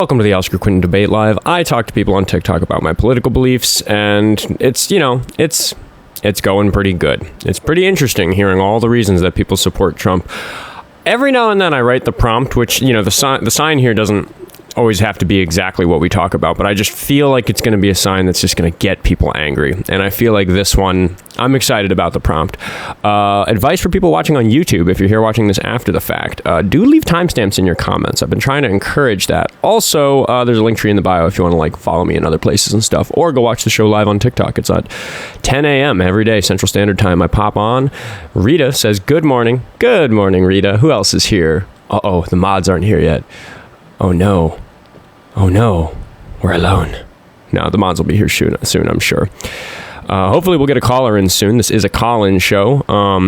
Welcome to the Oskar Quentin Debate Live. I talk to people on TikTok about my political beliefs, and it's going pretty good. It's pretty interesting hearing all the reasons that people support Trump. Every now and then I write the prompt, which, the sign here doesn't always have to be exactly what we talk about, but I just feel like it's going to be a sign that's just going to get people angry. And I feel like this one, I'm excited about the prompt. Advice for people watching on YouTube, if you're here watching this after the fact, do leave timestamps in your comments. I've been trying to encourage that. Also, there's a link tree in the bio if you want to follow me in other places and stuff, or go watch the show live on TikTok. It's at 10 a.m. every day, Central Standard Time. I pop on. Rita says, good morning. Good morning, Rita. Who else is here? Uh-oh, the mods aren't here yet. Oh no, we're alone. No, the mods will be here soon, I'm sure. Hopefully we'll get a caller in soon. This is a call-in show,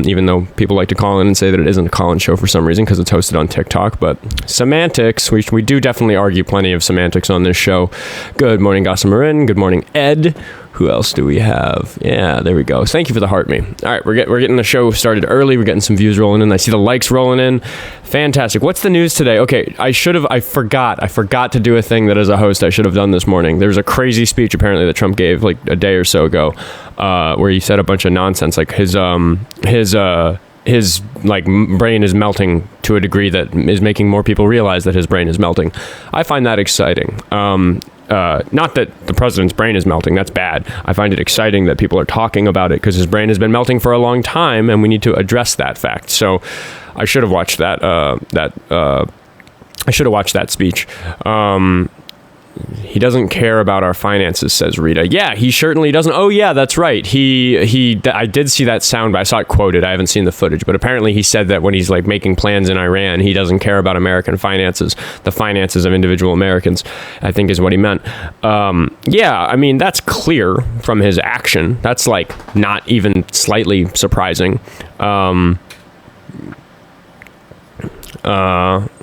even though people like to call in and say that it isn't a call-in show for some reason because it's hosted on TikTok. But semantics, we do definitely argue plenty of semantics on this show. Good morning, Gossamer. Good morning, Ed. Who else do we have? Yeah, there we go. Thank you for the heart me. All right, we're getting the show started early. We're getting some views rolling in. I see the likes rolling in. Fantastic. What's the news today? Okay, I forgot to do a thing that as a host I should have done this morning. There's a crazy speech apparently that Trump gave like a day or so ago, where he said a bunch of nonsense. Like his brain is melting to a degree that is making more people realize that his brain is melting. I find that exciting. Not that the president's brain is melting. That's bad. I find it exciting that people are talking about it because his brain has been melting for a long time, and we need to address that fact. So, I should have watched that. I should have watched that speech. He doesn't care about our finances, says Rita. Yeah, he certainly doesn't. Oh, yeah, that's right. I did see that sound, but I saw it quoted. I haven't seen the footage, but apparently he said that when he's making plans in Iran, he doesn't care about American finances, the finances of individual Americans, I think is what he meant. Yeah, I mean, that's clear from his action. That's not even slightly surprising.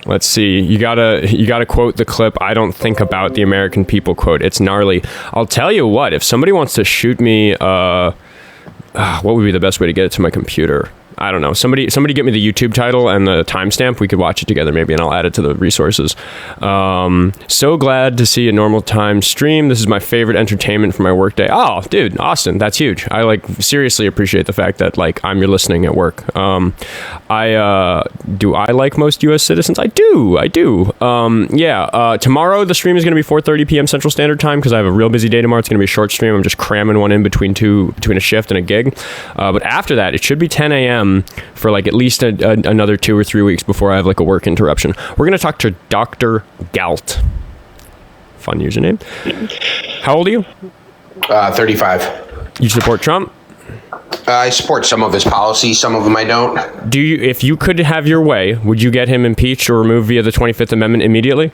Let's see. You gotta quote the clip. I don't think about the American people quote. It's gnarly. I'll tell you what. If somebody wants to shoot me, what would be the best way to get it to my computer? I don't know. Somebody get me the YouTube title and the timestamp. We could watch it together maybe, and I'll add it to the resources. So glad to see a normal time stream. This is my favorite entertainment for my workday. Oh, dude, Austin, that's huge. I seriously appreciate the fact that I'm your listening at work. I like most U.S. citizens? I do. Tomorrow the stream is going to be 4:30 p.m. Central Standard Time because I have a real busy day tomorrow. It's going to be a short stream. I'm just cramming one in between a shift and a gig. But after that, it should be 10 a.m. for at least another 2 or 3 weeks before I have a work interruption. We're going to talk to Dr. Galt. Fun username. How old are you? 35. You support Trump? I support some of his policies, some of them I don't. If you could have your way, would you get him impeached or removed via the 25th Amendment immediately?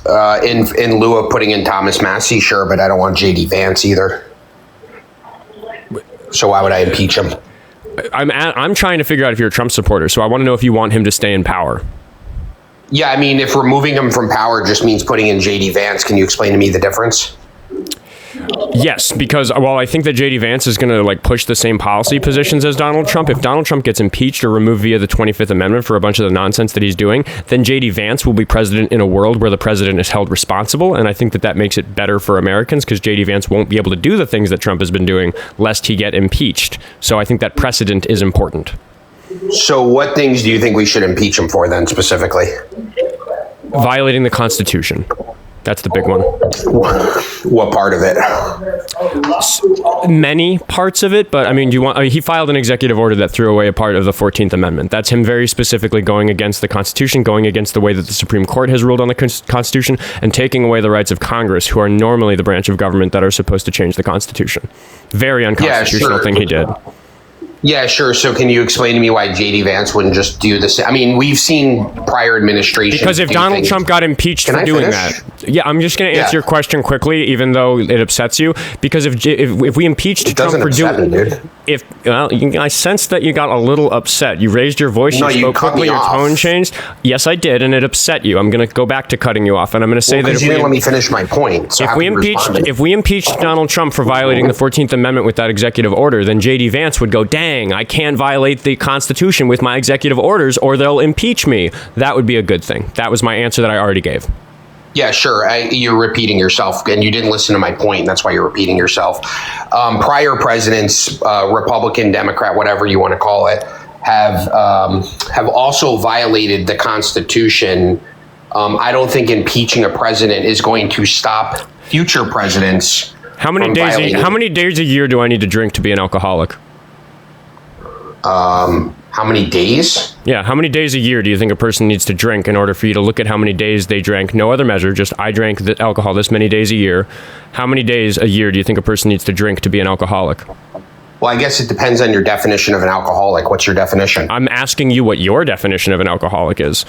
In lieu of putting in Thomas Massie, sure, but I don't want J.D. Vance either. So why would I impeach him? I'm trying to figure out if you're a Trump supporter, so I want to know if you want him to stay in power. Yeah, I mean, if removing him from power just means putting in J.D. Vance, can you explain to me the difference? Yes, because while I think that J.D. Vance is going to push the same policy positions as Donald Trump, if Donald Trump gets impeached or removed via the 25th Amendment for a bunch of the nonsense that he's doing, then J.D. Vance will be president in a world where the president is held responsible. And I think that makes it better for Americans because J.D. Vance won't be able to do the things that Trump has been doing lest he get impeached. So I think that precedent is important. So what things do you think we should impeach him for then specifically? Violating the Constitution. That's the big one. What part of it? Many parts of it, but I mean, he filed an executive order that threw away a part of the 14th Amendment. That's him very specifically going against the Constitution, going against the way that the Supreme Court has ruled on the Constitution, and taking away the rights of Congress, who are normally the branch of government that are supposed to change the Constitution. Very unconstitutional thing he did. Yeah, sure. So can you explain to me why J.D. Vance wouldn't just do this? I mean, we've seen prior administrations. Because if Donald Trump got impeached for doing that. Yeah, I'm just going to answer your question quickly, even though it upsets you. Because if we impeached Trump for doing it, I sensed that you got a little upset. You raised your voice, you spoke quickly, your tone changed. Yes, I did, and it upset you. I'm going to go back to cutting you off, and I'm going to say that if you didn't let me finish my point. So if we impeached Donald Trump for violating the 14th Amendment with that executive order, then J.D. Vance would go, dang, I can't violate the Constitution with my executive orders or they'll impeach me. That would be a good thing. That was my answer that I already gave. Yeah, sure. You're repeating yourself, and you didn't listen to my point. And that's why you're repeating yourself. Prior presidents, Republican, Democrat, whatever you want to call it, have also violated the Constitution. I don't think impeaching a president is going to stop future presidents. How many days a year do I need to drink to be an alcoholic? How many days? Yeah, how many days a year do you think a person needs to drink in order for you to look at how many days they drank? No other measure, just I drank the alcohol this many days a year. How many days a year do you think a person needs to drink to be an alcoholic? Well, I guess it depends on your definition of an alcoholic. What's your definition? I'm asking you what your definition of an alcoholic is.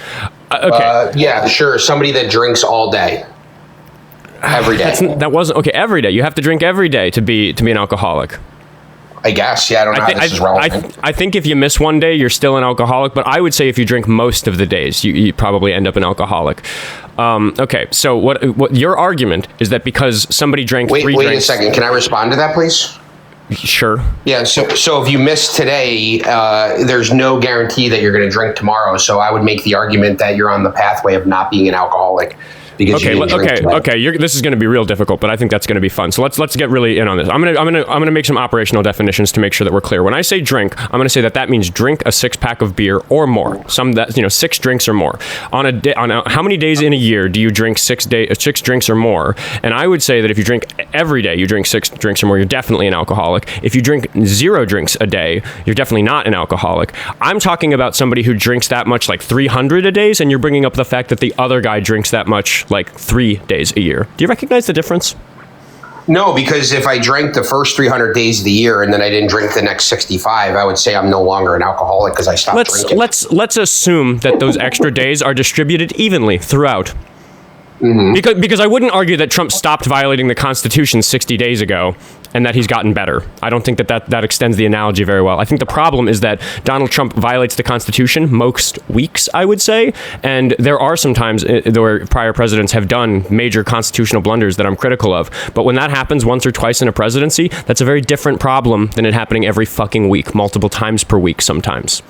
Okay. Yeah, sure. Somebody that drinks all day. Every day. That wasn't okay. Every day. You have to drink every day to be an alcoholic. I guess. Yeah, I don't know how this is relevant. I think if you miss one day, you're still an alcoholic. But I would say if you drink most of the days, you probably end up an alcoholic. Okay, so what your argument is that because somebody drank three drinks... Wait a second. Can I respond to that, please? Sure. Yeah, so if you miss today, there's no guarantee that you're going to drink tomorrow. So I would make the argument that you're on the pathway of not being an alcoholic. Okay. This is going to be real difficult, but I think that's going to be fun. So let's get really in on this. I'm gonna make some operational definitions to make sure that we're clear. When I say drink, I'm going to say that means drink a 6-pack of beer or more. 6 drinks or more on a day. How many days in a year do you drink 6 drinks or more? And I would say that if you drink every day, you drink 6 drinks or more, you're definitely an alcoholic. If you drink 0 drinks a day, you're definitely not an alcoholic. I'm talking about somebody who drinks that much, like 300 a day, and you're bringing up the fact that the other guy drinks that much, like 3 days a year. Do you recognize the difference? No, because if I drank the first 300 days of the year and then I didn't drink the next 65, I would say I'm no longer an alcoholic because I stopped drinking. Let's assume that those extra days are distributed evenly throughout. Mm-hmm. Because I wouldn't argue that Trump stopped violating the Constitution 60 days ago and that he's gotten better. I don't think that extends the analogy very well. I think the problem is that Donald Trump violates the Constitution most weeks, I would say, and there are some times where prior presidents have done major constitutional blunders that I'm critical of. But when that happens once or twice in a presidency, that's a very different problem than it happening every fucking week, multiple times per week sometimes.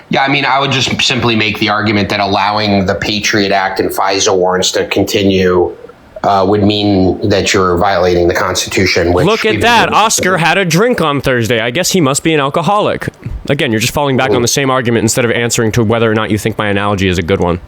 Yeah, I mean, I would just simply make the argument that allowing the Patriot Act and FISA warrants to continue would mean that you're violating the Constitution. Look at that. Oscar had a drink on Thursday. I guess he must be an alcoholic. Again, you're just falling back on the same argument instead of answering to whether or not you think my analogy is a good one.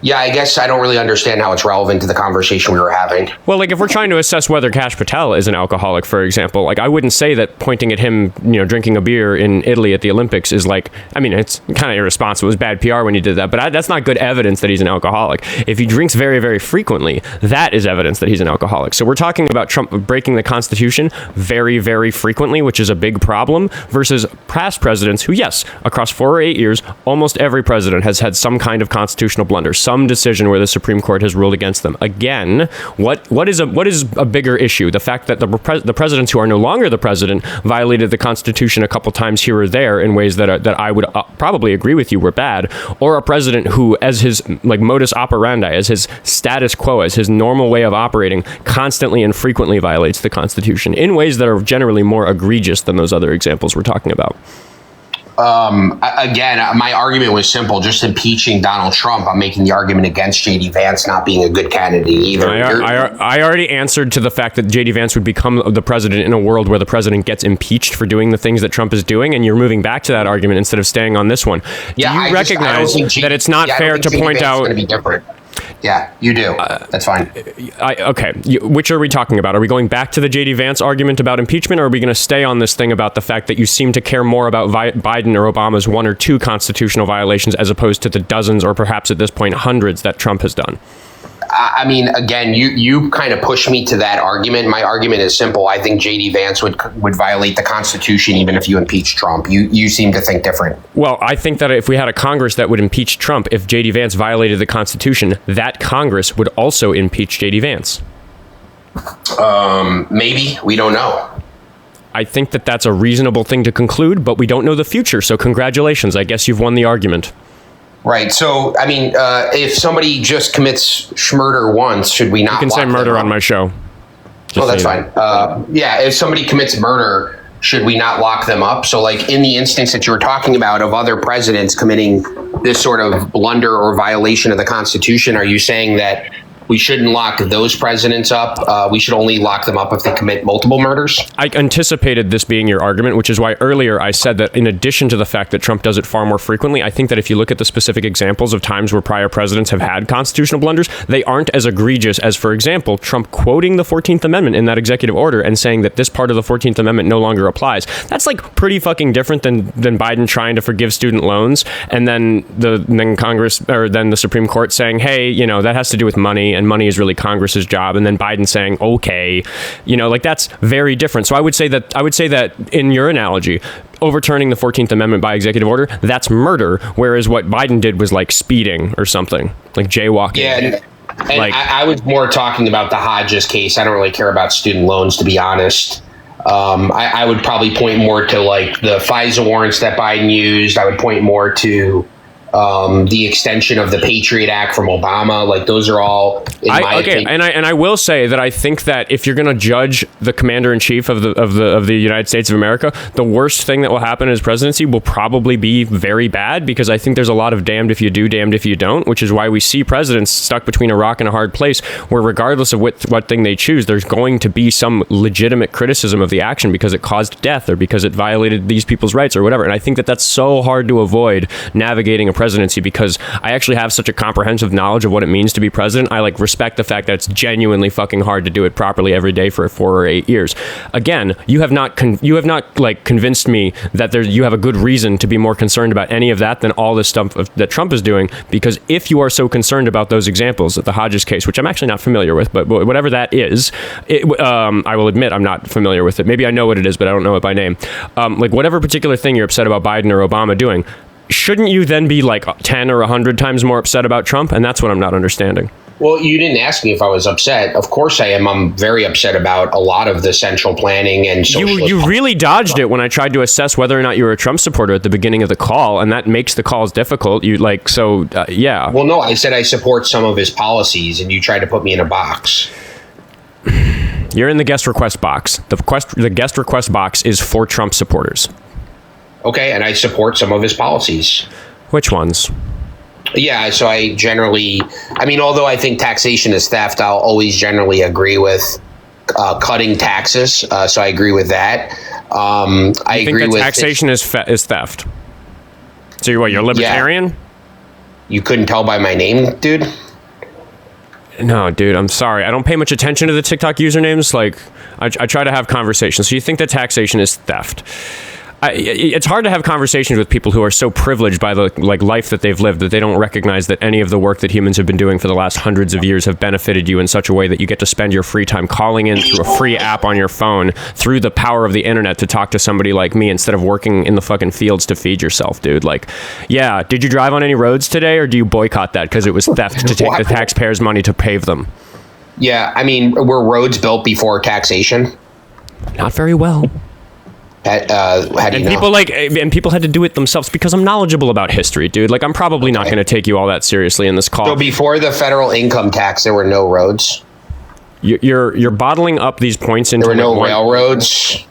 Yeah, I guess I don't really understand how it's relevant to the conversation we were having. Well, like if we're trying to assess whether Kash Patel is an alcoholic, for example, like I wouldn't say that pointing at him, drinking a beer in Italy at the Olympics is like, I mean, it's kind of irresponsible. It was bad PR when he did that, but that's not good evidence that he's an alcoholic. If he drinks very, very frequently, that is evidence that he's an alcoholic. So we're talking about Trump breaking the Constitution very, very frequently, which is a big problem, versus past presidents who, yes, across 4 or 8 years, almost every president has had some kind of constitutional blunder, some decision where the Supreme Court has ruled against them. Again, what is a bigger issue? The fact that the presidents who are no longer the president violated the Constitution a couple times here or there in ways that I would probably agree with you were bad, or a president who, as his modus operandi, as his status quo, as his normal way of operating, constantly and frequently violates the Constitution in ways that are generally more egregious than those other examples we're talking about. Again, my argument was simple. Just impeaching Donald Trump, I'm making the argument against J.D. Vance not being a good candidate either. I already answered to the fact that J.D. Vance would become the president in a world where the president gets impeached for doing the things that Trump is doing, and you're moving back to that argument instead of staying on this one. Do you recognize that it's not fair to point out... Going to be different. Yeah, you do. That's fine. Okay. Which are we talking about? Are we going back to the J.D. Vance argument about impeachment, or are we going to stay on this thing about the fact that you seem to care more about Biden or Obama's 1 or 2 constitutional violations as opposed to the dozens or perhaps at this point hundreds that Trump has done? I mean, again, you kind of push me to that argument. My argument is simple. I think J.D. Vance would violate the Constitution even if you impeach Trump. You seem to think different. Well, I think that if we had a Congress that would impeach Trump, if J.D. Vance violated the Constitution, that Congress would also impeach J.D. Vance. Maybe. We don't know. I think that that's a reasonable thing to conclude, but we don't know the future. So congratulations. I guess you've won the argument. Right. So, I mean, if somebody just commits murder once, should we not? You can say murder on my show. Oh, that's fine. Yeah, if somebody commits murder should we not lock them up? So like in the instance that you were talking about of other presidents committing this sort of blunder or violation of the Constitution, are you saying that we shouldn't lock those presidents up? We should only lock them up if they commit multiple murders? I anticipated this being your argument, which is why earlier I said that in addition to the fact that Trump does it far more frequently, I think that if you look at the specific examples of times where prior presidents have had constitutional blunders, they aren't as egregious as, for example, Trump quoting the 14th Amendment in that executive order and saying that this part of the 14th Amendment no longer applies. That's like pretty fucking different than Biden trying to forgive student loans and then Congress or then the Supreme Court saying, hey, you know, that has to do with money and money is really Congress's job, and then Biden saying, okay, you know, like that's very different. So I would say that in your analogy, overturning the 14th Amendment by executive order, that's murder, whereas what Biden did was like speeding or something, like jaywalking. Yeah, and like, I was more talking about the Hodges case. I don't really care about student loans, to be honest. I would probably point more to like the FISA warrants that Biden used. I would point more to the extension of the Patriot Act from Obama. Like those are all in my opinion. And I will say that I think that if you're going to judge the commander in chief of the United States of America, the worst thing that will happen in his presidency will probably be very bad, because I think there's a lot of damned if you do, damned if you don't, which is why we see presidents stuck between a rock and a hard place, where regardless of what thing they choose, there's going to be some legitimate criticism of the action because it caused death or because it violated these people's rights or whatever. And I think that that's so hard to avoid navigating a presidency, because I actually have such a comprehensive knowledge of what it means to be president. I like respect the fact that it's genuinely fucking hard to do it properly every day for 4 or 8 years. Again, you have not like convinced me that you have a good reason to be more concerned about any of that than all this stuff that Trump is doing. Because if you are so concerned about those examples, the Hodges case, which I'm actually not familiar with, but whatever that is, I will admit I'm not familiar with it. Maybe I know what it is, but I don't know it by name. Like whatever particular thing you're upset about Biden or Obama doing, shouldn't you then be like 10 or 100 times more upset about Trump? And that's what I'm not understanding. Well, you didn't ask me if I was upset. Of course I am. I'm very upset about a lot of the central planning and socialist. You really dodged it when I tried to assess whether or not you were a Trump supporter at the beginning of the call, and that makes the calls difficult. Yeah. Well, no, I said I support some of his policies, and you tried to put me in a box. You're in the guest request box. The guest request box is for Trump supporters. Okay, and I support some of his policies. Which ones? Yeah, so although I think taxation is theft, I'll always generally agree with cutting taxes. So I agree with that. I agree with taxation is theft. So you're libertarian? Yeah. You couldn't tell by my name, dude? No, dude, I'm sorry. I don't pay much attention to the TikTok usernames. Like, I try to have conversations. So you think that taxation is theft? It's hard to have conversations with people who are so privileged by the life that they've lived that they don't recognize that any of the work that humans have been doing for the last hundreds of years have benefited you in such a way that you get to spend your free time calling in through a free app on your phone through the power of the internet to talk to somebody like me instead of working in the fucking fields to feed yourself, dude. Like, yeah, did you drive on any roads today, or do you boycott that because it was theft to take the taxpayers' money to pave them? Yeah, I mean, were roads built before taxation? Not very well. People had to do it themselves, because I'm knowledgeable about history, dude. Like, I'm probably not going to take you all that seriously in this call. So before the federal income tax, there were no roads? You're bottling up these points into... There were no railroads?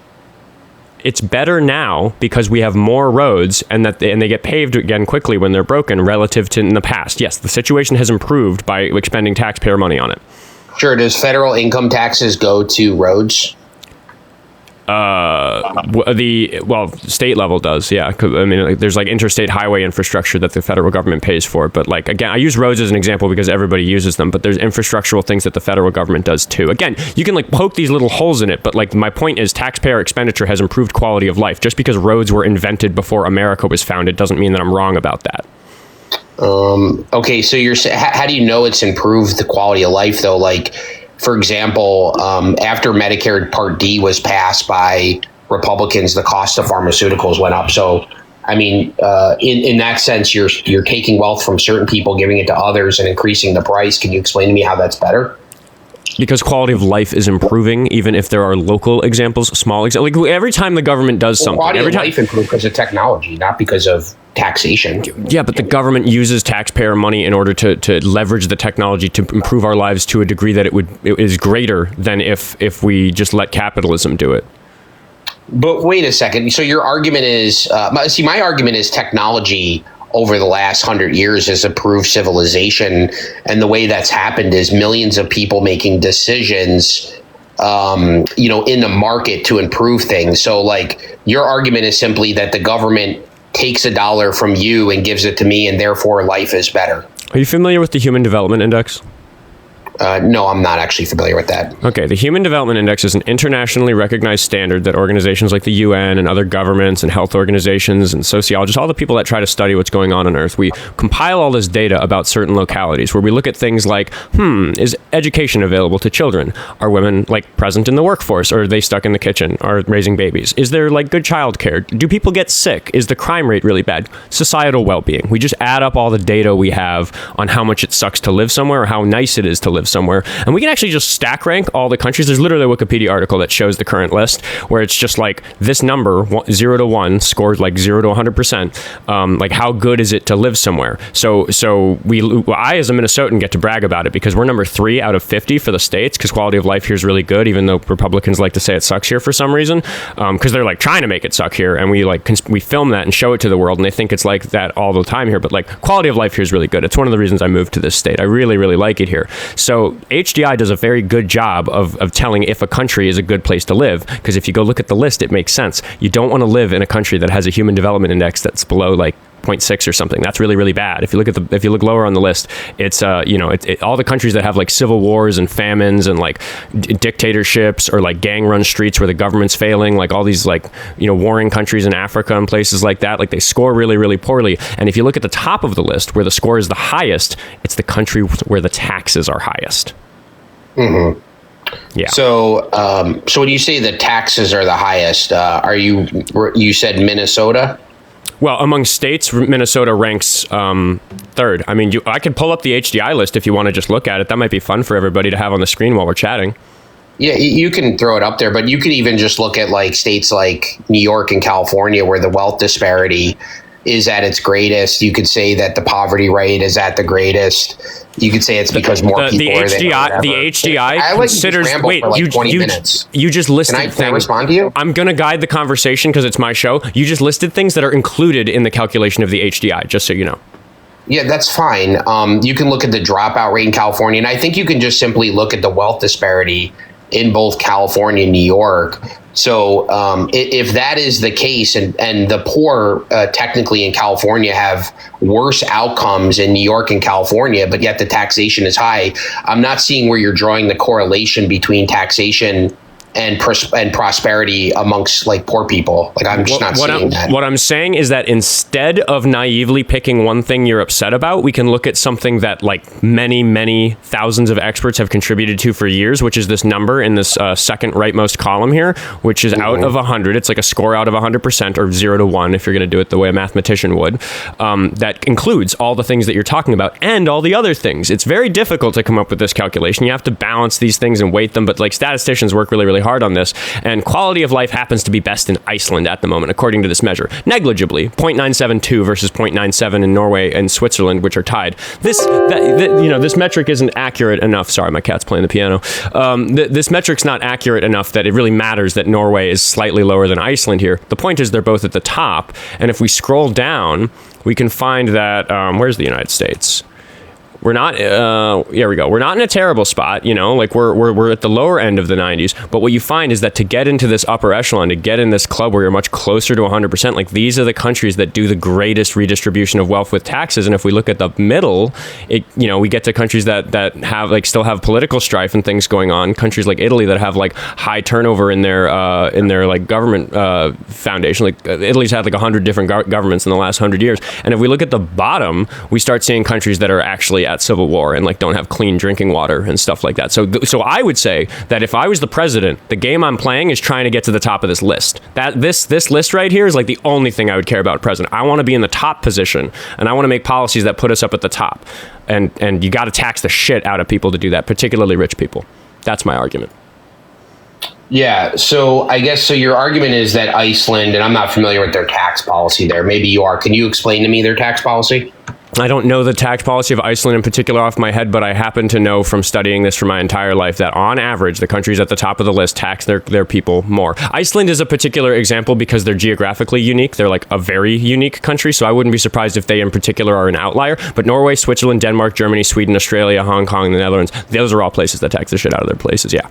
It's better now because we have more roads, and they get paved again quickly when they're broken relative to in the past. Yes, the situation has improved by expending taxpayer money on it. Sure. Does federal income taxes go to roads? State level does, yeah. I mean, there's like interstate highway infrastructure that the federal government pays for, but like, again, I use roads as an example because everybody uses them, but there's infrastructural things that the federal government does too. Again, you can like poke these little holes in it, but like my point is taxpayer expenditure has improved quality of life. Just because roads were invented before America was founded doesn't mean that I'm wrong about that. Okay, so how do you know it's improved the quality of life though? Like, for example, after Medicare Part D was passed by Republicans, the cost of pharmaceuticals went up. So, I mean, in that sense, you're taking wealth from certain people, giving it to others, and increasing the price. Can you explain to me how that's better? Because quality of life is improving, even if there are local examples, small examples. Like every time the government does something, quality of life improves because of technology, not because of taxation. Yeah, but the government uses taxpayer money in order to leverage the technology to improve our lives to a degree that it is greater than if we just let capitalism do it. But wait a second. So your argument is, my argument is technology over the last 100 years has improved civilization. And the way that's happened is millions of people making decisions, in the market to improve things. So like your argument is simply that the government takes a dollar from you and gives it to me, and therefore life is better. Are you familiar with the Human Development Index? No, I'm not actually familiar with that. Okay, the Human Development Index is an internationally recognized standard that organizations like the UN and other governments and health organizations and sociologists, all the people that try to study what's going on Earth, we compile all this data about certain localities where we look at things like, is education available to children? Are women present in the workforce? Or are they stuck in the kitchen or raising babies? Is there good childcare? Do people get sick? Is the crime rate really bad? Societal well-being. We just add up all the data we have on how much it sucks to live somewhere or how nice it is to live somewhere, and we can actually just stack rank all the countries. There's literally a Wikipedia article that shows the current list where it's just this number 0 to 1 scored 0 to 100%. How good is it to live somewhere? So I as a Minnesotan get to brag about it because we're number 3 out of 50 for the states because quality of life here is really good, even though Republicans like to say it sucks here for some reason, because they're trying to make it suck here, and we film that and show it to the world, and they think it's like that all the time here. But quality of life here is really good. It's one of the reasons I moved to this state. I really, really like it here. So HDI does a very good job of telling if a country is a good place to live, because if you go look at the list, it makes sense. You don't want to live in a country that has a human development index that's below 0.6 or something. That's really, really bad. If you look lower on the list, it's all the countries that have civil wars and famines and dictatorships or gang run streets where the government's failing, all these warring countries in Africa and places like that, they score really, really poorly. And if you look at the top of the list where the score is the highest, it's the country where the taxes are highest. Mm-hmm. Yeah. So when you say the taxes are the highest, you said Minnesota? Well, among states, Minnesota ranks third. I mean, I could pull up the HDI list if you want to just look at it. That might be fun for everybody to have on the screen while we're chatting. Yeah, you can throw it up there, but you could even just look at states like New York and California where the wealth disparity is at its greatest. You could say that the poverty rate is at the greatest. You could say it's because more people are there. The HDI considers. Wait, you just listed things. Can I respond to you? I'm going to guide the conversation because it's my show. You just listed things that are included in the calculation of the HDI, just so you know. Yeah, that's fine. You can look at the dropout rate in California, and I think you can just simply look at the wealth disparity in both California and New York. So if that is the case, and the poor technically in California have worse outcomes in New York and California, but yet the taxation is high, I'm not seeing where you're drawing the correlation between taxation and prosperity amongst poor people. I'm just not seeing that. What I'm saying is that instead of naively picking one thing you're upset about, we can look at something that many, many thousands of experts have contributed to for years, which is this number in this second rightmost column here, which is out of 100. It's a score out of 100% or 0 to 1 if you're going to do it the way a mathematician would. That includes all the things that you're talking about and all the other things. It's very difficult to come up with this calculation. You have to balance these things and weight them, but statisticians work really, really hard on this, and quality of life happens to be best in Iceland at the moment, according to this measure. Negligibly, 0.972 versus 0.97 in Norway and Switzerland, which are tied. This metric isn't accurate enough. Sorry, my cat's playing the piano. This metric's not accurate enough that it really matters that Norway is slightly lower than Iceland here. The point is they're both at the top, and if we scroll down, we can find that, where's the United States? We're not, here we go. We're not in a terrible spot, we're at the lower end of the 90s. But what you find is that to get into this upper echelon, to get in this club where you're much closer to 100%, these are the countries that do the greatest redistribution of wealth with taxes. And if we look at the middle, we get to countries that have still have political strife and things going on. Countries like Italy that have high turnover in their government foundation. Italy's had 100 different governments in the last 100 years. And if we look at the bottom, we start seeing countries that are actually at civil war and don't have clean drinking water and stuff like that. So I would say that if I was the president, the game I'm playing is trying to get to the top of this list. This list right here is the only thing I would care about, president. I want to be in the top position, and I want to make policies that put us up at the top. And you got to tax the shit out of people to do that, particularly rich people. That's my argument. Yeah, so I guess your argument is that Iceland, and I'm not familiar with their tax policy there. Maybe you are. Can you explain to me their tax policy? I don't know the tax policy of Iceland in particular off my head, but I happen to know from studying this for my entire life that on average, the countries at the top of the list tax their people more. Iceland is a particular example because they're geographically unique. They're like a very unique country, so I wouldn't be surprised if they in particular are an outlier. But Norway, Switzerland, Denmark, Germany, Sweden, Australia, Hong Kong, the Netherlands, those are all places that tax the shit out of their places, yeah.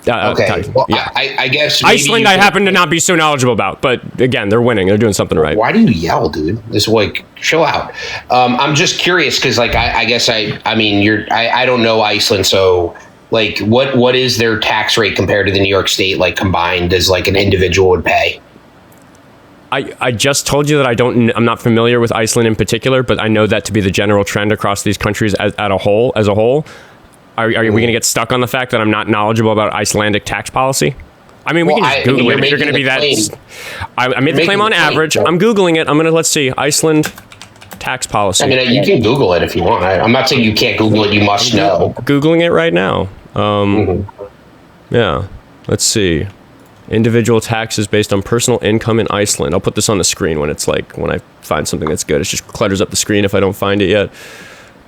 Okay. Well, yeah. I guess Iceland, I happen to not be so knowledgeable about, but again, they're winning. They're doing something right. Why do you yell, dude? This like, chill out. I'm just curious because, like, I guess I mean, I don't know Iceland, so like, what is their tax rate compared to the New York State, like combined, as like an individual would pay? I just told you that I'm not familiar with Iceland in particular, but I know that to be the general trend across these countries as a whole. Are we going to get stuck on the fact that I'm not knowledgeable about Icelandic tax policy? I mean, we can just Google it if you're going to be that. I made the claim on average. I'm Googling it. let's see, Iceland tax policy. I mean, you can Google it if you want. I'm not saying you can't Google it. You must know. Googling it right now. Yeah. Let's see. Individual taxes based on personal income in Iceland. I'll put this on the screen when I find something that's good. It just clutters up the screen if I don't find it yet.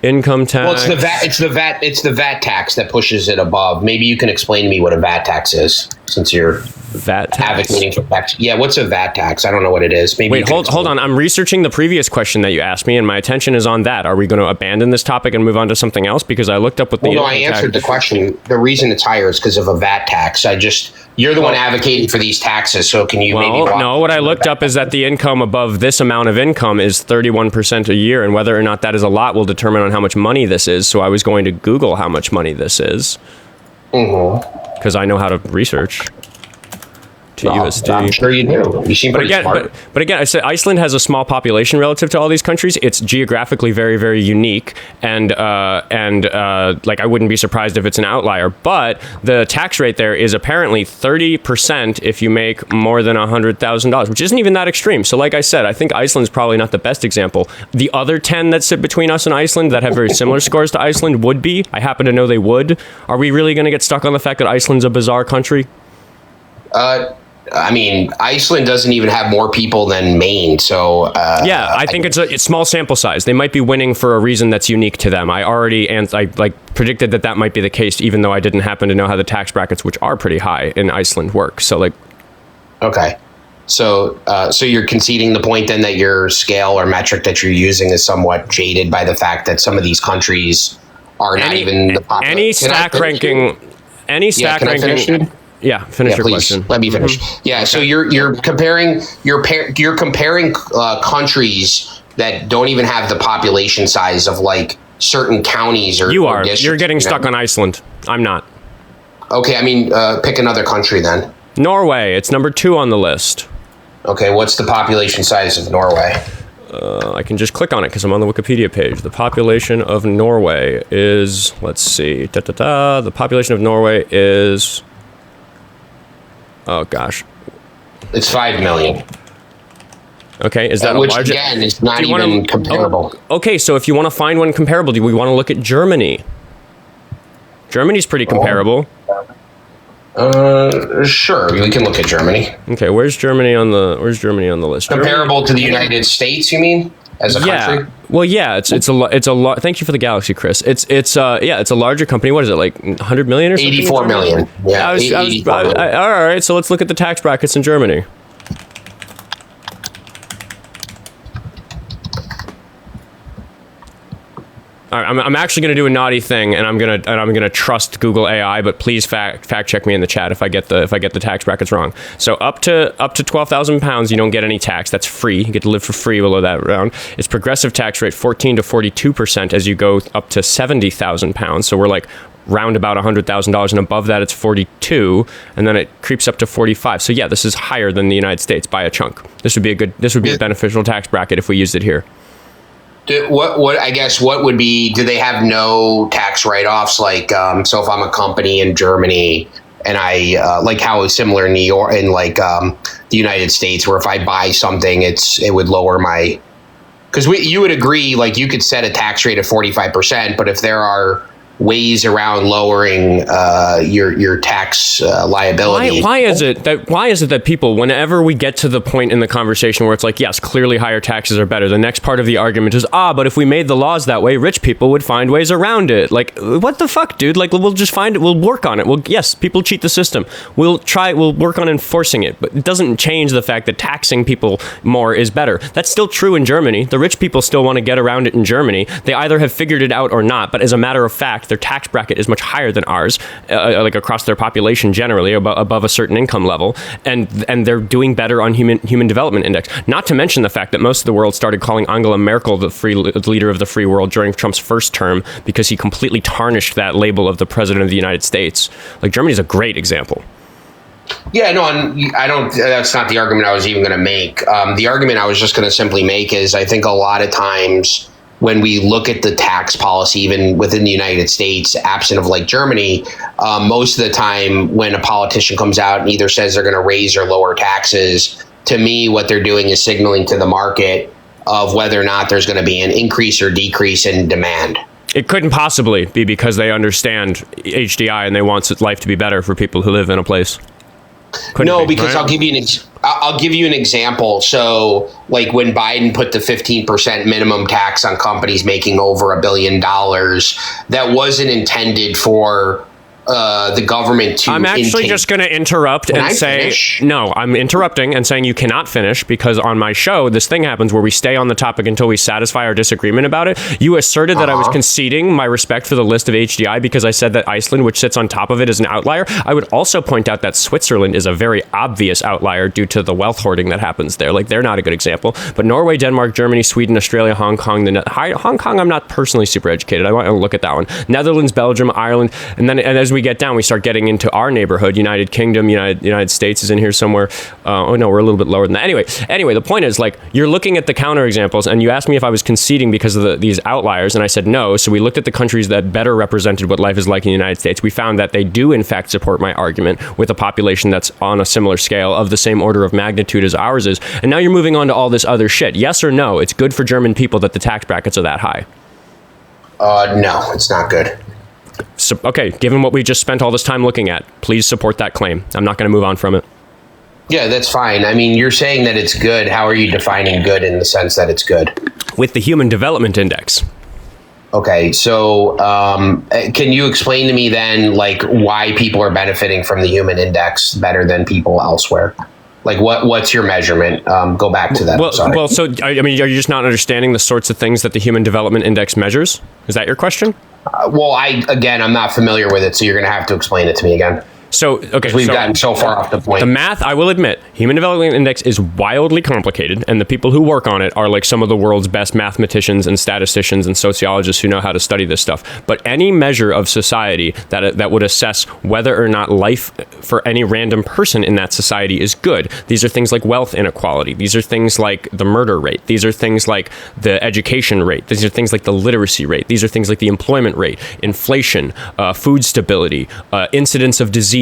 Income tax. Well, it's the VAT tax that pushes it above. Maybe you can explain to me what a VAT tax is, since you're VAT tax. Advocating for tax. Yeah, what's a VAT tax? I don't know what it is. Maybe. Wait, hold on. I'm researching the previous question that you asked me, and my attention is on that. Are we going to abandon this topic and move on to something else? Because I looked up what the. Well, no, I answered the question. The reason it's higher is because of a VAT tax. You're the one advocating for these taxes, so can you maybe... No, what I looked up is that the income above this amount of income is 31% a year, and whether or not that is a lot will determine on how much money this is. So I was going to Google how much money this is. Because I know how to research. To USD. I'm sure you do. You seem pretty smart. But again, I said Iceland has a small population relative to all these countries. It's geographically very, very unique, and like I wouldn't be surprised if it's an outlier. But the tax rate there is apparently 30% if you make more than $100,000, which isn't even that extreme. So, like I said, I think Iceland's probably not the best example. The other 10 that sit between us and Iceland that have very similar scores to Iceland would be. I happen to know they would. Are we really going to get stuck on the fact that Iceland's a bizarre country? I mean, Iceland doesn't even have more people than Maine, so... yeah, I think it's a small sample size. They might be winning for a reason that's unique to them. I predicted that might be the case, even though I didn't happen to know how the tax brackets, which are pretty high in Iceland, work. So, like... Okay. So you're conceding the point, then, that your scale or metric that you're using is somewhat jaded by the fact that some of these countries are not even the popular... Any stack ranking... Yeah, finish your question. Let me finish. Yeah, so you're comparing countries that don't even have the population size of like certain counties or districts. You're getting stuck on Iceland. I'm not. Okay, I mean, pick another country then. Norway. It's number 2 on the list. Okay, what's the population size of Norway? I can just click on it because I'm on the Wikipedia page. The population of Norway is, let's see, the population of Norway is... Oh, gosh. It's 5 million. Okay, is that which, again, is not even comparable. Okay, so if you want to find one comparable, do we want to look at Germany? Germany's pretty comparable. Sure, we can look at Germany. Okay, where's Germany on the list? Comparable to the United States, you mean? As a country? Well, yeah, it's a lot. Thank you for the galaxy, Chris. It's a larger company. What is it, like 100 million or something? 84 million. Yeah, all right, so let's look at the tax brackets in Germany. All right, I'm actually going to do a naughty thing, and I'm gonna trust Google AI, but please fact check me in the chat if I get the tax brackets wrong. So up to £12,000, you don't get any tax. That's free. You get to live for free below that round. It's progressive tax rate 14 to 42% as you go up to £70,000. So we're like round about $100,000, and above that it's 42, and then it creeps up to 45. So yeah, this is higher than the United States by a chunk. This would be a beneficial tax bracket if we used it here. What would be, do they have no tax write-offs? Like, so if I'm a company in Germany and I, like how it's similar in New York and like the United States, where if I buy something, it would lower because you would agree, like you could set a tax rate of 45%, but if there are ways around lowering your tax liability. Why is it that people, whenever we get to the point in the conversation where it's like, yes, clearly higher taxes are better, the next part of the argument is, but if we made the laws that way, rich people would find ways around it. Like, what the fuck, dude? Like, we'll just find it. We'll work on it. Yes, people cheat the system. We'll work on enforcing it, but it doesn't change the fact that taxing people more is better. That's still true in Germany. The rich people still want to get around it in Germany. They either have figured it out or not, but as a matter of fact, their tax bracket is much higher than ours, like across their population generally, above a certain income level, and they're doing better on human development index. Not to mention the fact that most of the world started calling Angela Merkel the leader of the free world during Trump's first term because he completely tarnished that label of the president of the United States. Like, Germany's a great example. Yeah, no, I don't. That's not the argument I was even going to make. The argument I was just going to simply make is I think a lot of times when we look at the tax policy, even within the United States, absent of like Germany, most of the time when a politician comes out and either says they're going to raise or lower taxes, to me, what they're doing is signaling to the market of whether or not there's going to be an increase or decrease in demand. It couldn't possibly be because they understand HDI and they want life to be better for people who live in a place. No, because right? I'll give you an example. So, like when Biden put the 15% minimum tax on companies making over $1 billion, that wasn't intended for the government to. I'm actually just going to interrupt and say finish? No. I'm interrupting and saying you cannot finish because on my show this thing happens where we stay on the topic until we satisfy our disagreement about it. You asserted that I was conceding my respect for the list of HDI because I said that Iceland, which sits on top of it, is an outlier. I would also point out that Switzerland is a very obvious outlier due to the wealth hoarding that happens there. Like, they're not a good example. But Norway, Denmark, Germany, Sweden, Australia, Hong Kong. Hong Kong, I'm not personally super educated. I want to look at that one. Netherlands, Belgium, Ireland, and as we get down, we start getting into our neighborhood. United Kingdom, United States is in here somewhere. Oh no, we're a little bit lower than that. Anyway, the point is, like, you're looking at the counterexamples, and you asked me if I was conceding because of these outliers, and I said no. So we looked at the countries that better represented what life is like in the United States. We found that they do in fact support my argument with a population that's on a similar scale of the same order of magnitude as ours is. And now you're moving on to all this other shit. Yes or no? It's good for German people that the tax brackets are that high. No, it's not good. So, okay, given what we just spent all this time looking at, please support that claim. I'm not going to move on from it. Yeah, that's fine. I mean, you're saying that it's good. How are you defining good in the sense that it's good? With the Human Development Index. Okay, so can you explain to me then, like, why people are benefiting from the Human Index better than people elsewhere? Like, what's your measurement? Go back to that. Well, so, I mean, are you just not understanding the sorts of things that the Human Development Index measures? Is that your question? I'm not familiar with it, so you're going to have to explain it to me again. So, okay. We've gotten so far off the point. The math, I will admit, Human Development Index is wildly complicated, and the people who work on it are like some of the world's best mathematicians and statisticians and sociologists who know how to study this stuff. But any measure of society that would assess whether or not life for any random person in that society is good. These are things like wealth inequality. These are things like the murder rate. These are things like the education rate. These are things like the literacy rate. These are things like the employment rate, inflation, food stability, incidence of disease,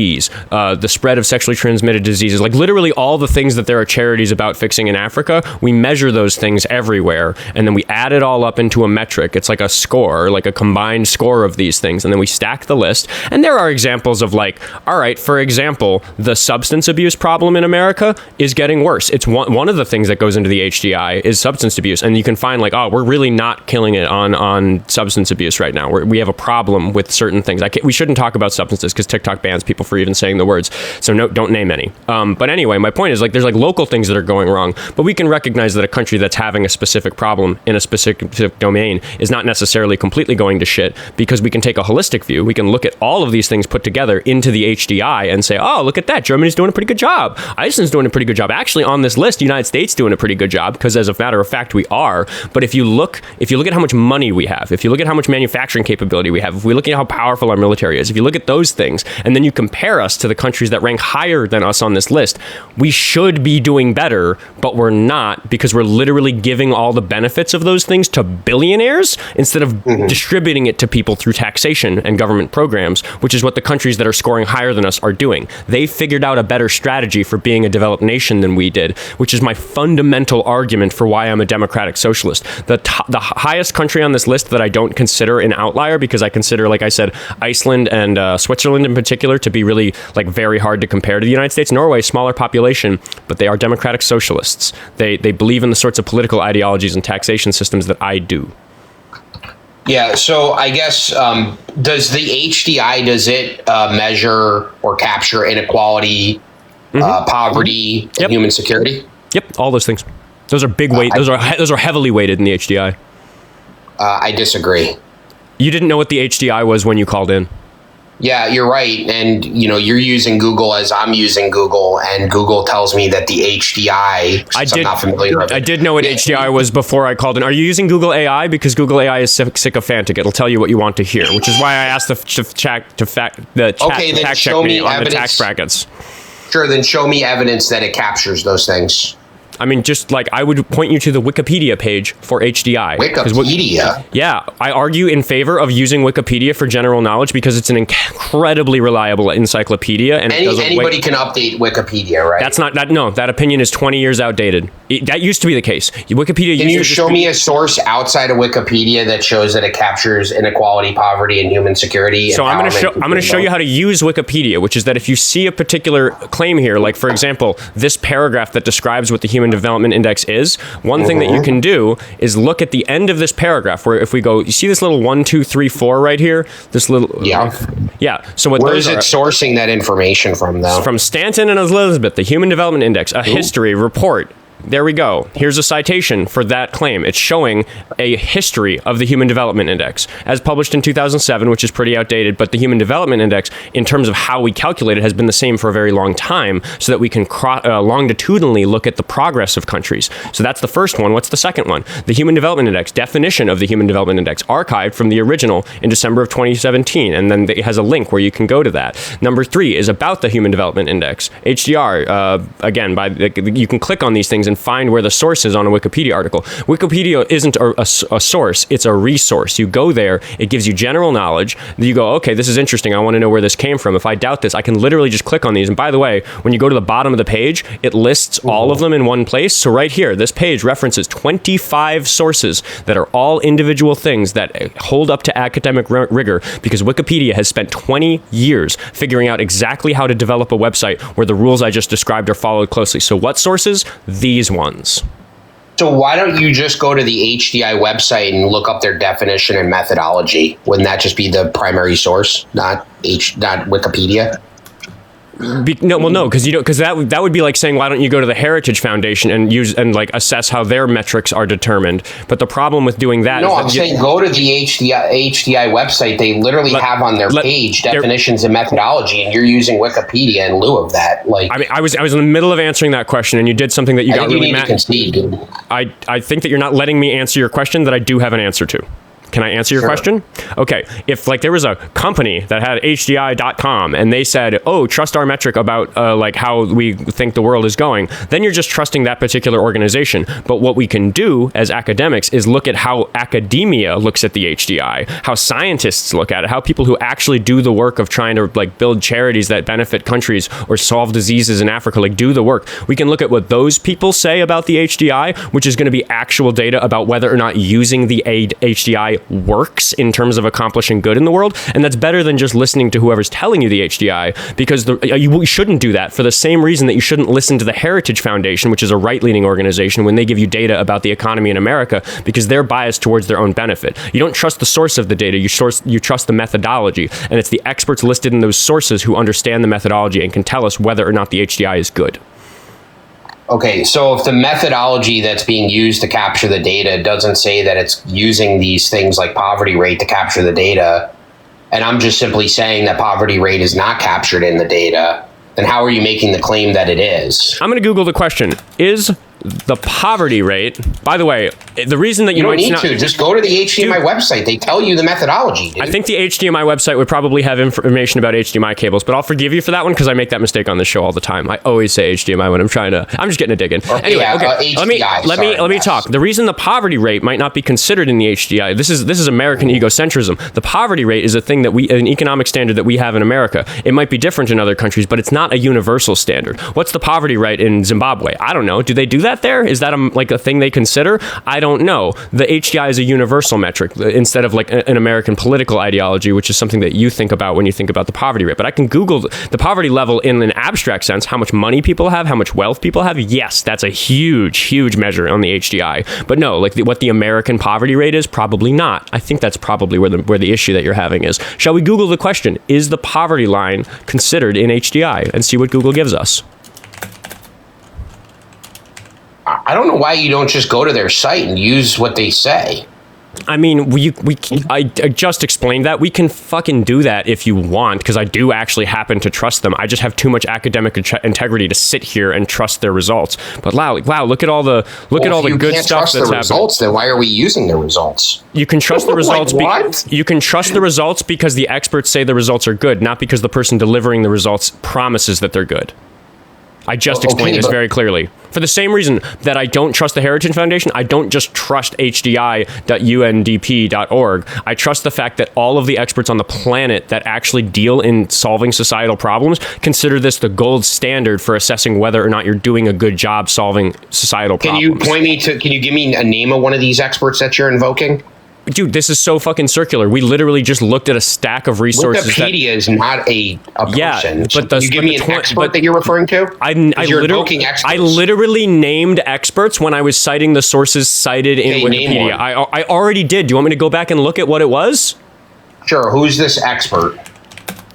the spread of sexually transmitted diseases, like literally all the things that there are charities about fixing in Africa. We measure those things everywhere, and then we add it all up into a metric. It's like a score, like a combined score of these things, and then we stack the list. And there are examples of, like, all right, for example, the substance abuse problem in America is getting worse. It's one of the things that goes into the HDI is substance abuse, and you can find, like, oh, we're really not killing it on substance abuse right now. We have a problem with certain things. We shouldn't talk about substances because TikTok bans people for even saying the words. So no, don't name any. But anyway, my point is, like, there's like local things that are going wrong, but we can recognize that a country that's having a specific problem in a specific domain is not necessarily completely going to shit, because we can take a holistic view. We can look at all of these things put together into the HDI and say, oh, look at that. Germany's doing a pretty good job. Iceland's doing a pretty good job. Actually, on this list, United States doing a pretty good job, because as a matter of fact, we are. But if you look at how much money we have, if you look at how much manufacturing capability we have, if we look at how powerful our military is, if you look at those things, and then you compare compare us to the countries that rank higher than us on this list, we should be doing better, but we're not, because we're literally giving all the benefits of those things to billionaires instead of distributing it to people through taxation and government programs, which is what the countries that are scoring higher than us are doing. They figured out a better strategy for being a developed nation than we did, which is my fundamental argument for why I'm a democratic socialist. The highest country on this list that I don't consider an outlier, because I consider, like I said, Iceland and Switzerland in particular to be really like very hard to compare to the United States. Norway, smaller population, but they are democratic socialists. They believe in the sorts of political ideologies and taxation systems that I do. Yeah, so I guess, does the HDI, does it measure or capture inequality, poverty, and human security? Yep, all those things. Those are big weight. Those are heavily weighted in the HDI. I disagree. You didn't know what the HDI was when you called in. Yeah, you're right. And, you're using Google as I'm using Google, and Google tells me that the HDI, I'm not familiar with it. I did know what HDI was before I called in. Are you using Google AI? Because Google AI is sycophantic. It'll tell you what you want to hear, which is why I asked the chat to fact check me on the tax brackets. Sure, then show me evidence that it captures those things. I mean, just like I would point you to the Wikipedia page for HDI. Wikipedia? Yeah. I argue in favor of using Wikipedia for general knowledge because it's an incredibly reliable encyclopedia. And anybody can update Wikipedia, right? That's not, that opinion is 20 years outdated. That used to be the case. Wikipedia. Can you show me a source outside of Wikipedia that shows that it captures inequality, poverty, and human security? So I'm going to show you how to use Wikipedia, which is that if you see a particular claim here, like for example, this paragraph that describes what the Human Development Index is, one thing that you can do is look at the end of this paragraph where if we go, you see this little 1, 2, 3, 4 right here? This little... Yeah. So where is it sourcing that information from, though? From Stanton and Elizabeth, the Human Development Index, a history report. There we go. Here's a citation for that claim. It's showing a history of the Human Development Index, as published in 2007, which is pretty outdated, but the Human Development Index, in terms of how we calculate it, has been the same for a very long time, so that we can longitudinally look at the progress of countries. So that's the first one. What's the second one? The Human Development Index, definition of the Human Development Index, archived from the original in December of 2017, and then it has a link where you can go to that. Number 3 is about the Human Development Index. HDR, again, you can click on these things and find where the source is on a Wikipedia article. Wikipedia isn't a source, it's a resource. You go there, it gives you general knowledge. You go, okay, this is interesting, I want to know where this came from. If I doubt this, I can literally just click on these. And by the way, when you go to the bottom of the page, it lists all of them in one place. So right here, this page references 25 sources that are all individual things that hold up to academic rigor, because Wikipedia has spent 20 years figuring out exactly how to develop a website where the rules I just described are followed closely. So what sources? These ones. So why don't you just go to the HDI website and look up their definition and methodology? Wouldn't that just be the primary source, not Wikipedia? No, because that would be like saying, why don't you go to the Heritage Foundation and use and like assess how their metrics are determined? But the problem with doing that, I'm saying go to the HDI website. They literally have on their page definitions and methodology, and you're using Wikipedia in lieu of that. Like, I mean, I was in the middle of answering that question, and you did something that you got really mad. I think that you're not letting me answer your question that I do have an answer to. Can I answer your question? Okay. If like there was a company that had HDI.com and they said, oh, trust our metric about like how we think the world is going, then you're just trusting that particular organization. But what we can do as academics is look at how academia looks at the HDI, how scientists look at it, how people who actually do the work of trying to like build charities that benefit countries or solve diseases in Africa, like do the work. We can look at what those people say about the HDI, which is going to be actual data about whether or not using the HDI works in terms of accomplishing good in the world. And that's better than just listening to whoever's telling you the HDI, because you shouldn't do that for the same reason that you shouldn't listen to the Heritage Foundation, which is a right-leaning organization, when they give you data about the economy in America, because they're biased towards their own benefit. You don't trust the source of the data, you trust the methodology, and it's the experts listed in those sources who understand the methodology and can tell us whether or not the HDI is good. Okay, so if the methodology that's being used to capture the data doesn't say that it's using these things like poverty rate to capture the data, and I'm just simply saying that poverty rate is not captured in the data, then how are you making the claim that it is? I'm going to Google the question. Is the poverty rate, by the way, the reason that you don't might need to just go to the HDMI website. They tell you the methodology. Dude. I think the HDMI website would probably have information about HDMI cables, but I'll forgive you for that one because I make that mistake on this show all the time. I always say HDMI when I'm just getting a dig in. Anyway, let me talk. The reason the poverty rate might not be considered in the HDI, this is American egocentrism. The poverty rate is a thing that an economic standard that we have in America. It might be different in other countries, but it's not a universal standard. What's the poverty rate in Zimbabwe? I don't know. Do they do that there? Is that a thing they consider? I don't know. The HDI is a universal metric instead of like an American political ideology, which is something that you think about when you think about the poverty rate. But I can Google the poverty level in an abstract sense, how much money people have, how much wealth people have. Yes, that's a huge measure on the HDI. But no, like what the American poverty rate is, probably not. I think that's probably where the issue that you're having is. Shall we Google the question, is the poverty line considered in HDI, and see what Google gives us? I don't know why you don't just go to their site and use what they say. I mean, I just explained that. We can fucking do that if you want, because I do actually happen to trust them. I just have too much academic integrity to sit here and trust their results. But wow, look at all the good stuff that's happening. Results, then why are we using the results? You can trust the results. What? You can trust the results because the experts say the results are good, not because the person delivering the results promises that they're good. I just explained this very clearly. For the same reason that I don't trust the Heritage Foundation, I don't just trust HDI.UNDP.org. I trust the fact that all of the experts on the planet that actually deal in solving societal problems consider this the gold standard for assessing whether or not you're doing a good job solving societal problems. Can you give me a name of one of these experts that you're invoking? Dude, this is so fucking circular. We literally just looked at a stack of resources. Wikipedia is not a person. Yeah, but you give me an expert that you're referring to? I literally named experts when I was citing the sources cited in Wikipedia. I already did. Do you want me to go back and look at what it was? Sure. Who's this expert?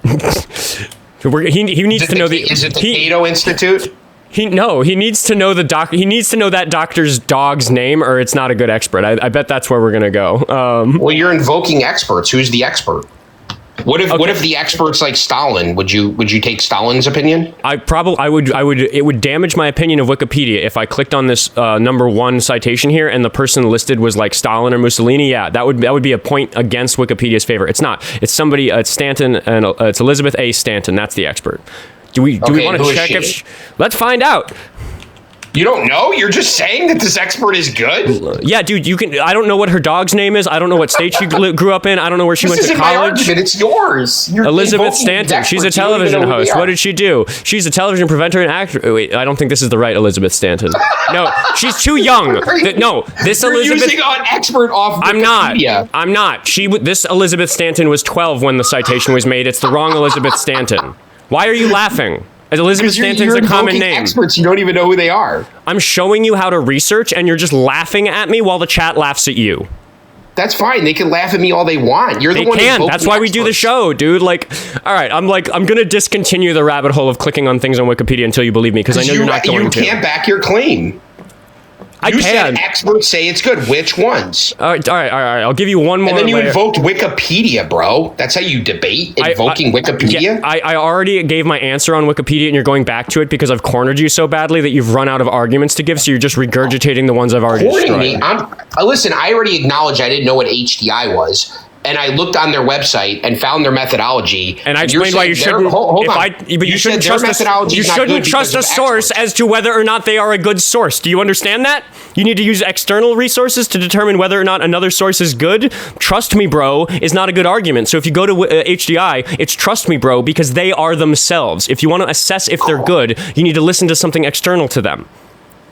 He needs to know the. Is it the Cato Institute? He needs to know He needs to know that doctor's dog's name, or it's not a good expert. I bet that's where we're gonna go. Well, you're invoking experts. Who's the expert? What if the expert's like Stalin? Would you take Stalin's opinion? I would. It would damage my opinion of Wikipedia if I clicked on this number one citation here and the person listed was like Stalin or Mussolini. Yeah, that would be a point against Wikipedia's favor. It's not. It's somebody. It's Stanton, and it's Elizabeth A. Stanton. That's the expert. Do we want to check if? Let's find out. You don't know? You're just saying that this expert is good? Yeah, dude, you can. I don't know what her dog's name is. I don't know what state she grew up in. I don't know where she went to college. My argument. It's yours. Elizabeth Stanton. She's a television host. What did she do? She's a television presenter and actor. Wait, I don't think this is the right Elizabeth Stanton. No, she's too young. No, this You're Elizabeth. Using an expert off Wikipedia. I'm not. This Elizabeth Stanton was 12 when the citation was made. It's the wrong Elizabeth Stanton. Why are you laughing? Elizabeth Stanton's a common name. Experts, you don't even know who they are. I'm showing you how to research, and you're just laughing at me while the chat laughs at you. That's fine. They can laugh at me all they want. You're the one. They can. That's why we do the show, dude. Like, all right. I'm gonna discontinue the rabbit hole of clicking on things on Wikipedia until you believe me, because I know you're not going to. You can't back your claim. You said experts say it's good. Which ones? All right. I'll give you one more. And then you invoked Wikipedia, bro. That's how you debate, invoking Wikipedia? Yeah, I already gave my answer on Wikipedia, and you're going back to it because I've cornered you so badly that you've run out of arguments to give, so you're just regurgitating the ones I've already destroyed. Listen, I already acknowledged I didn't know what HDI was. And I looked on their website and found their methodology. And I explained why you shouldn't. Hold on. But you shouldn't trust a source as to whether or not they are a good source. Do you understand that? You need to use external resources to determine whether or not another source is good. Trust me, bro, is not a good argument. So if you go to HDI, it's trust me, bro, because they are themselves. If you want to assess if they're good, you need to listen to something external to them.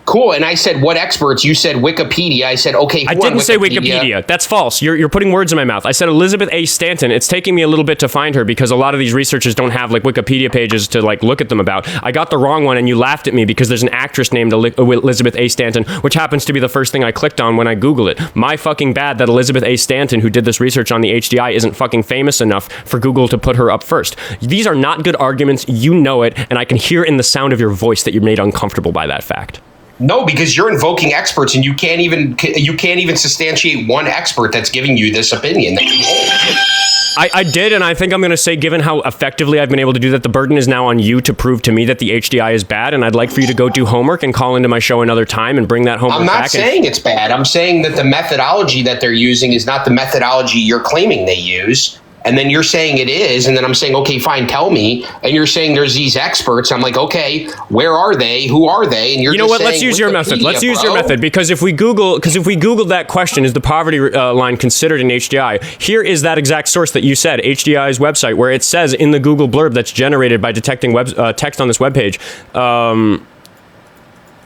Cool. And I said, what experts? You said Wikipedia. I said, okay, I didn't say Wikipedia. That's false. You're putting words in my mouth. I said Elizabeth A. Stanton. It's taking me a little bit to find her because a lot of these researchers don't have like Wikipedia pages to like look at them about. I got the wrong one and you laughed at me because there's an actress named Elizabeth A. Stanton, which happens to be the first thing I clicked on when I Googled it. My fucking bad that Elizabeth A. Stanton, who did this research on the HDI, isn't fucking famous enough for Google to put her up first. These are not good arguments. You know it. And I can hear in the sound of your voice that you're made uncomfortable by that fact. No, because you're invoking experts, and you can't even substantiate one expert that's giving you this opinion that you hold. I did, and I think I'm going to say, given how effectively I've been able to do that, the burden is now on you to prove to me that the HDI is bad, and I'd like for you to go do homework and call into my show another time and bring that homework back. I'm not saying it's bad. I'm saying that the methodology that they're using is not the methodology you're claiming they use. And then you're saying it is, and then I'm saying, okay, fine, tell me. And you're saying there's these experts. I'm like, okay, where are they? Who are they? And you're you know what? Let's use your method. Let's use your method, because if we Googled that question, is the poverty line considered an HDI? Here is that exact source that you said, HDI's website, where it says in the Google blurb that's generated by detecting text on this webpage. Oh,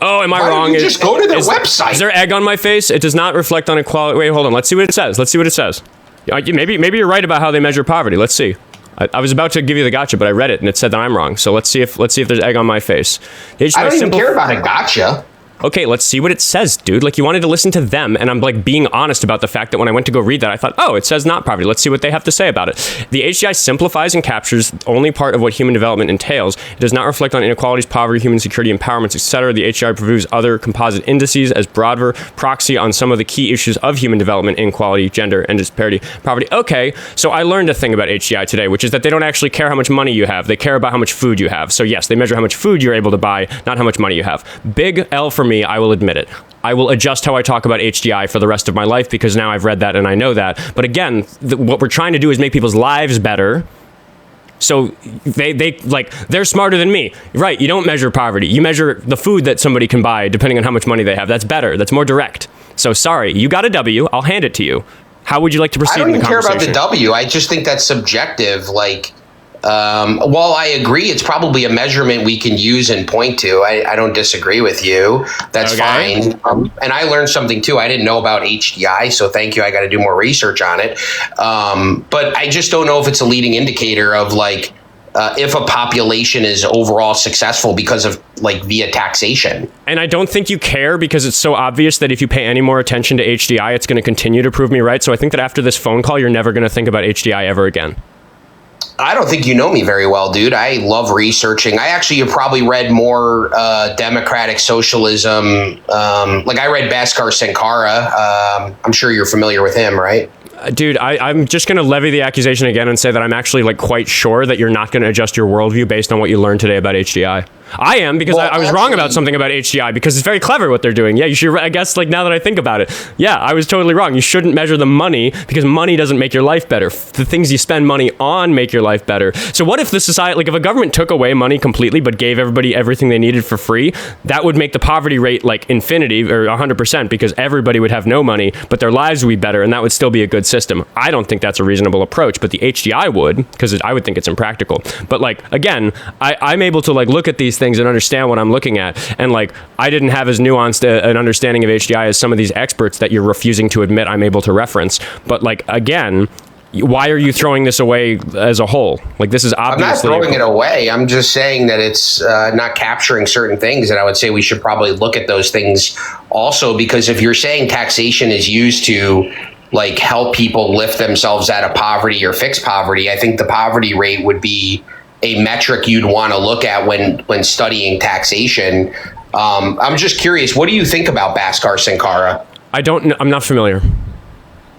am I wrong? Just go to their website. Is there egg on my face? It does not reflect on equality. Wait, hold on. Let's see what it says. Maybe you're right about how they measure poverty. Let's see. I was about to give you the gotcha, but I read it and it said that I'm wrong. So let's see if there's egg on my face. I don't even care about a gotcha. Okay, let's see what it says, dude. Like, you wanted to listen to them, and I'm like being honest about the fact that when I went to go read that, I thought, oh, it says not poverty. Let's see what they have to say about it. The HDI simplifies and captures only part of what human development entails. It does not reflect on inequalities, poverty, human security, empowerments, etc. The HDI reviews other composite indices as broader proxy on some of the key issues of human development: inequality, gender, and disparity, poverty. Okay, so I learned a thing about HDI today, which is that they don't actually care how much money you have. They care about how much food you have. So yes, they measure how much food you're able to buy, not how much money you have. Big L for me, I will admit it. I will adjust how I talk about HDI for the rest of my life, because now I've read that and I know that. But again, what we're trying to do is make people's lives better. So they're smarter than me. Right, you don't measure poverty. You measure the food that somebody can buy depending on how much money they have. That's better. That's more direct. So sorry, you got a W. I'll hand it to you. How would you like to proceed in the conversation? I don't even care about the W. I just think that's subjective. While I agree, it's probably a measurement we can use and point to. I don't disagree with you. That's fine. And I learned something too. I didn't know about HDI, so thank you. I got to do more research on it. But I just don't know if it's a leading indicator of if a population is overall successful because of via taxation. And I don't think you care, because it's so obvious that if you pay any more attention to HDI, it's going to continue to prove me right. So I think that after this phone call, you're never going to think about HDI ever again. I don't think you know me very well, dude. I love researching. I actually have probably read more democratic socialism. I read Bhaskar Sankara. I'm sure you're familiar with him, right? Dude, I'm just going to levy the accusation again and say that I'm actually quite sure that you're not going to adjust your worldview based on what you learned today about HDI. I am, because I was wrong about something about HDI, because it's very clever what they're doing. Yeah, you should, I guess, now that I think about it. Yeah, I was totally wrong. You shouldn't measure the money, because money doesn't make your life better. The things you spend money on make your life better. So what if the society, if a government took away money completely but gave everybody everything they needed for free? That would make the poverty rate infinity, or 100%, because everybody would have no money, but their lives would be better, and that would still be a good system. I don't think that's a reasonable approach, but the HDI would, because I would think it's impractical. But again, I'm able to look at these things and understand what I'm looking at, and I didn't have as nuanced an understanding of HDI as some of these experts that you're refusing to admit I'm able to reference. But again, why are you throwing this away as a whole? This is obviously... I'm not throwing it away. I'm just saying that it's not capturing certain things, and I would say we should probably look at those things also, because if you're saying taxation is used to help people lift themselves out of poverty or fix poverty, I think the poverty rate would be a metric you'd want to look at when studying taxation. I'm just curious, what do you think about Bhaskar Sankara? I don't know. I'm not familiar.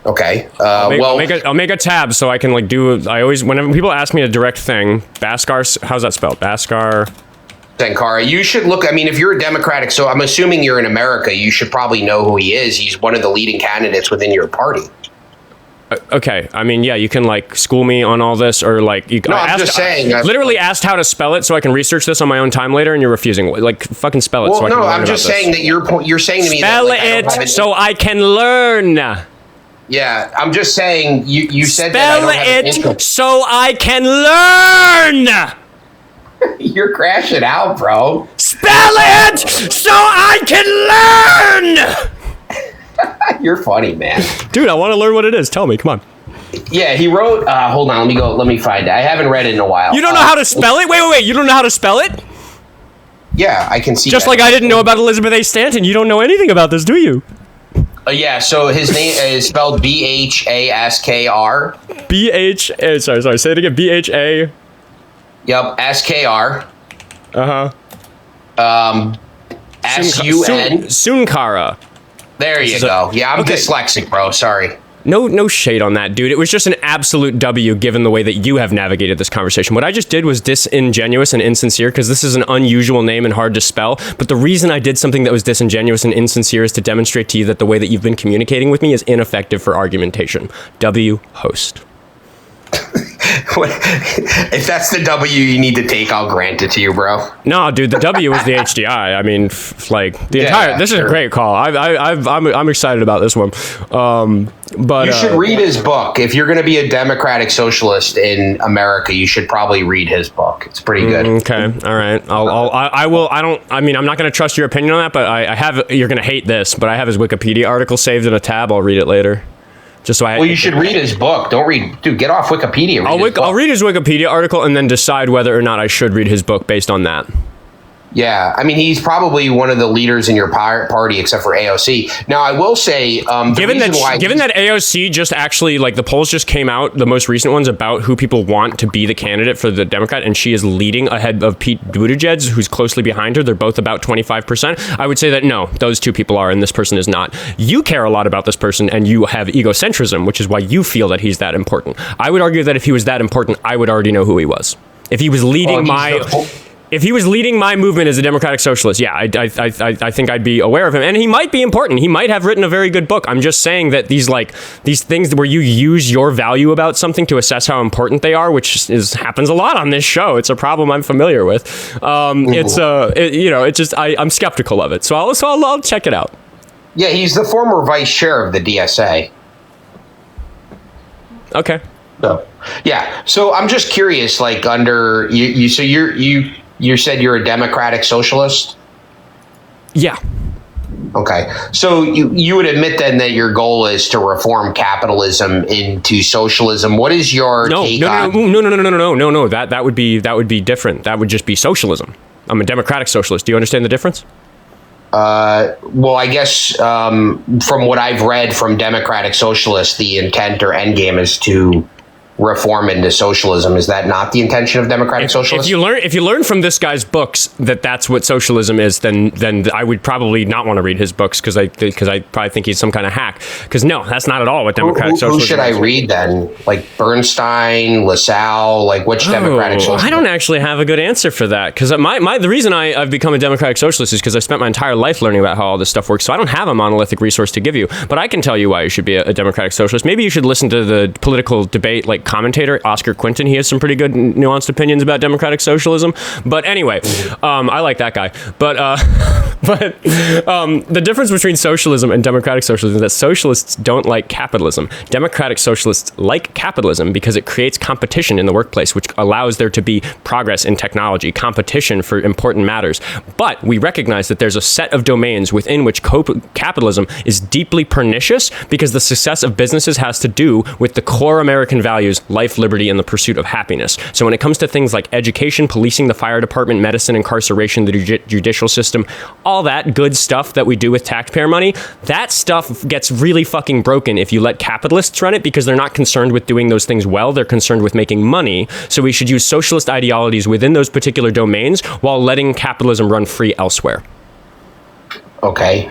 Okay. I'll make a tab so I can do. I always, whenever people ask me a direct thing, Bhaskar, how's that spelled? Bhaskar Sankara. You should look. I mean, if you're a Democratic, so I'm assuming you're in America, you should probably know who he is. He's one of the leading candidates within your party. Okay, I mean, yeah, you can school me on all this, or you. No, I'm just saying. Literally asked how to spell it so I can research this on my own time later, and you're refusing. Fucking spell it. Well, so I can no, learn I'm just saying that you're saying to me spell that it so I can learn. Yeah, I'm just saying you said spell that I don't have it so I can learn. You're crashing out, bro. Spell it so I can learn. You're funny, man. Dude, I want to learn what it is. Tell me, come on. Yeah, he wrote, hold on, let me find it. I haven't read it in a while. You don't know how to spell it? Wait, you don't know how to spell it? Yeah, I can see Just that. like I didn't know about Elizabeth A. Stanton. You don't know anything about this, do you? Yeah, so his name is spelled B-H-A-S-K-R. Sorry, say it again. B-H-A. Yep, S-K-R. S-U-N. Sunkara. There you go. Yeah, I'm dyslexic, bro. Sorry. No shade on that, dude. It was just an absolute W given the way that you have navigated this conversation. What I just did was disingenuous and insincere because this is an unusual name and hard to spell. But the reason I did something that was disingenuous and insincere is to demonstrate to you that the way that you've been communicating with me is ineffective for argumentation. W, host. If that's the W you need to take, I'll grant it to you, bro. No, dude, the W is the HDI. I mean, this is a great call. I'm excited about this one. But you should read his book. If you're going to be a democratic socialist in America, you should probably read his book. It's pretty good. Okay, all right. I will. I'm not going to trust your opinion on that, but I have. You're going to hate this, but I have his Wikipedia article saved in a tab. I'll read it later. Just so you should read his book. Don't read, dude. Get off Wikipedia. I'll read his Wikipedia article and then decide whether or not I should read his book based on that. Yeah, I mean, he's probably one of the leaders in your party, except for AOC. Now, I will say, given that AOC just actually, like, the polls just came out, the most recent ones about who people want to be the candidate for the Democrat, and she is leading ahead of Pete Buttigieg, who's closely behind her. They're both about 25%. I would say that no, those two people are, and this person is not. You care a lot about this person, and you have egocentrism, which is why you feel that he's that important. I would argue that if he was that important, I would already know who he was. If he was leading If he was leading my movement as a democratic socialist, yeah, I think I'd be aware of him. And he might be important. He might have written a very good book. I'm just saying that these things where you use your value about something to assess how important they are, which happens a lot on this show. It's a problem I'm familiar with. I'm skeptical of it. So I'll check it out. Yeah, he's the former vice chair of the DSA. Okay. So, yeah. So I'm just curious, like under you. So you said you're a democratic socialist? Yeah. Okay. So you would admit then that your goal is to reform capitalism into socialism. What is your take on... No. That would be different. That would just be socialism. I'm a democratic socialist. Do you understand the difference? Well, I guess from what I've read from democratic socialists, the intent or end game is to reform into socialism. Is that not the intention of democratic socialists? If you learn from this guy's books that that's what socialism is, then I would probably not want to read his books because I probably think he's some kind of hack. Because no, that's not at all what democratic socialism is. Who should I read then? Like Bernstein, LaSalle, like which democratic socialist? I don't actually have a good answer for that because the reason I've become a democratic socialist is because I spent my entire life learning about how all this stuff works. So I don't have a monolithic resource to give you, but I can tell you why you should be a democratic socialist. Maybe you should listen to the political debate commentator Oskar Quentin. He has some pretty good nuanced opinions about democratic socialism. But anyway, I like that guy. But the difference between socialism and democratic socialism is that socialists don't like capitalism. Democratic socialists like capitalism because it creates competition in the workplace, which allows there to be progress in technology, competition for important matters. But we recognize that there's a set of domains within which capitalism is deeply pernicious because the success of businesses has to do with the core American values, life, liberty, and the pursuit of happiness. So when it comes to things like education, policing, the fire department, medicine, incarceration, the judicial system, all that good stuff that we do with taxpayer money, that stuff gets really fucking broken if you let capitalists run it because they're not concerned with doing those things well. They're concerned with making money. So we should use socialist ideologies within those particular domains while letting capitalism run free elsewhere. Okay.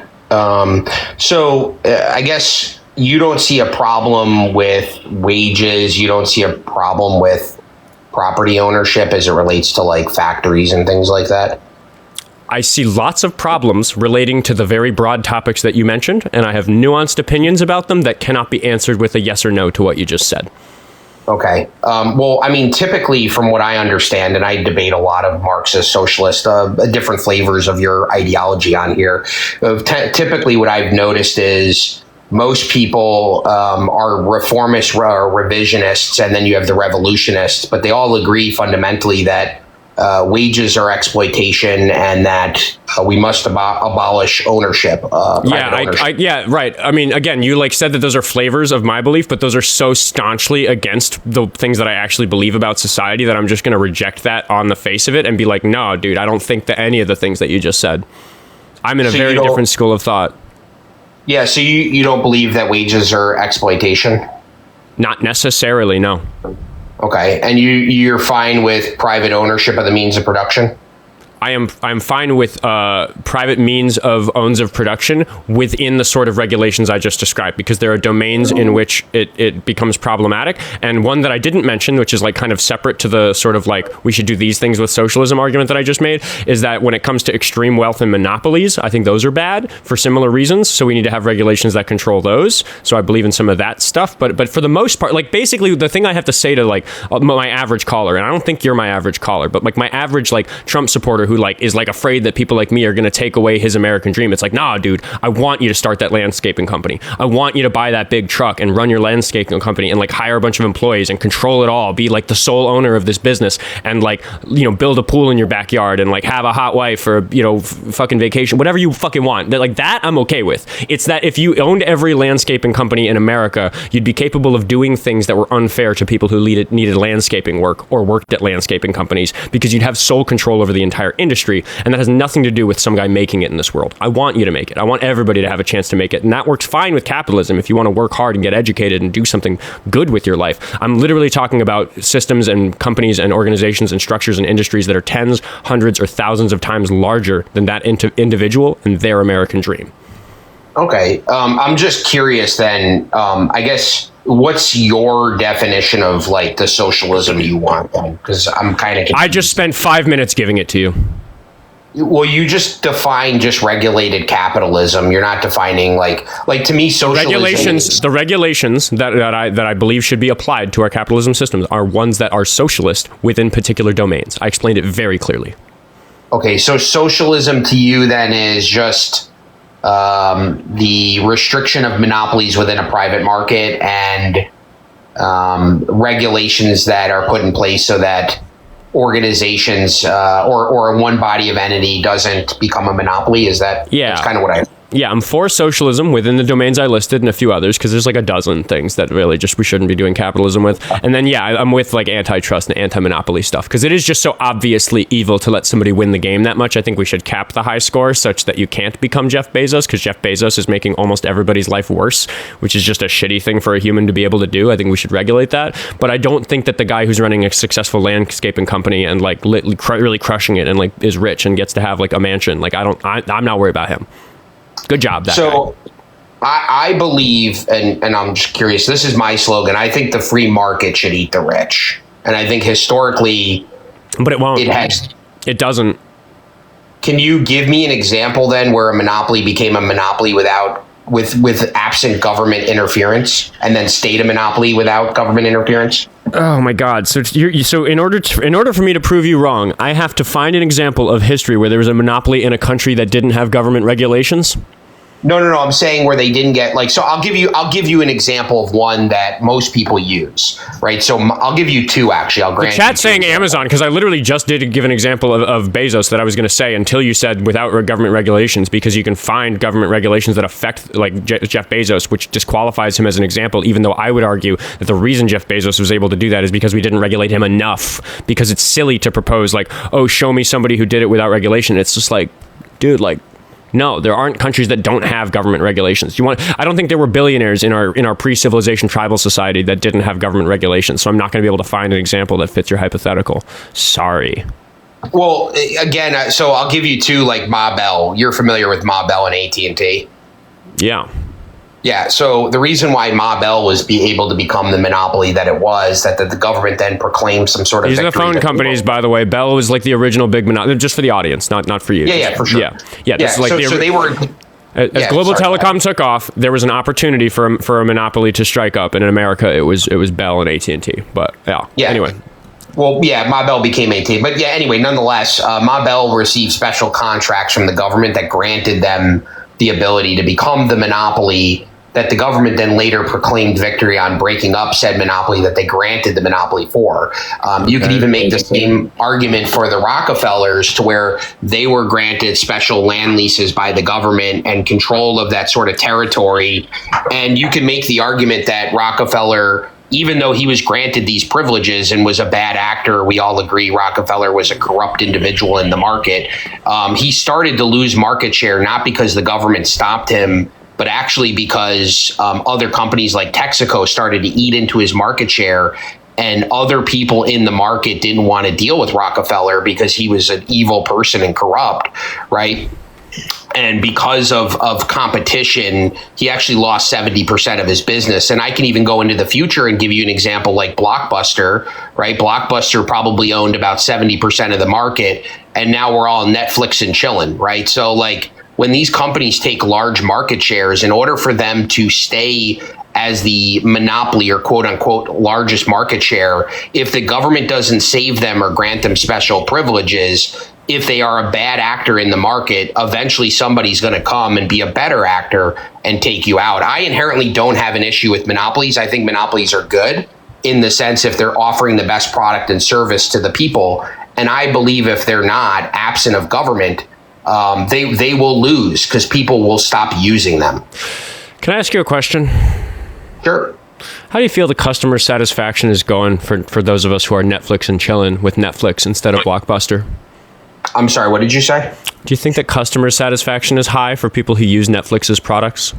So I guess you don't see a problem with wages. You don't see a problem with property ownership as it relates to like factories and things like that. I see lots of problems relating to the very broad topics that you mentioned, and I have nuanced opinions about them that cannot be answered with a yes or no to what you just said. Okay. Well, I mean, typically from what I understand, and I debate a lot of Marxist, socialist, different flavors of your ideology on here. Typically what I've noticed is most people are reformists or revisionists, and then you have the revolutionists, but they all agree fundamentally that wages are exploitation and that we must abolish ownership. Yeah, right. I mean, again, you said that those are flavors of my belief, but those are so staunchly against the things that I actually believe about society that I'm just going to reject that on the face of it and be like, no, dude, I don't think that any of the things that you just said. I'm in a very different school of thought. Yeah, so you don't believe that wages are exploitation? Not necessarily, no. Okay, and you're fine with private ownership of the means of production? I'm fine with private means of production within the sort of regulations I just described, because there are domains in which it becomes problematic. And one that I didn't mention, which is like kind of separate to the sort of like we should do these things with socialism argument that I just made, is that when it comes to extreme wealth and monopolies, I think those are bad for similar reasons. So we need to have regulations that control those. So I believe in some of that stuff. But for the most part, like basically the thing I have to say to like my average caller, and I don't think you're my average caller, but like my average like Trump supporter who like is like afraid that people like me are going to take away his American dream. It's like, nah, dude, I want you to start that landscaping company. I want you to buy that big truck and run your landscaping company and like hire a bunch of employees and control it all, be like the sole owner of this business and like, you know, build a pool in your backyard and like have a hot wife or, you know, fucking vacation, whatever you fucking want. Like that I'm okay with. It's that if you owned every landscaping company in America, you'd be capable of doing things that were unfair to people who needed landscaping work or worked at landscaping companies, because you'd have sole control over the entire industry, and that has nothing to do with some guy making it in this world. I want you to make it. I want everybody to have a chance to make it, and that works fine with capitalism if you want to work hard and get educated and do something good with your life. I'm literally talking about systems and companies and organizations and structures and industries that are tens, hundreds, or thousands of times larger than that individual and their American dream. Okay. I'm just curious then, I guess, what's your definition of like the socialism you want? Because I'm kind of confused. I just spent 5 minutes giving it to you. Well, you just define just regulated capitalism. You're not defining like to me, socialism. The regulations that I believe should be applied to our capitalism systems are ones that are socialist within particular domains. I explained it very clearly. Okay, so socialism to you then is just the restriction of monopolies within a private market and regulations that are put in place so that organizations or one body of entity doesn't become a monopoly. Is that? Yeah. That's kind of what I. Yeah, I'm for socialism within the domains I listed and a few others, because there's like a dozen things that really just we shouldn't be doing capitalism with. And then, yeah, I'm with like antitrust and anti-monopoly stuff, because it is just so obviously evil to let somebody win the game that much. I think we should cap the high score such that you can't become Jeff Bezos, because Jeff Bezos is making almost everybody's life worse, which is just a shitty thing for a human to be able to do. I think we should regulate that. But I don't think that the guy who's running a successful landscaping company and like really crushing it and like is rich and gets to have like a mansion, like I'm not worried about him. Good job, that guy. I believe, and I'm just curious, this is my slogan, I think the free market should eat the rich. And I think historically... But it won't. It doesn't. Can you give me an example then where a monopoly became a monopoly with absent government interference, and then stayed a monopoly without government interference? Oh my God! So in order for me to prove you wrong, I have to find an example of history where there was a monopoly in a country that didn't have government regulations? No. I'm saying where they didn't get so I'll give you an example of one that most people use, right? So I'll give you two actually. I'll grant. The chat's saying Amazon, because I literally just did give an example of Bezos that I was going to say until you said without government regulations, because you can find government regulations that affect like Jeff Bezos, which disqualifies him as an example. Even though I would argue that the reason Jeff Bezos was able to do that is because we didn't regulate him enough. Because it's silly to propose like, oh, show me somebody who did it without regulation. It's just like, dude, like. No, there aren't countries that don't have government regulations. I don't think there were billionaires in our pre-civilization tribal society that didn't have government regulations. So I'm not going to be able to find an example that fits your hypothetical. Sorry. Well, again, so I'll give you two, like Ma Bell. You're familiar with Ma Bell and AT&T? Yeah. Yeah, so the reason why Ma Bell was able to become the monopoly that it was, that the government then proclaimed some sort of These are the phone companies, by the way. Bell was like the original big monopoly, just for the audience, not for you. Yeah, for sure. Yeah. This is like so they were... As global telecom took off, there was an opportunity for a monopoly to strike up, and in America, it was Bell and AT&T. But yeah. Anyway. Well, yeah, Ma Bell became AT&T. But yeah, anyway, nonetheless, Ma Bell received special contracts from the government that granted them the ability to become the monopoly that the government then later proclaimed victory on, breaking up said monopoly that they granted the monopoly for. You could even make the same argument for the Rockefellers, to where they were granted special land leases by the government and control of that sort of territory. And you can make the argument that Rockefeller, even though he was granted these privileges and was a bad actor, we all agree Rockefeller was a corrupt individual in the market. He started to lose market share, not because the government stopped him, but actually because other companies like Texaco started to eat into his market share. and other people in the market didn't want to deal with Rockefeller because he was an evil person and corrupt, right? And because of competition, he actually lost 70% of his business. And I can even go into the future and give you an example like Blockbuster, right? Blockbuster probably owned about 70% of the market, and now we're all Netflix and chilling, right? So like when these companies take large market shares, in order for them to stay as the monopoly or quote unquote largest market share, if the government doesn't save them or grant them special privileges, if they are a bad actor in the market, eventually somebody's going to come and be a better actor and take you out. I inherently don't have an issue with monopolies. I think monopolies are good in the sense if they're offering the best product and service to the people. And I believe if they're not, absent of government, they will lose because people will stop using them. Can I ask you a question? Sure. How do you feel the customer satisfaction is going for those of us who are Netflix and chilling with Netflix instead of Blockbuster? I'm sorry, what did you say? Do you think that customer satisfaction is high for people who use Netflix's products?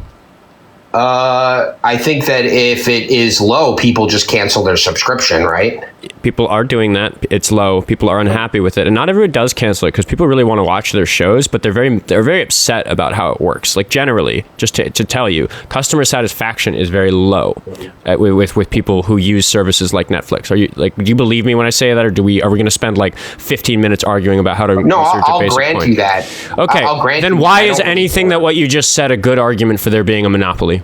I think that if it is low, people just cancel their subscription, right? People are doing that. It's low. People are unhappy with it, and not everyone does cancel it because people really want to watch their shows, but they're very upset about how it works. Like generally, just to tell you, customer satisfaction is very low with people who use services like Netflix. Are you like? Do you believe me when I say that, or are we going to spend like 15 minutes arguing about how to? No, I'll grant you that. Okay, then why is anything that what you just said a good argument for there being a monopoly?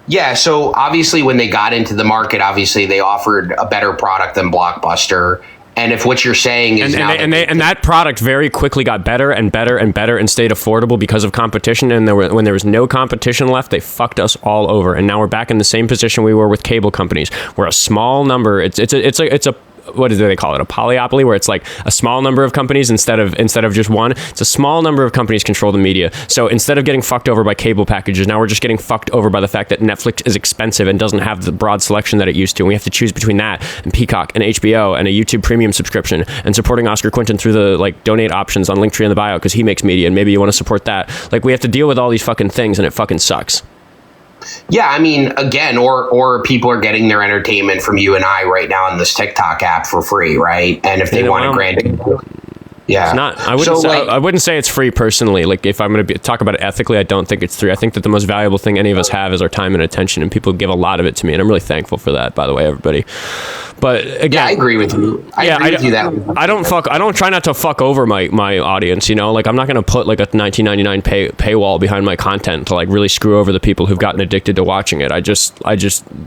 Yeah, so obviously when they got into the market, obviously they offered a better product than Blockbuster. And if what you're saying is and that product very quickly got better and better and better and stayed affordable because of competition. And when there was no competition left, they fucked us all over. And now we're back in the same position we were with cable companies. We're a small number. It's a what do they call it? A polyopoly, where it's like a small number of companies instead of just one. It's a small number of companies control the media. So instead of getting fucked over by cable packages, now we're just getting fucked over by the fact that Netflix is expensive and doesn't have the broad selection that it used to. And we have to choose between that and Peacock and HBO and a YouTube Premium subscription and supporting Oskar Quentin through the like donate options on Linktree in the bio because he makes media and maybe you want to support that. Like we have to deal with all these fucking things and it fucking sucks. Yeah, I mean, again, or people are getting their entertainment from you and I right now on this TikTok app for free, right? And if they want to grant it, yeah, it's not. I wouldn't say it's free personally. Like if I'm going to talk about it ethically, I don't think it's free. I think that the most valuable thing any of us have is our time and attention, and people give a lot of it to me, and I'm really thankful for that. By the way, everybody. But again, yeah, I agree with you. I agree with you that I don't try not to fuck over my audience. You know, like I'm not going to put like a $19.99 paywall behind my content to like really screw over the people who've gotten addicted to watching it. I just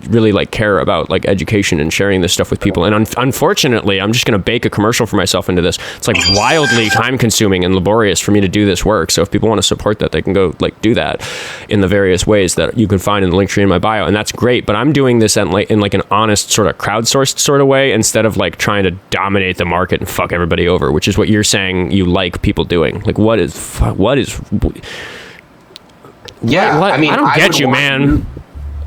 really like care about like education and sharing this stuff with people. And unfortunately, I'm just going to bake a commercial for myself into this. It's like wildly time consuming and laborious for me to do this work. So if people want to support that, they can go like do that in the various ways that you can find in the link tree in my bio. And that's great. But I'm doing this in like an honest sort of crowdsourced sort of way instead of like trying to dominate the market and fuck everybody over, which is what you're saying you like people doing. Like what is yeah, I mean, I don't get you, man.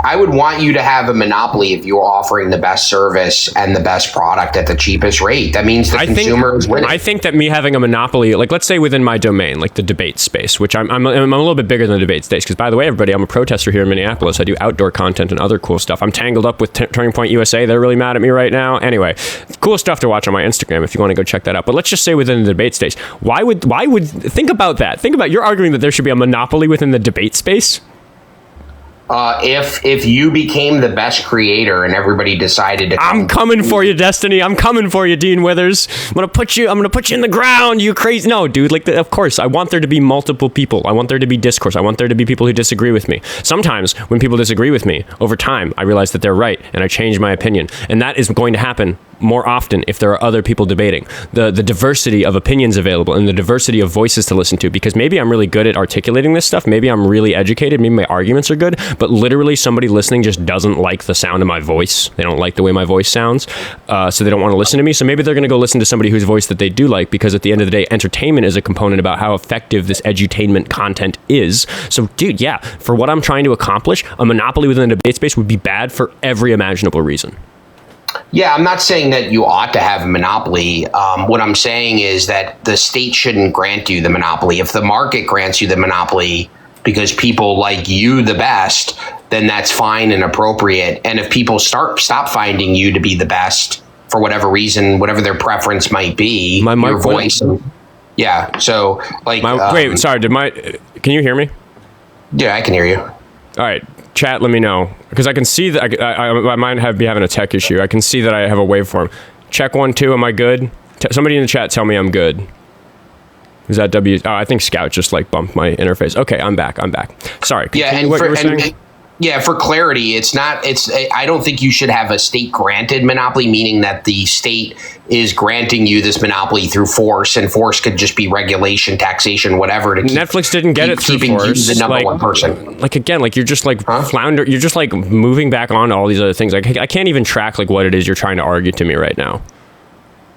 I would want you to have a monopoly if you're offering the best service and the best product at the cheapest rate. That means the consumer is winning. I think that me having a monopoly, like let's say within my domain, like the debate space, which I'm a little bit bigger than the debate space, because by the way, everybody, I'm a protester here in Minneapolis. I do outdoor content and other cool stuff. I'm tangled up with Turning Point USA. They're really mad at me right now. Anyway, cool stuff to watch on my Instagram if you want to go check that out. But let's just say within the debate space, why would think about that? Think about, you're arguing that there should be a monopoly within the debate space? If you became the best creator and everybody decided to I'm coming for you, Destiny. I'm coming for you, Dean Withers. I'm gonna put you in the ground, you crazy. No, dude, like of course I want there to be multiple people. I want there to be discourse. I want there to be people who disagree with me. Sometimes when people disagree with me, over time I realize that they're right and I change my opinion. And that is going to happen more often if there are other people debating. The diversity of opinions available and the diversity of voices to listen to, because maybe I'm really good at articulating this stuff, maybe I'm really educated, maybe my arguments are good, but literally somebody listening just doesn't like the sound of my voice. They don't like the way my voice sounds, so they don't want to listen to me. So maybe they're going to go listen to somebody whose voice that they do like, because at the end of the day, entertainment is a component about how effective this edutainment content is. So dude, yeah, for what I'm trying to accomplish, a monopoly within the debate space would be bad for every imaginable reason. Yeah, I'm not saying that you ought to have a monopoly. What I'm saying is that the state shouldn't grant you the monopoly. If the market grants you the monopoly because people like you the best, then that's fine and appropriate. And if people stop finding you to be the best for whatever reason, whatever their preference might be, your voice. Yeah. So like, wait, sorry. Can you hear me? Yeah, I can hear you. All right. Chat, let me know, because I can see that I might be having a tech issue. I can see that I have a waveform. Check 1, 2. Am I good? Somebody in the chat tell me I'm good. Is that W? Oh, I think Scout just like bumped my interface. Okay, I'm back. Sorry. Yeah, and for clarity, I don't think you should have a state granted monopoly, meaning that the state is granting you this monopoly through force, and force could just be regulation, taxation, whatever. Netflix didn't get it through force. The number one person. Like again, like you're just like flounder. You're just like moving back on to all these other things. Like I can't even track like what it is you're trying to argue to me right now.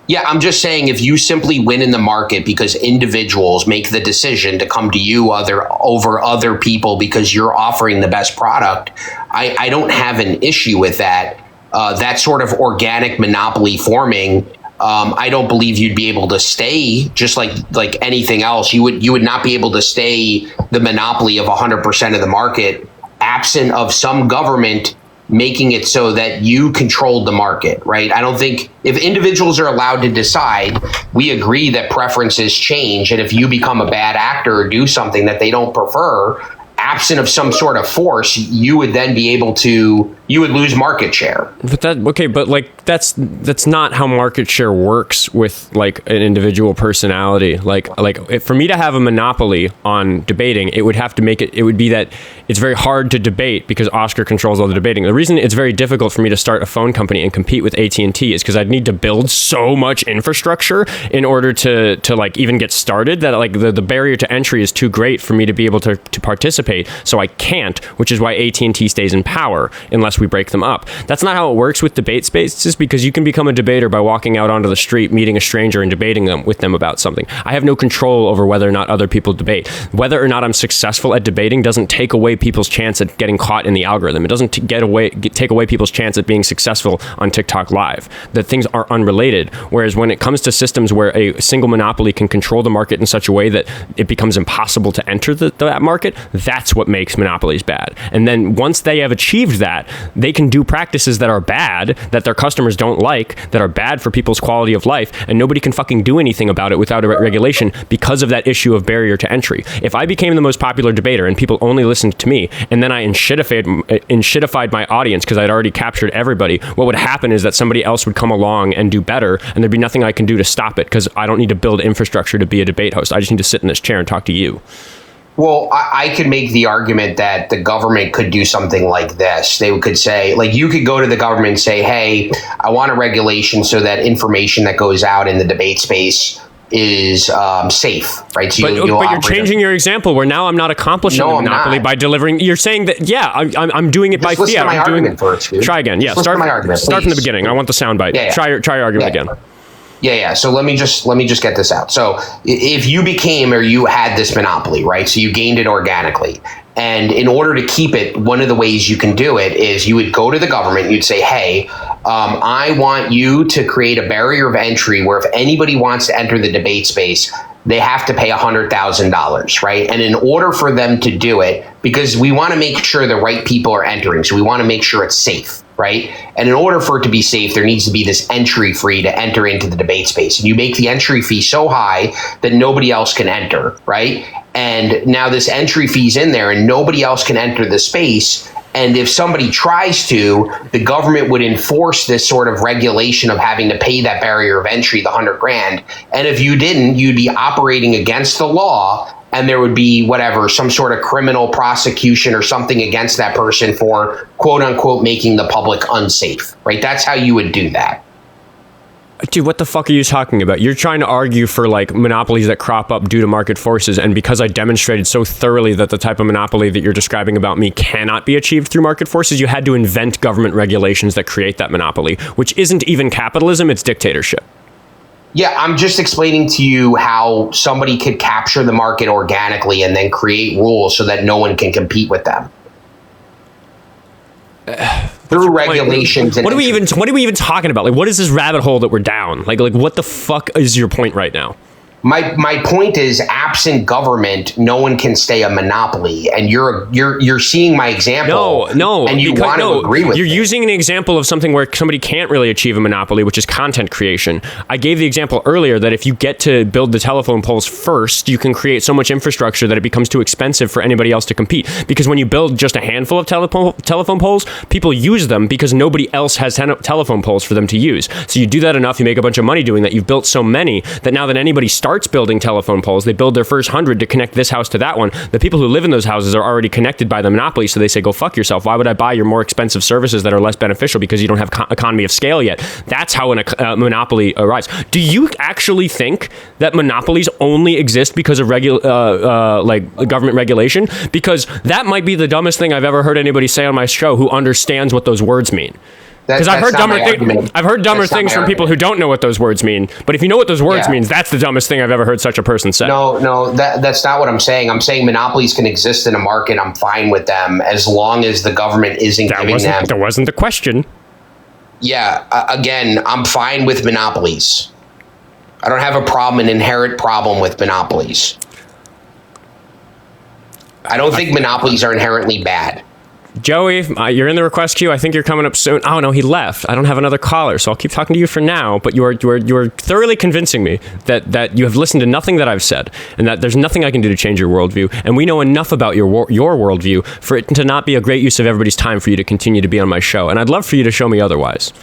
Yeah, I'm just saying, if you simply win in the market because individuals make the decision to come to you over other people because you're offering the best product, I don't have an issue with that. That sort of organic monopoly forming, I don't believe you'd be able to stay, just like anything else. You would not be able to stay the monopoly of 100% of the market, absent of some government making it so that you controlled the market, right? I don't think, if individuals are allowed to decide, we agree that preferences change. And if you become a bad actor or do something that they don't prefer, absent of some sort of force, you would then be able to, you would lose market share. But like that's not how market share works with like an individual personality. Like for me to have a monopoly on debating, it would have to make it would be that it's very hard to debate because Oskar controls all the debating. The reason it's very difficult for me to start a phone company and compete with AT&T is because I'd need to build so much infrastructure in order to like even get started, that like the barrier to entry is too great for me to be able to participate. So I can't, which is why AT&T stays in power unless we break them up. That's not how it works with debate spaces, because you can become a debater by walking out onto the street, meeting a stranger and debating with them about something. I have no control over whether or not other people debate. Whether or not I'm successful at debating doesn't take away people's chance at getting caught in the algorithm. It doesn't take away people's chance at being successful on TikTok Live. The things are unrelated. Whereas when it comes to systems where a single monopoly can control the market in such a way that it becomes impossible to enter that market, that's what makes monopolies bad. And then once they have achieved that, they can do practices that are bad, that their customers don't like, that are bad for people's quality of life, and nobody can fucking do anything about it without a regulation because of that issue of barrier to entry. If I became the most popular debater and people only listened to me, and then I shitified my audience because I'd already captured everybody, what would happen is that somebody else would come along and do better, and there'd be nothing I can do to stop it because I don't need to build infrastructure to be a debate host. I just need to sit in this chair and talk to you. Well, I could make the argument that the government could do something like this. They could say, like, you could go to the government and say, hey, I want a regulation so that information that goes out in the debate space is safe, right? So but you're changing your example where now I'm not accomplishing the monopoly by delivering. You're saying that, yeah, I'm doing it by fiat. I'm doing it first, dude. Try again. Yeah, start from the beginning. I want the soundbite. Yeah. Try your argument again. Yeah. So let me just get this out. So if you became, or you had this monopoly, right? So you gained it organically. And in order to keep it, one of the ways you can do it is you would go to the government, you'd say, hey, I want you to create a barrier of entry where if anybody wants to enter the debate space, they have to pay $100,000, right? And in order for them to do it, because we want to make sure the right people are entering, so we want to make sure it's safe, right? And in order for it to be safe, there needs to be this entry fee to enter into the debate space. And you make the entry fee so high that nobody else can enter, right? And now this entry fee's in there and nobody else can enter the space. And if somebody tries to, the government would enforce this sort of regulation of having to pay that barrier of entry, the $100,000. And if you didn't, you'd be operating against the law, and there would be some sort of criminal prosecution or something against that person for quote unquote making the public unsafe, right? That's how you would do that. Dude, what the fuck are you talking about? You're trying to argue for like monopolies that crop up due to market forces, and because I demonstrated so thoroughly that the type of monopoly that you're describing about me cannot be achieved through market forces, you had to invent government regulations that create that monopoly, which isn't even capitalism, it's dictatorship. Yeah, I'm just explaining to you how somebody could capture the market organically and then create rules so that no one can compete with them. Through regulations. What are we even talking about? Like, what is this rabbit hole that we're down? Like what the fuck is your point right now? My point is, absent government, no one can stay a monopoly, and you're seeing my example. No, and you want to agree with You're me. using an example of something where somebody can't really achieve a monopoly, which is content creation. I gave the example earlier that if you get to build the telephone poles first, you can create so much infrastructure that it becomes too expensive for anybody else to compete. Because when you build just a handful of telephone poles, people use them because nobody else has telephone poles for them to use. So you do that enough, you make a bunch of money doing that. You've built so many that now that anybody starts building telephone poles, they build their first 100 to connect this house to that one. The people who live in those houses are already connected by the monopoly, so they say, go fuck yourself. Why would I buy your more expensive services that are less beneficial because you don't have economy of scale yet? That's how a monopoly arrives. Do you actually think that monopolies only exist because of government regulation? Because that might be the dumbest thing I've ever heard anybody say on my show who understands what those words mean. Because I've heard dumber things from people who don't know what those words mean. But if you know what those words mean, that's the dumbest thing I've ever heard such a person say. No, that's not what I'm saying. I'm saying monopolies can exist in a market. I'm fine with them as long as the government isn't giving them. That wasn't the question. Yeah, again, I'm fine with monopolies. I don't have an inherent problem with monopolies. I don't think monopolies are inherently bad. Joey, you're in the request queue. I think you're coming up soon. Oh no, he left. I don't have another caller, so I'll keep talking to you for now. But you are thoroughly convincing me that you have listened to nothing that I've said, and that there's nothing I can do to change your worldview. And we know enough about your worldview for it to not be a great use of everybody's time for you to continue to be on my show. And I'd love for you to show me otherwise.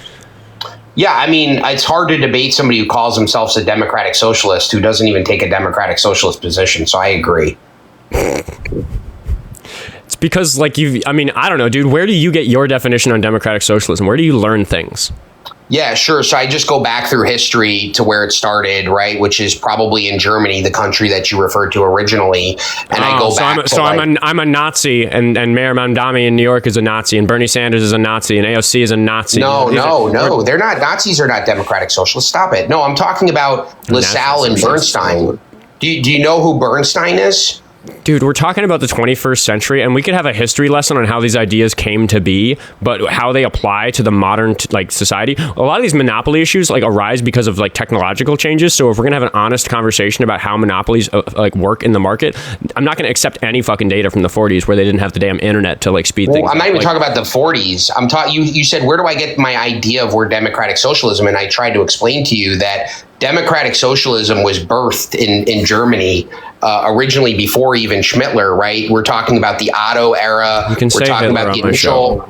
Yeah, I mean, it's hard to debate somebody who calls themselves a democratic socialist who doesn't even take a democratic socialist position. So I agree. It's because, I don't know, dude, where do you get your definition on democratic socialism? Where do you learn things? Yeah, sure. So I just go back through history to where it started, right? Which is probably in Germany, the country that you referred to originally. And I go back I'm a Nazi, and Mayor Mamdani in New York is a Nazi, and Bernie Sanders is a Nazi, and AOC is a Nazi. No. They're not. Nazis are not democratic socialists. Stop it. No, I'm talking about LaSalle and Bernstein. Do you know who Bernstein is? Dude, we're talking about the 21st century, and we could have a history lesson on how these ideas came to be, but how they apply to the modern society. A lot of these monopoly issues arise because of technological changes. So if we're gonna have an honest conversation about how monopolies work in the market, I'm not gonna accept any fucking data from the 40s where they didn't have the damn internet to speed things. I'm not even talking about the 40s. I'm talking. You said, where do I get my idea of where democratic socialism? And I tried to explain to you that democratic socialism was birthed in Germany originally before even Schmittler, right? We're talking about the Otto era. You can say talking Hitler about the on my show.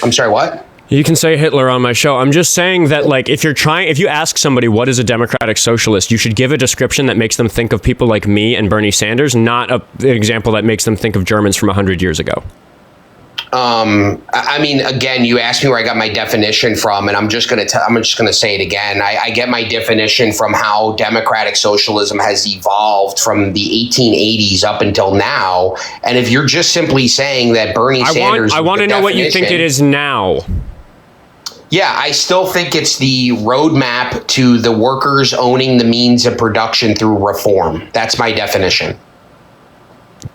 I'm sorry, what? You can say Hitler on my show. I'm just saying that if you ask somebody what is a democratic socialist, you should give a description that makes them think of people like me and Bernie Sanders, not an example that makes them think of Germans from 100 years ago. I mean, again, you asked me where I got my definition from, and I'm just going to say it again. I get my definition from how democratic socialism has evolved from the 1880s up until now. And if you're just simply saying that Bernie Sanders, I want to know what you think it is now. Yeah, I still think it's the roadmap to the workers owning the means of production through reform. That's my definition.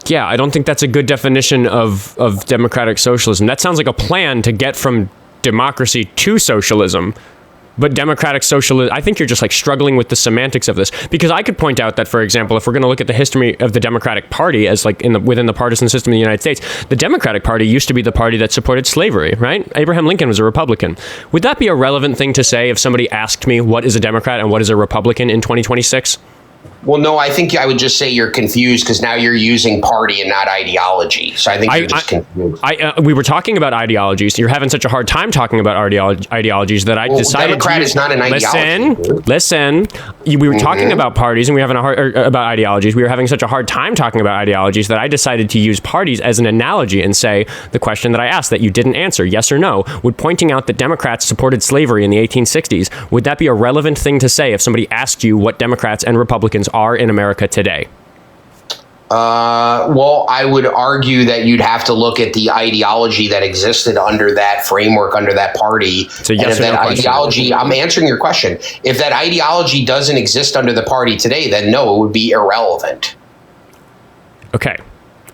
Yeah, I don't think that's a good definition of democratic socialism. That sounds like a plan to get from democracy to socialism. But democratic socialism, I think you're just struggling with the semantics of this. Because I could point out that, for example, if we're going to look at the history of the Democratic Party as within the partisan system of the United States, the Democratic Party used to be the party that supported slavery, right? Abraham Lincoln was a Republican. Would that be a relevant thing to say if somebody asked me what is a Democrat and what is a Republican in 2026? Well, no, I think I would just say you're confused because now you're using party and not ideology. So I think you're just confused. We were talking about ideologies. You're having such a hard time talking about ideologies that I decided. Democrat is not an ideology. Listen. We were talking about parties and we were having about ideologies. We were having such a hard time talking about ideologies that I decided to use parties as an analogy and say the question that I asked that you didn't answer, yes or no, would pointing out that Democrats supported slavery in the 1860s. Would that be a relevant thing to say if somebody asked you what Democrats and Republicans are in America today? Well, I would argue that you'd have to look at the ideology that existed under that framework, under that party. So yes, and if that ideology, I'm answering your question. If that ideology doesn't exist under the party today, then no, it would be irrelevant. Okay.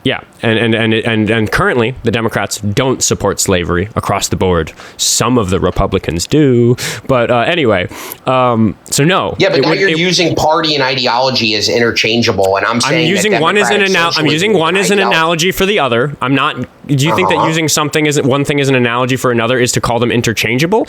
Yeah, and currently the Democrats don't support slavery across the board. Some of the Republicans do, but anyway, so no. Yeah, but now you're using party and ideology as interchangeable, and I'm saying I'm using one as an analogy for the other. I'm not. Do you think that using something as one thing as an analogy for another is to call them interchangeable?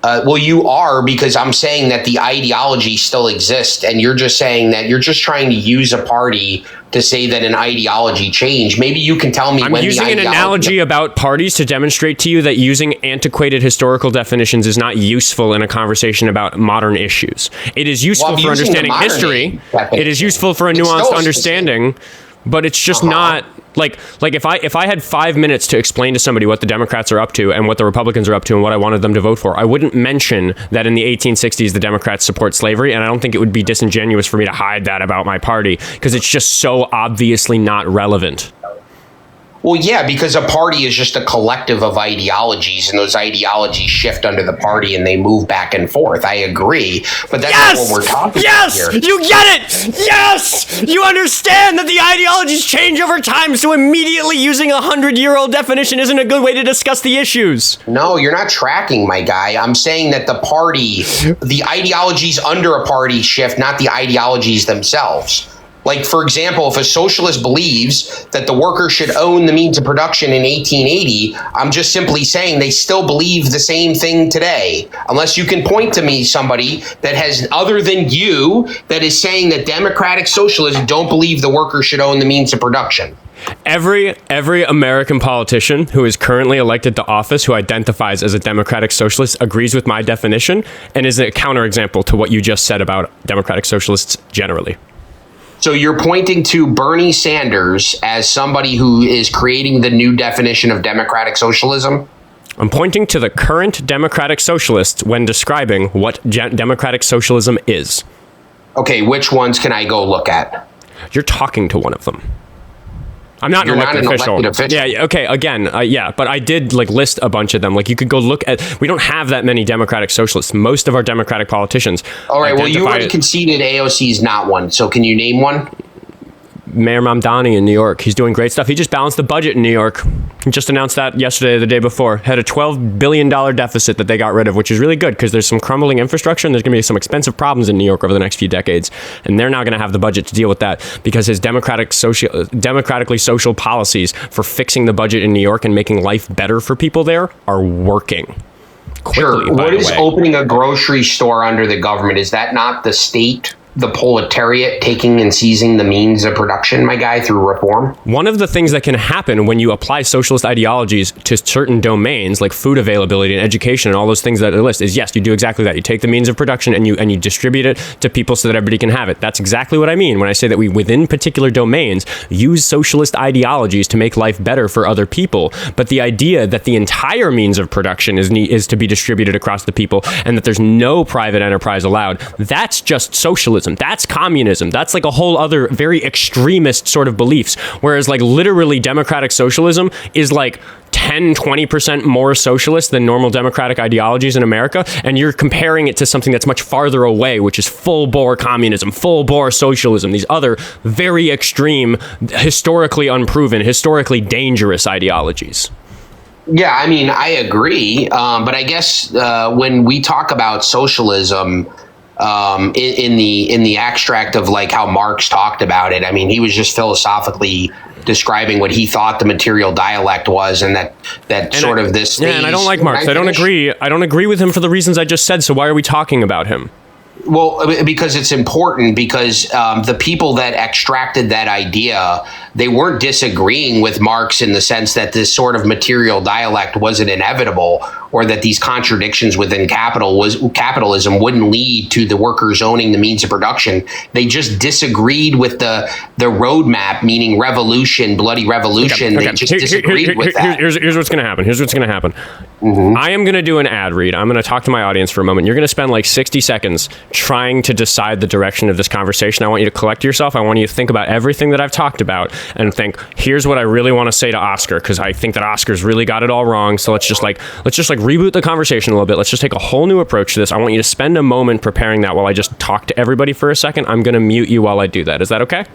Well, you are, because I'm saying that the ideology still exists, and you're just saying that you're just trying to use a party to say that an ideology changed. Maybe you can tell me I'm when using an analogy about parties to demonstrate to you that using antiquated historical definitions is not useful in a conversation about modern issues. It is useful for understanding history. It is useful for a nuanced understanding, but it's just not like if I had 5 minutes to explain to somebody what the Democrats are up to and what the Republicans are up to and what I wanted them to vote for, I wouldn't mention that in the 1860s the Democrats support slavery, and I don't think it would be disingenuous for me to hide that about my party because it's just so obviously not relevant. Well, yeah, because a party is just a collective of ideologies, and those ideologies shift under the party and they move back and forth. I agree, but that's not what we're talking about here. Yes! You get it! Yes! You understand that the ideologies change over time, so immediately using a 100-year-old definition isn't a good way to discuss the issues. No, you're not tracking, my guy. I'm saying that the ideologies under a party shift, not the ideologies themselves. Like, for example, if a socialist believes that the worker should own the means of production in 1880, I'm just simply saying they still believe the same thing today. Unless you can point to me somebody that has, other than you, that is saying that democratic socialists don't believe the worker should own the means of production. Every American politician who is currently elected to office who identifies as a democratic socialist agrees with my definition and is a counterexample to what you just said about democratic socialists generally. So you're pointing to Bernie Sanders as somebody who is creating the new definition of democratic socialism? I'm pointing to the current democratic socialists when describing what democratic socialism is. Okay, which ones can I go look at? You're talking to one of them. I'm not an elected official. Yeah, okay, again, but I did list a bunch of them. Like, you could go look at, we don't have that many democratic socialists. Most of our democratic politicians. All right, well, you already conceded AOC is not one, so can you name one? Mayor Mamdani in New York. He's doing great stuff. He just balanced the budget in New York. He just announced that yesterday or the day before. Had a $12 billion deficit that they got rid of, which is really good because there's some crumbling infrastructure and there's going to be some expensive problems in New York over the next few decades. And they're not going to have the budget to deal with that because his democratically social policies for fixing the budget in New York and making life better for people there are working. Quickly, sure. What is opening a grocery store under the government? Is that not the state, the proletariat, taking and seizing the means of production, my guy, through reform? One of the things that can happen when you apply socialist ideologies to certain domains like food availability and education and all those things that are listed is, yes, you do exactly that. You take the means of production and you distribute it to people so that everybody can have it. That's exactly what I mean when I say that we, within particular domains, use socialist ideologies to make life better for other people. But the idea that the entire means of production is to be distributed across the people and that there's no private enterprise allowed, that's just socialism. That's communism. That's like a whole other very extremist sort of beliefs. Whereas like literally democratic socialism is like 10-20% more socialist than normal democratic ideologies in America. And you're comparing it to something that's much farther away, which is full-bore communism, full-bore socialism, these other very extreme, historically unproven, historically dangerous ideologies. Yeah, I mean, I agree. But I guess when we talk about socialism, in the abstract of like how Marx talked about it, I mean, he was just philosophically describing what he thought the material dialect was, and that sort of this. Yeah, and I don't like Marx. I don't agree. I don't agree with him for the reasons I just said. So why are we talking about him? Well, because it's important, because the people that extracted that idea, they weren't disagreeing with Marx in the sense that this sort of material dialect wasn't inevitable, or that these contradictions within capitalism wouldn't lead to the workers owning the means of production. They just disagreed with the roadmap, meaning revolution, bloody revolution. Okay. They just disagreed with that. Here's what's going to happen. Mm-hmm. I am going to do an ad read. I'm going to talk to my audience for a moment. You're going to spend like 60 seconds trying to decide the direction of this conversation. I want you to collect yourself. I want you to think about everything that I've talked about and think, here's what I really want to say to Oskar, because I think that Oscar's really got it all wrong. So let's just reboot the conversation a little bit. Let's just take a whole new approach to this. I want you to spend a moment preparing that while I just talk to everybody for a second. I'm going to mute you while I do that. Is that okay?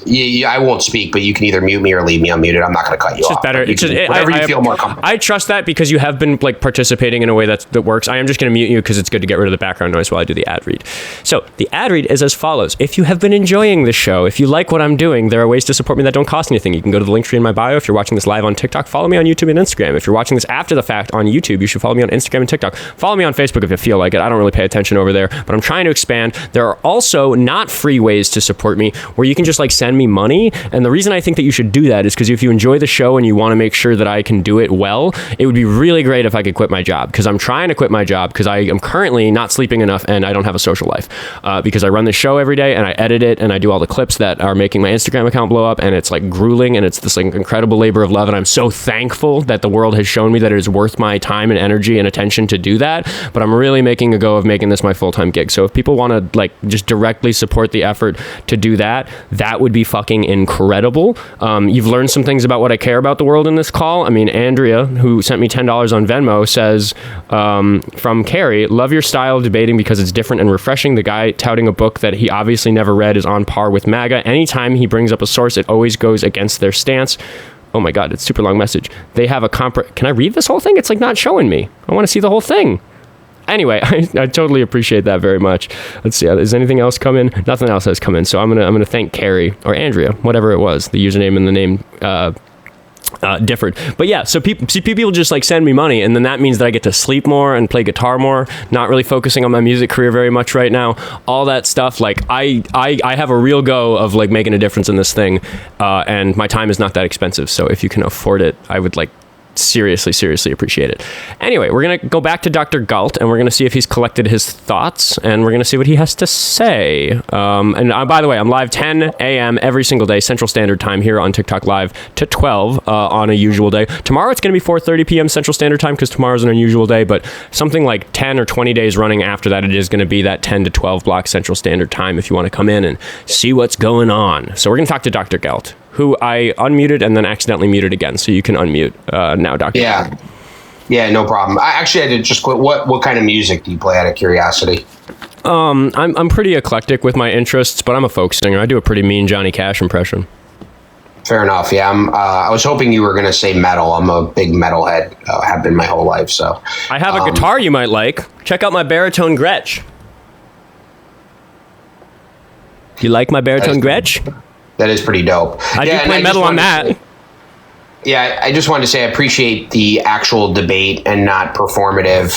Yeah, I won't speak, but you can either mute me or leave me unmuted. I'm not going to cut you off. It's better. It's just, whatever you feel more comfortable. I trust that because you have been like participating in a way that works. I am just going to mute you because it's good to get rid of the background noise while I do the ad read. So the ad read is as follows. If you have been enjoying the show, if you like what I'm doing, there are ways to support me that don't cost anything. You can go to the link tree in my bio. If you're watching this live on TikTok, follow me on YouTube and Instagram. If you're watching this after the fact on YouTube, you should follow me on Instagram and TikTok. Follow me on Facebook if you feel like it. I don't really pay attention over there, but I'm trying to expand. There are also not free ways to support me where you can just like send me money. And the reason I think that you should do that is because if you enjoy the show and you want to make sure that I can do it well, it would be really great if I could quit my job, because I'm trying to quit my job because I am currently not sleeping enough and I don't have a social life because I run the show every day and I edit it and I do all the clips that are making my Instagram account blow up, and it's like grueling and it's this like incredible labor of love, and I'm so thankful that the world has shown me that it is worth my time and energy and attention to do that. But I'm really making a go of making this my full-time gig. So if people want to like just directly support the effort to do that, that would be fucking incredible. You've learned some things about what I care about the world in this call. I mean, Andrea, who sent me $10 on Venmo, says, from Carrie, love your style of debating because it's different and refreshing. The guy touting a book that he obviously never read is on par with MAGA. Anytime he brings up a source, it always goes against their stance. Oh my God, it's a super long message. They have a Can I read this whole thing? It's like not showing me. I want to see the whole thing. Anyway, I totally appreciate that very much. Let's see. Is anything else come in? Nothing else has come in. So I'm gonna thank Carrie or Andrea, whatever it was. The username and the name differed. But yeah, so people just like send me money, and then that means that I get to sleep more and play guitar more. Not really focusing on my music career very much right now. All that stuff. Like I have a real go of like making a difference in this thing, and my time is not that expensive. So if you can afford it, I would like seriously appreciate it. Anyway, we're gonna go back to Dr. Galt and we're gonna see if he's collected his thoughts, and we're gonna see what he has to say. And by the way, I'm live 10 a.m. every single day Central Standard Time here on TikTok Live to 12 on a usual day. Tomorrow it's gonna be 4:30 p.m. Central Standard Time because tomorrow's an unusual day, but something like 10 or 20 days running after that, it is gonna be that 10 to 12 block Central Standard Time if you want to come in and see what's going on. So we're gonna talk to Dr. Galt, who I unmuted and then accidentally muted again. So you can unmute now, Dr. Yeah, no problem. I did just quit. What kind of music do you play out of curiosity? I'm pretty eclectic with my interests, but I'm a folk singer. I do a pretty mean Johnny Cash impression. Fair enough. Yeah, I was hoping you were going to say metal. I'm a big metalhead. Have been my whole life. So I have a guitar you might like. Check out my baritone Gretsch. You like my baritone Gretsch? That is pretty dope. I do play metal on that. I just wanted to say I appreciate the actual debate and not performative.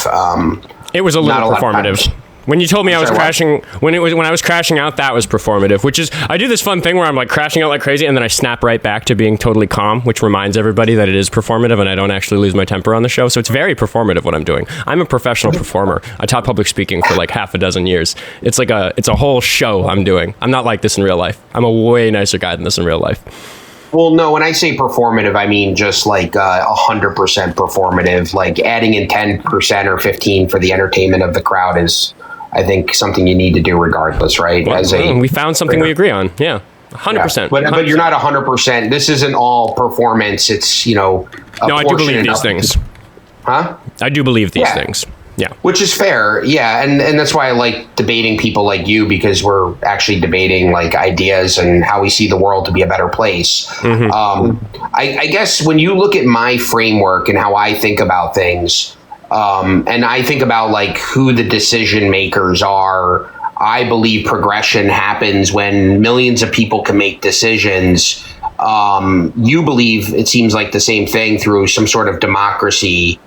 It was a little performative. When you told me I was crashing, when I was crashing out, that was performative. Which is, I do this fun thing where I'm like crashing out like crazy, and then I snap right back to being totally calm, which reminds everybody that it is performative, and I don't actually lose my temper on the show. So it's very performative what I'm doing. I'm a professional performer. I taught public speaking for like half a dozen years. It's a whole show I'm doing. I'm not like this in real life. I'm a way nicer guy than this in real life. Well, no, when I say performative, I mean just like 100% performative. Like adding in 10% or 15% for the entertainment of the crowd is, I think, something you need to do regardless, right? Well, we found something we agree on. Yeah, 100%. Yeah, but you're not 100%. This isn't all performance. It's, no, I do believe these things. Huh? I do believe these things. Yeah. Which is fair. Yeah. And that's why I like debating people like you, because we're actually debating like ideas and how we see the world to be a better place. Mm-hmm. I guess when you look at my framework and how I think about things, and I think about like who the decision makers are, I believe progression happens when millions of people can make decisions. You believe, it seems like, the same thing through some sort of democracy.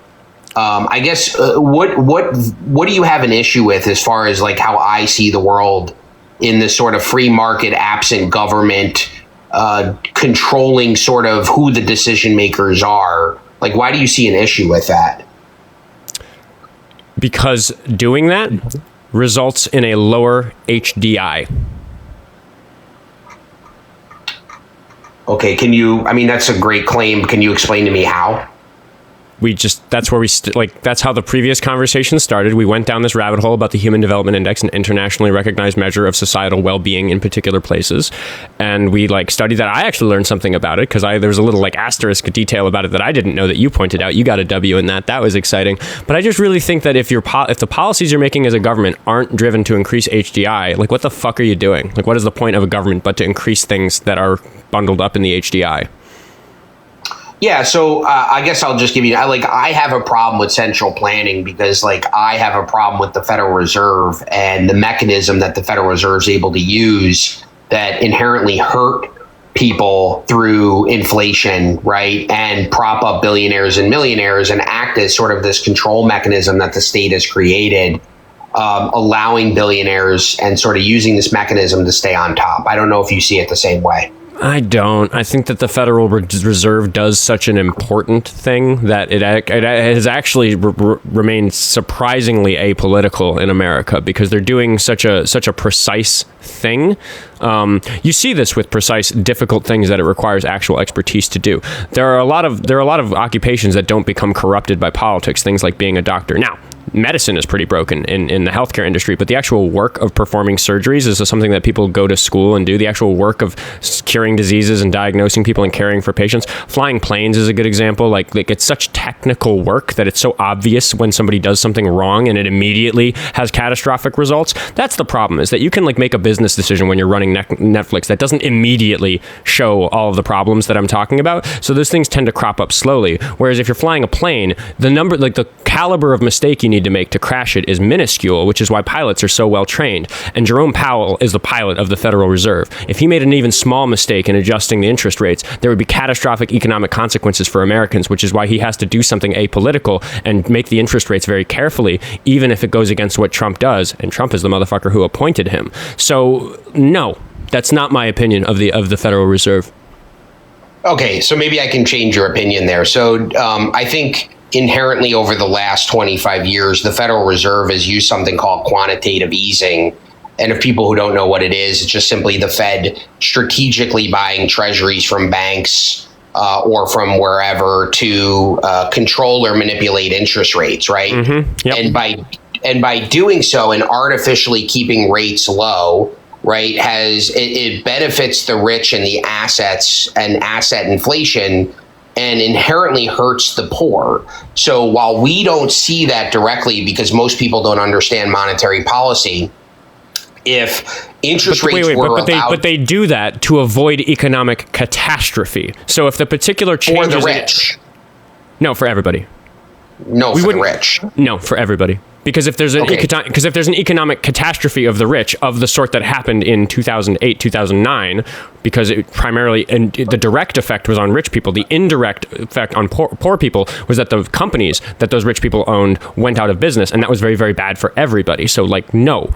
I guess what do you have an issue with as far as like how I see the world in this sort of free market, absent government, controlling sort of who the decision makers are? Like, why do you see an issue with that? Because doing that results in a lower HDI. Okay, that's a great claim. Can you explain to me how? that's where that's how the previous conversation started. We went down this rabbit hole about the Human Development Index, an internationally recognized measure of societal well-being in particular places, and we studied that. I actually learned something about it because there was a little asterisk detail about it that I didn't know that you pointed out. You got a W in that. That was exciting. But I just really think that if the policies you're making as a government aren't driven to increase HDI, what the fuck are you doing? What is the point of a government but to increase things that are bundled up in the HDI? Yeah, so I guess I'll just give you, I have a problem with central planning because, I have a problem with the Federal Reserve and the mechanism that the Federal Reserve is able to use that inherently hurt people through inflation, right? And prop up billionaires and millionaires and act as sort of this control mechanism that the state has created, allowing billionaires and sort of using this mechanism to stay on top. I don't know if you see it the same way. I don't. I think that the Federal Reserve does such an important thing that it has actually remained surprisingly apolitical in America because they're doing such a precise thing. You see this with precise, difficult things that it requires actual expertise to do. There are a lot of occupations that don't become corrupted by politics. Things like being a doctor. Now, medicine is pretty broken in the healthcare industry, but the actual work of performing surgeries is something that people go to school and do. The actual work of curing diseases and diagnosing people and caring for patients. Flying planes is a good example. It's such technical work that it's so obvious when somebody does something wrong and it immediately has catastrophic results. That's the problem, is that you can make a business decision when you're running Netflix that doesn't immediately show all of the problems that I'm talking about. So those things tend to crop up slowly. Whereas if you're flying a plane, the caliber of mistake you need to make to crash it is minuscule, which is why pilots are so well trained. And Jerome Powell is the pilot of the Federal Reserve. If he made an even small mistake in adjusting the interest rates, there would be catastrophic economic consequences for Americans, which is why he has to do something apolitical and make the interest rates very carefully, even if it goes against what Trump does. And Trump is the motherfucker who appointed him. So no, that's not my opinion of the Federal Reserve. Okay, so maybe I can change your opinion there. So I think inherently over the last 25 years, the Federal Reserve has used something called quantitative easing. And if people who don't know what it is, it's just simply the Fed strategically buying treasuries from banks or from wherever to control or manipulate interest rates, right? Mm-hmm. Yep. And by doing so and artificially keeping rates low, right, it benefits the rich and the assets and asset inflation, and inherently hurts the poor. So while we don't see that directly because most people don't understand monetary policy, if interest rates were but they do that to avoid economic catastrophe. So if the particular changes for the rich, no, for everybody. No, for the rich. No, for everybody. Because if there's an economic catastrophe of the rich of the sort that happened in 2008, 2009, because it primarily, and the direct effect was on rich people, the indirect effect on poor people was that the companies that those rich people owned went out of business, and that was very, very bad for everybody. So no,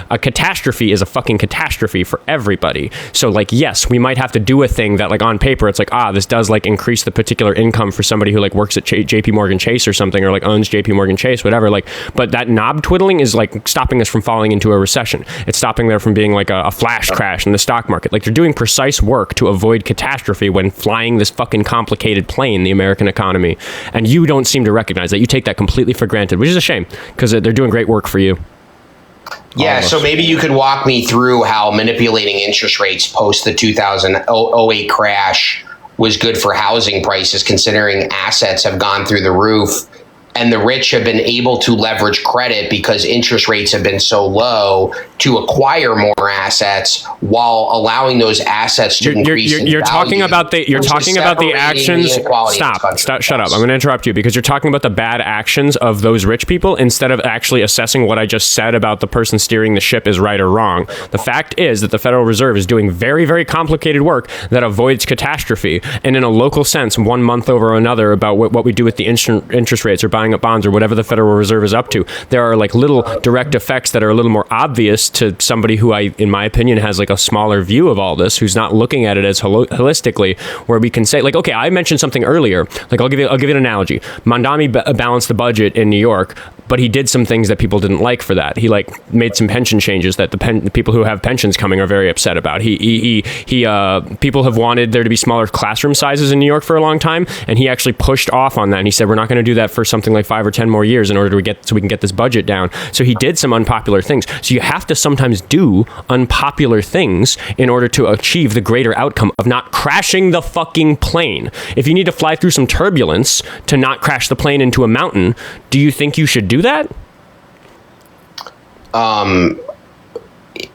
a catastrophe is a fucking catastrophe for everybody. So yes, we might have to do a thing that on paper it's this does increase the particular income for somebody who works at JP Morgan Chase or something, or owns JP Morgan Chase, whatever, but that knob twiddling is stopping us from falling into a recession. It's stopping there from being a flash crash in the stock market. They're doing precise work to avoid catastrophe when flying this fucking complicated plane, the American economy. And you don't seem to recognize that. You take that completely for granted, which is a shame because they're doing great work for you. Yeah, so maybe you could walk me through how manipulating interest rates post the 2008 crash was good for housing prices, considering assets have gone through the roof and the rich have been able to leverage credit because interest rates have been so low to acquire more assets while allowing those assets to increase in value. Talking about the actions. Stop. Shut up. I'm going to interrupt you because you're talking about the bad actions of those rich people instead of actually assessing what I just said about the person steering the ship is right or wrong. The fact is that the Federal Reserve is doing very, very complicated work that avoids catastrophe, and in a local sense, 1 month over another about what we do with the interest rates or buying up bonds or whatever the Federal Reserve is up to. There are little direct effects that are a little more obvious to somebody who in my opinion has a smaller view of all this, who's not looking at it as holistically, where we can say okay, I mentioned something earlier. I'll give you an analogy. Mondami balanced the budget in New York but he did some things that people didn't like for that. He like made some pension changes that the people who have pensions coming are very upset about. People have wanted there to be smaller classroom sizes in New York for a long time, and he actually pushed off on that. And he said, we're not going to do that for something like 5 or 10 more years in order to so we can get this budget down. So he did some unpopular things. So you have to sometimes do unpopular things in order to achieve the greater outcome of not crashing the fucking plane. If you need to fly through some turbulence to not crash the plane into a mountain, do you think you should do that?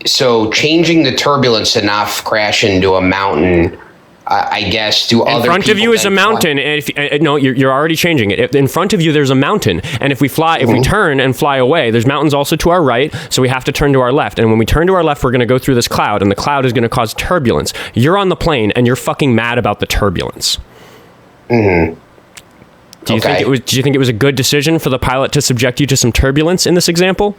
So changing the turbulence to not crash into a mountain, I guess, do other in front of you is a mountain, and if no, you're already changing it. In front of you, there's a mountain, and if we turn and fly away, there's mountains also to our right, so we have to turn to our left. And when we turn to our left, we're going to go through this cloud, and the cloud is going to cause turbulence. You're on the plane, and you're fucking mad about the turbulence. Mm-hmm. Do you think it was a good decision for the pilot to subject you to some turbulence in this example?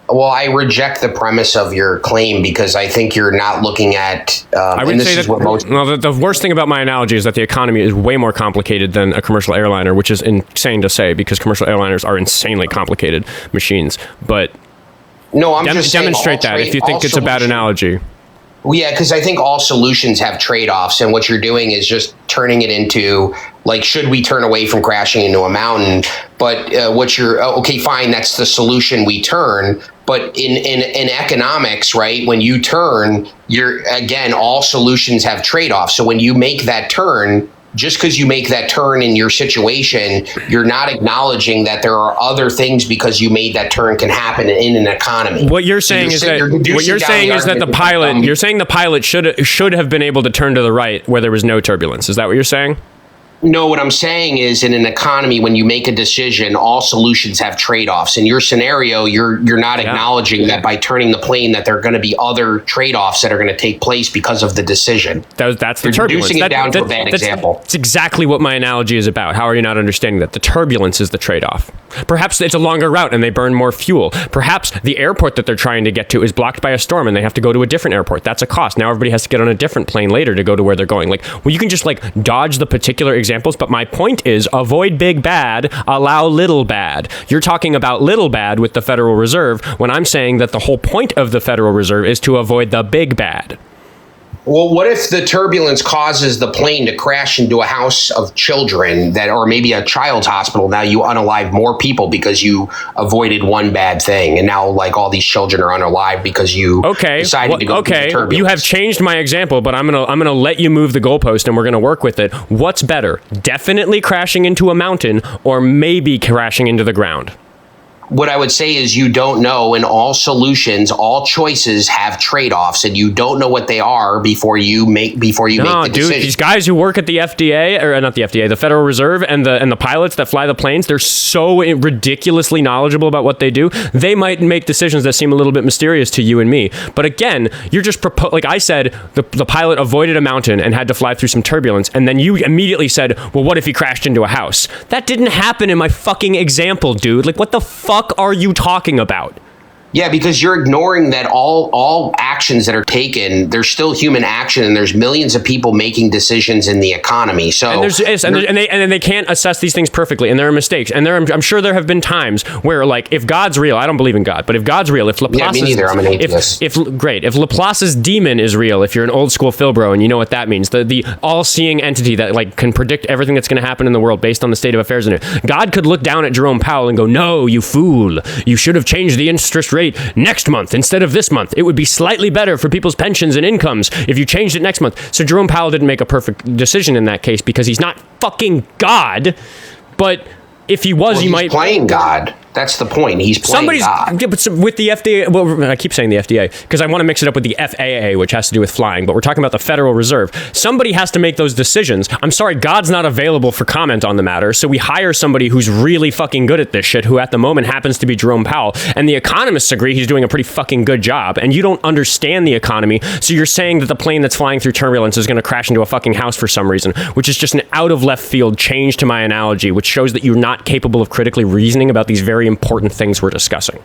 Well, I reject the premise of your claim because I think you're not looking at. I would say that the worst thing about my analogy is that the economy is way more complicated than a commercial airliner, which is insane to say because commercial airliners are insanely complicated machines. But no, I'm just demonstrate that if you think it's a bad analogy. Well, yeah, because I think all solutions have trade-offs, and what you're doing is just turning it into, like, should we turn away from crashing into a mountain? But okay, fine, that's the solution, we turn. But in economics, right, when you turn, again, all solutions have trade-offs. So when you make that turn, just because you make that turn in your situation, you're not acknowledging that there are other things because you made that turn can happen in an economy. What you're saying is that the pilot should have been able to turn to the right where there was no turbulence. Is that what you're saying? No, what I'm saying is in an economy, when you make a decision, all solutions have trade-offs. In your scenario, you're not acknowledging that by turning the plane that there are going to be other trade-offs that are going to take place because of the decision. That's the turbulence. Reducing it down to a bad example. It's exactly what my analogy is about. How are you not understanding that? The turbulence is the trade-off. Perhaps it's a longer route and they burn more fuel. Perhaps the airport that they're trying to get to is blocked by a storm and they have to go to a different airport. That's a cost. Now everybody has to get on a different plane later to go to where they're going. You can just dodge the particular examples, but my point is avoid big bad, allow little bad. You're talking about little bad with the Federal Reserve when I'm saying that the whole point of the Federal Reserve is to avoid the big bad. Well, what if the turbulence causes the plane to crash into a house of children or maybe a child's hospital? Now you unalive more people because you avoided one bad thing, and now all these children are unalive because you decided to go through the turbulence. You have changed my example, but I'm gonna let you move the goalpost, and we're gonna work with it. What's better, definitely crashing into a mountain or maybe crashing into the ground? What I would say is you don't know, and all solutions, all choices have trade-offs, and you don't know what they are before you make the decision. These guys who work at the FDA, or not the FDA, the Federal Reserve, and the pilots that fly the planes, they're so ridiculously knowledgeable about what they do. They might make decisions that seem a little bit mysterious to you and me. But again, you're just like I said, the pilot avoided a mountain and had to fly through some turbulence, and then you immediately said, well, what if he crashed into a house? That didn't happen in my fucking example, dude. What the fuck are you talking about? Yeah, because you're ignoring that all actions that are taken, there's still human action, and there's millions of people making decisions in the economy. So and they can't assess these things perfectly, and there are mistakes. And I'm sure there have been times where, if God's real, I don't believe in God, but if God's real, if Laplace's, me neither, I'm an atheist. If Laplace's demon is real, if you're an old school Philbro and you know what that means, the all-seeing entity that can predict everything that's going to happen in the world based on the state of affairs in it, God could look down at Jerome Powell and go, "No, you fool! You should have changed the interest rate next month instead of this month. It would be slightly better for people's pensions and incomes if you changed it next month." So Jerome Powell didn't make a perfect decision in that case because he's not fucking God. But if he was, he might be playing God. That's the point. He's playing God. Yeah, but with the FDA, well, I keep saying the FDA because I want to mix it up with the FAA, which has to do with flying, but we're talking about the Federal Reserve. Somebody has to make those decisions. I'm sorry, God's not available for comment on the matter, so we hire somebody who's really fucking good at this shit, who at the moment happens to be Jerome Powell, and the economists agree he's doing a pretty fucking good job, and you don't understand the economy, so you're saying that the plane that's flying through turbulence is going to crash into a fucking house for some reason, which is just an out of left field change to my analogy, which shows that you're not capable of critically reasoning about these very important things we're discussing.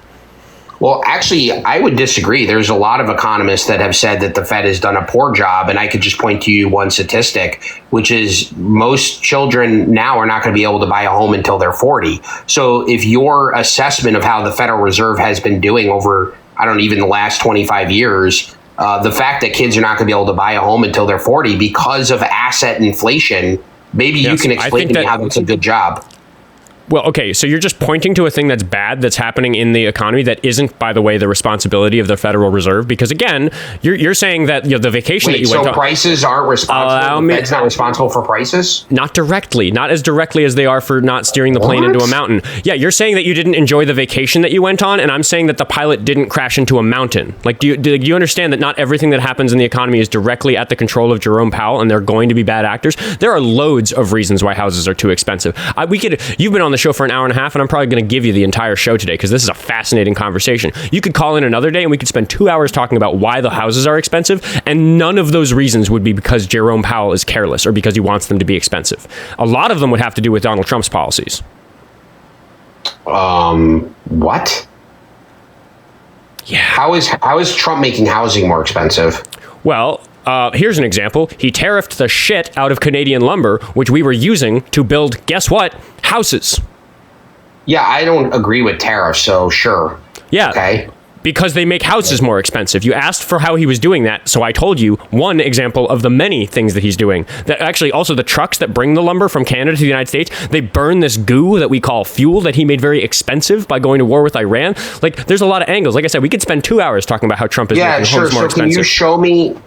Well, actually, I would disagree. There's a lot of economists that have said that the Fed has done a poor job. And I could just point to you one statistic, which is most children now are not going to be able to buy a home until they're 40. So if your assessment of how the Federal Reserve has been doing over, I don't know, even the last 25 years, the fact that kids are not going to be able to buy a home until they're 40 because of asset inflation, maybe you can explain to me how that's a good job. Well, okay, so you're just pointing to a thing that's bad that's happening in the economy that isn't, by the way, the responsibility of the Federal Reserve. Because again, you're saying that the vacation that you went on. So prices aren't responsible. The Fed's not responsible for prices? Not directly, not as directly as they are for not steering the plane into a mountain. Yeah, you're saying that you didn't enjoy the vacation that you went on, and I'm saying that the pilot didn't crash into a mountain. Like, do you understand that not everything that happens in the economy is directly at the control of Jerome Powell, and they're going to be bad actors? There are loads of reasons why houses are too expensive. You've been on the show for an hour and a half, and I'm probably going to give you the entire show today because this is a fascinating conversation. You could call in another day and we could spend 2 hours talking about why the houses are expensive, and none of those reasons would be because Jerome Powell is careless or because he wants them to be expensive. A lot of them would have to do with Donald Trump's policies. What? Yeah. How is Trump making housing more expensive? Well, here's an example. He tariffed the shit out of Canadian lumber, which we were using to build, guess what? Houses. Yeah, I don't agree with tariffs, so sure. Yeah. Okay. Because they make houses more expensive. You asked for how he was doing that, so I told you one example of the many things that he's doing. That actually, also the trucks that bring the lumber from Canada to the United States, they burn this goo that we call fuel that he made very expensive by going to war with Iran. Like, there's a lot of angles. Like I said, we could spend 2 hours talking about how Trump is making homes more expensive.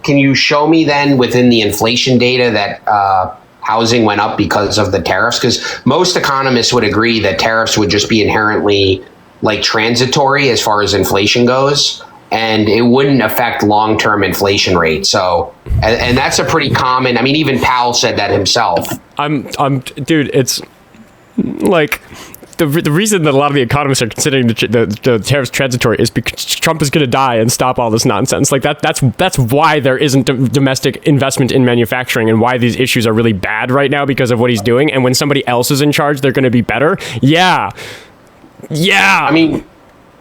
Can you show me then within the inflation data that housing went up because of the tariffs? Because most economists would agree that tariffs would just be inherently like transitory as far as inflation goes, and it wouldn't affect long-term inflation rate. So, and that's a pretty common, I mean, even Powell said that himself. Dude, it's like the reason that a lot of the economists are considering the tariffs transitory is because Trump is going to die and stop all this nonsense. Like that's why there isn't domestic investment in manufacturing and why these issues are really bad right now because of what he's doing. And when somebody else is in charge, they're going to be better. Yeah.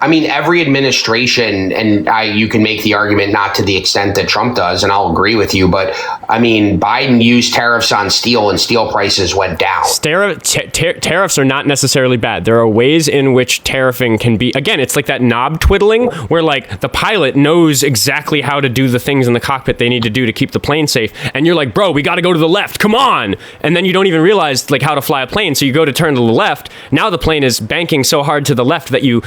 I mean, every administration, and you can make the argument not to the extent that Trump does, and I'll agree with you, but I mean, Biden used tariffs on steel and steel prices went down. Tariffs are not necessarily bad. There are ways in which tariffing can be, again, it's like that knob twiddling where like the pilot knows exactly how to do the things in the cockpit they need to do to keep the plane safe. And you're like, bro, we got to go to the left. Come on. And then you don't even realize like how to fly a plane. So you go to turn to the left. Now the plane is banking so hard to the left that you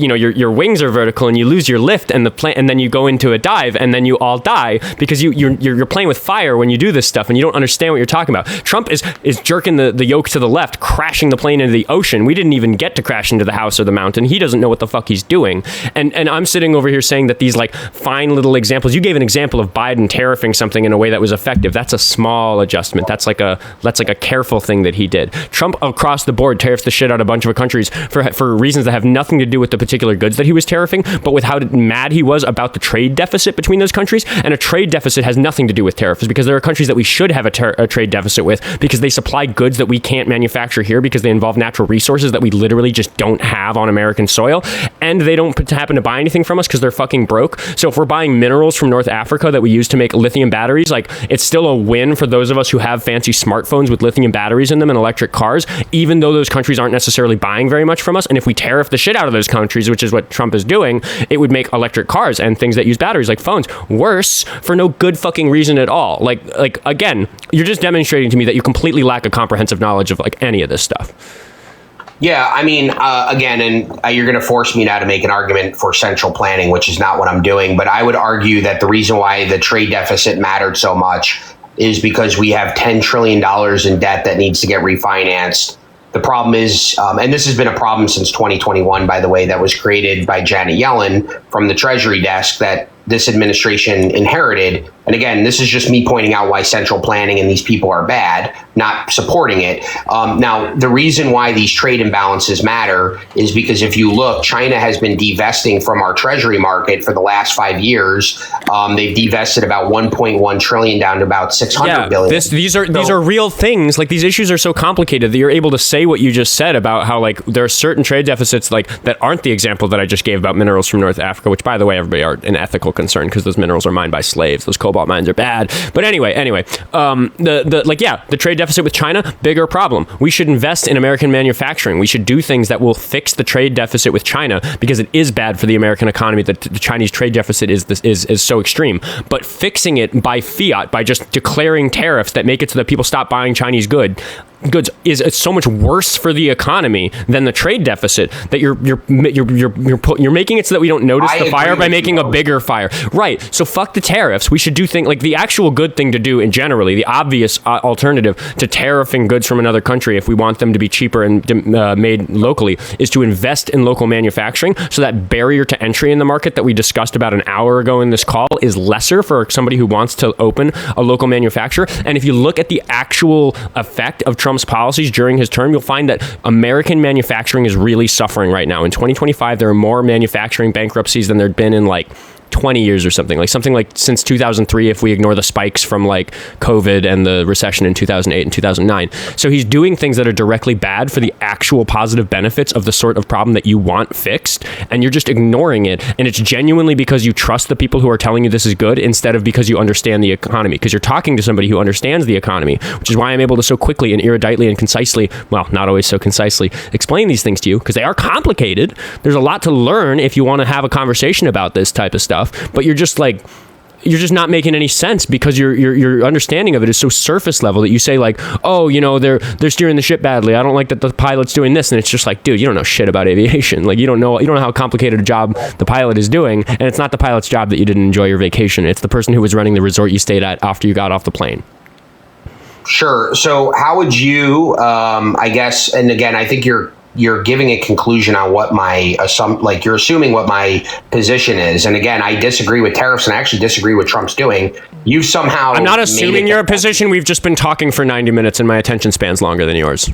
know, your wings are vertical and you lose your lift and the plane, and then you go into a dive and then you all die because you're playing with fire when you do this stuff and you don't understand what you're talking about. Trump is jerking the yoke to the left, crashing the plane into the ocean. We didn't even get to crash into the house or the mountain. He doesn't know what the fuck he's doing. And I'm sitting over here saying that these like fine little examples, you gave an example of Biden tariffing something in a way that was effective. That's a small adjustment. That's like a careful thing that he did. Trump across the board tariffs the shit out of a bunch of countries for reasons that have nothing to do with the particular goods that he was tariffing, but with how mad he was about the trade deficit between those countries. And a trade deficit has nothing to do with tariffs because there are countries that we should have a trade deficit with because they supply goods that we can't manufacture here because they involve natural resources that we literally just don't have on American soil, and they don't happen to buy anything from us because they're fucking broke. So if we're buying minerals from North Africa that we use to make lithium batteries, like it's still a win for those of us who have fancy smartphones with lithium batteries in them and electric cars, even though those countries aren't necessarily buying very much from us. And if we tariff the shit out of those countries, which is what Trump is doing, it would make electric cars and things that use batteries like phones worse for no good fucking reason at all. Like again, you're just demonstrating to me that you completely lack a comprehensive knowledge of like any of this stuff. Yeah, I mean, again, and you're going to force me now to make an argument for central planning, which is not what I'm doing. But I would argue that the reason why the trade deficit mattered so much is because we have $10 trillion in debt that needs to get refinanced. The problem is, and this has been a problem since 2021, by the way, that was created by Janet Yellen from the Treasury desk that this administration inherited, and again, this is just me pointing out why central planning and these people are bad, not supporting it. Now, the reason why these trade imbalances matter is because if you look, China has been divesting from our treasury market for the last 5 years. They've divested about 1.1 trillion down to about 600 billion. These are real things. Like, these issues are so complicated that you're able to say what you just said about how, like, there are certain trade deficits like that aren't the example that I just gave about minerals from North Africa, which, by the way, everybody are an ethical concern because those minerals are mined by slaves. Those cobalt mines are bad. But anyway, the trade deficit with China, bigger problem. We should invest in American manufacturing. We should do things that will fix the trade deficit with China because it is bad for the American economy that the Chinese trade deficit is so extreme. But fixing it by fiat, by just declaring tariffs that make it so that people stop buying Chinese goods is so much worse for the economy than the trade deficit that you're making it so that we don't notice the fire by making a bigger fire. Right. So fuck the tariffs. We should do things like the actual good thing to do in generally, the obvious alternative to tariffing goods from another country if we want them to be cheaper and made locally is to invest in local manufacturing so that barrier to entry in the market that we discussed about an hour ago in this call is lesser for somebody who wants to open a local manufacturer. And if you look at the actual effect of Trump's policies during his term, you'll find that American manufacturing is really suffering right now. In 2025, there are more manufacturing bankruptcies than there'd been in like 20 years or something like since 2003 if we ignore the spikes from like COVID and the recession in 2008 and 2009. So he's doing things that are directly bad for the actual positive benefits of the sort of problem that you want fixed, and you're just ignoring it. And it's genuinely because you trust the people who are telling you this is good instead of because you understand the economy, because you're talking to somebody who understands the economy, which is why I'm able to so quickly and eruditely and concisely, well, not always so concisely, explain these things to you, because they are complicated. There's a lot to learn if you want to have a conversation about this type of stuff. But you're just not making any sense because your understanding of it is so surface level that you say like, oh, they're steering the ship badly. I don't like that the pilot's doing this. And it's just like, dude, you don't know shit about aviation. Like, you don't know how complicated a job the pilot is doing. And it's not the pilot's job that you didn't enjoy your vacation. It's the person who was running the resort you stayed at after you got off the plane. Sure. So how would you, I guess, and again, I think you're giving a conclusion on what you're assuming what my position is. And again, I disagree with tariffs and I actually disagree with Trump's doing. You've somehow... I'm not assuming your position. We've just been talking for 90 minutes and my attention span's longer than yours.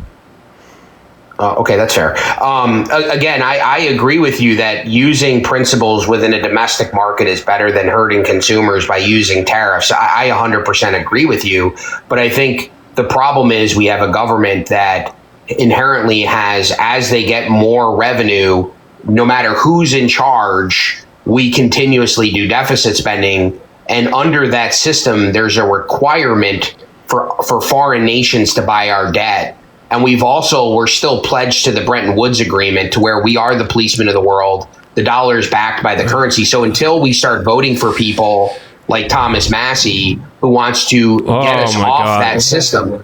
Okay, that's fair. Again, I agree with you that using principles within a domestic market is better than hurting consumers by using tariffs. I 100% agree with you. But I think the problem is we have a government that inherently has, as they get more revenue, no matter who's in charge, we continuously do deficit spending. And under that system, there's a requirement for foreign nations to buy our debt. And we're still pledged to the Bretton Woods Agreement, to where we are the policemen of the world. The dollar is backed by the currency. So until we start voting for people like Thomas Massey, who wants to get us off that system.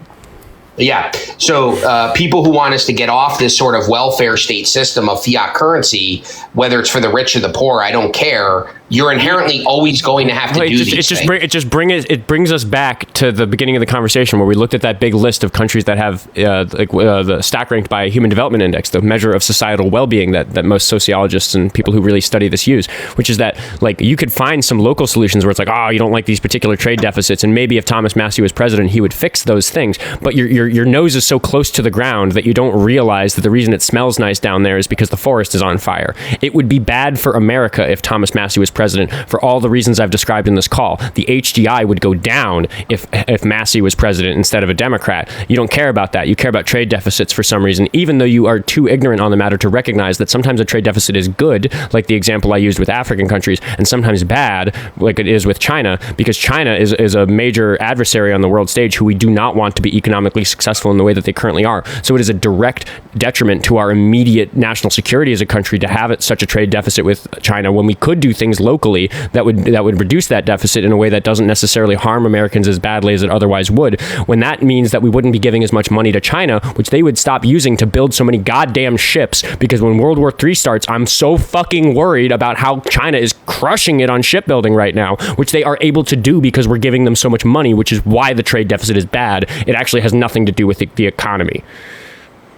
Yeah. So people who want us to get off this sort of welfare state system of fiat currency, whether it's for the rich or the poor, I don't care. You're inherently always going to have to do these things. It brings us back to the beginning of the conversation where we looked at that big list of countries that have the stack ranked by Human Development Index, the measure of societal well-being that most sociologists and people who really study this use, which is that like you could find some local solutions where it's like, oh, you don't like these particular trade deficits, and maybe if Thomas Massey was president, he would fix those things. But your nose is so close to the ground that you don't realize that the reason it smells nice down there is because the forest is on fire. It would be bad for America if Thomas Massey was president for all the reasons I've described in this call. The HDI would go down if Massey was president instead of a Democrat. You don't care about that. You care about trade deficits for some reason, even though you are too ignorant on the matter to recognize that sometimes a trade deficit is good, like the example I used with African countries, and sometimes bad, like it is with China, because China is a major adversary on the world stage who we do not want to be economically successful in the way that they currently are. So it is a direct detriment to our immediate national security as a country to have such a trade deficit with China when we could do things locally that would reduce that deficit in a way that doesn't necessarily harm Americans as badly as it otherwise would. When that means that we wouldn't be giving as much money to China, which they would stop using to build so many goddamn ships, because when World War III starts, I'm so fucking worried about how China is crushing it on shipbuilding right now, which they are able to do because we're giving them so much money, which is why the trade deficit is bad. It actually has nothing to do with the economy.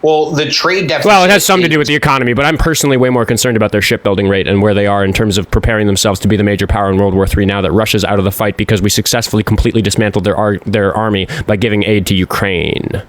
Well, the trade deficit. Well, it has something to do with the economy, but I'm personally way more concerned about their shipbuilding rate and where they are in terms of preparing themselves to be the major power in World War III now that Russia's out of the fight because we successfully completely dismantled their army by giving aid to Ukraine.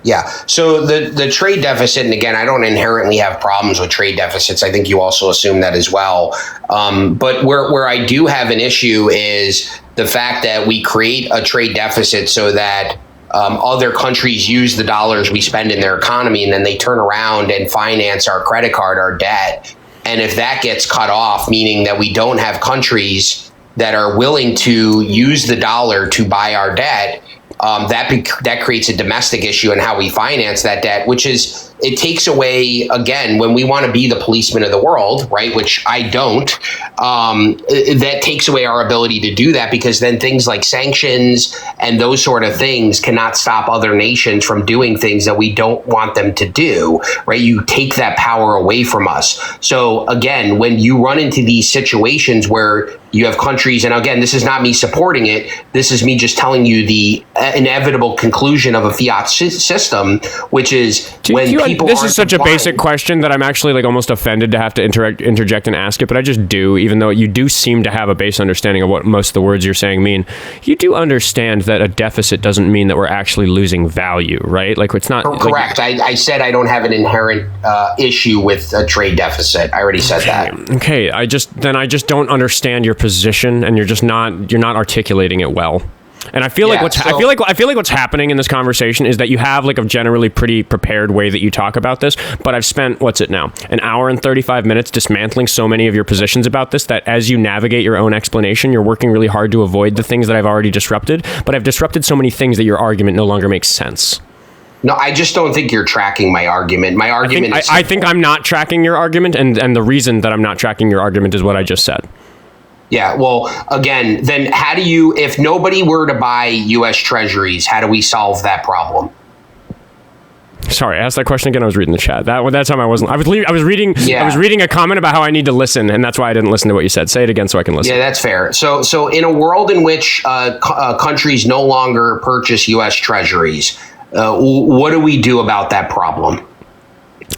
Yeah. So the trade deficit, and again, I don't inherently have problems with trade deficits. I think you also assume that as well. But where I do have an issue is the fact that we create a trade deficit so that other countries use the dollars we spend in their economy, and then they turn around and finance our credit card, our debt. And if that gets cut off, meaning that we don't have countries that are willing to use the dollar to buy our debt, that creates a domestic issue in how we finance that debt, which is, it takes away, again, when we want to be the policeman of the world, right, which I don't, that takes away our ability to do that, because then things like sanctions and those sort of things cannot stop other nations from doing things that we don't want them to do, right? You take that power away from us. So again, when you run into these situations where you have countries, and again, this is not me supporting it, this is me just telling you the inevitable conclusion of a fiat system, which is this is such a basic question that I'm actually like almost offended to have to interject and ask it, but I just do, even though you do seem to have a base understanding of what most of the words you're saying mean. You do understand that a deficit doesn't mean that we're actually losing value, right? Like it's not correct. Like, I said I don't have an inherent issue with a trade deficit. I already said that. Okay, I just don't understand your position, and you're not articulating it well. And I feel like what's happening in this conversation is that you have like a generally pretty prepared way that you talk about this, but I've spent an hour and 35 minutes dismantling so many of your positions about this that as you navigate your own explanation, you're working really hard to avoid the things that I've already disrupted, but I've disrupted so many things that your argument no longer makes sense. No, I just don't think you're tracking my argument. My argument I think I'm not tracking your argument, and the reason that I'm not tracking your argument is what I just said. Yeah, well, again, then how do you, if nobody were to buy U.S. Treasuries, how do we solve that problem? Sorry, ask that question again. I was reading the chat. That time I wasn't. I was reading. Yeah. I was reading a comment about how I need to listen, and that's why I didn't listen to what you said. Say it again so I can listen. Yeah, that's fair. So in a world in which countries no longer purchase U.S. Treasuries, what do we do about that problem?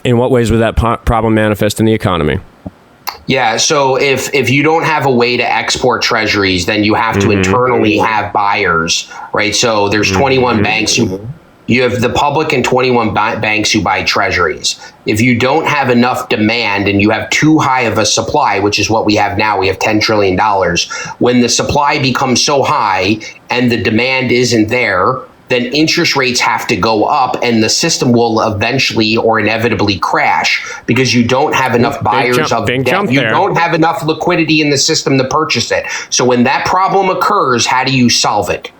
In what ways would that problem manifest in the economy? Yeah, so if you don't have a way to export treasuries, then you have to internally have buyers, right? So there's 21 banks you have the public and 21 banks who buy treasuries. If you don't have enough demand and you have too high of a supply, which is what we have now, we have $10 trillion. When the supply becomes so high and the demand isn't there, then interest rates have to go up and the system will eventually or inevitably crash because you don't have enough buyers of debt. You don't have enough liquidity in the system to purchase it. So when that problem occurs, how do you solve it?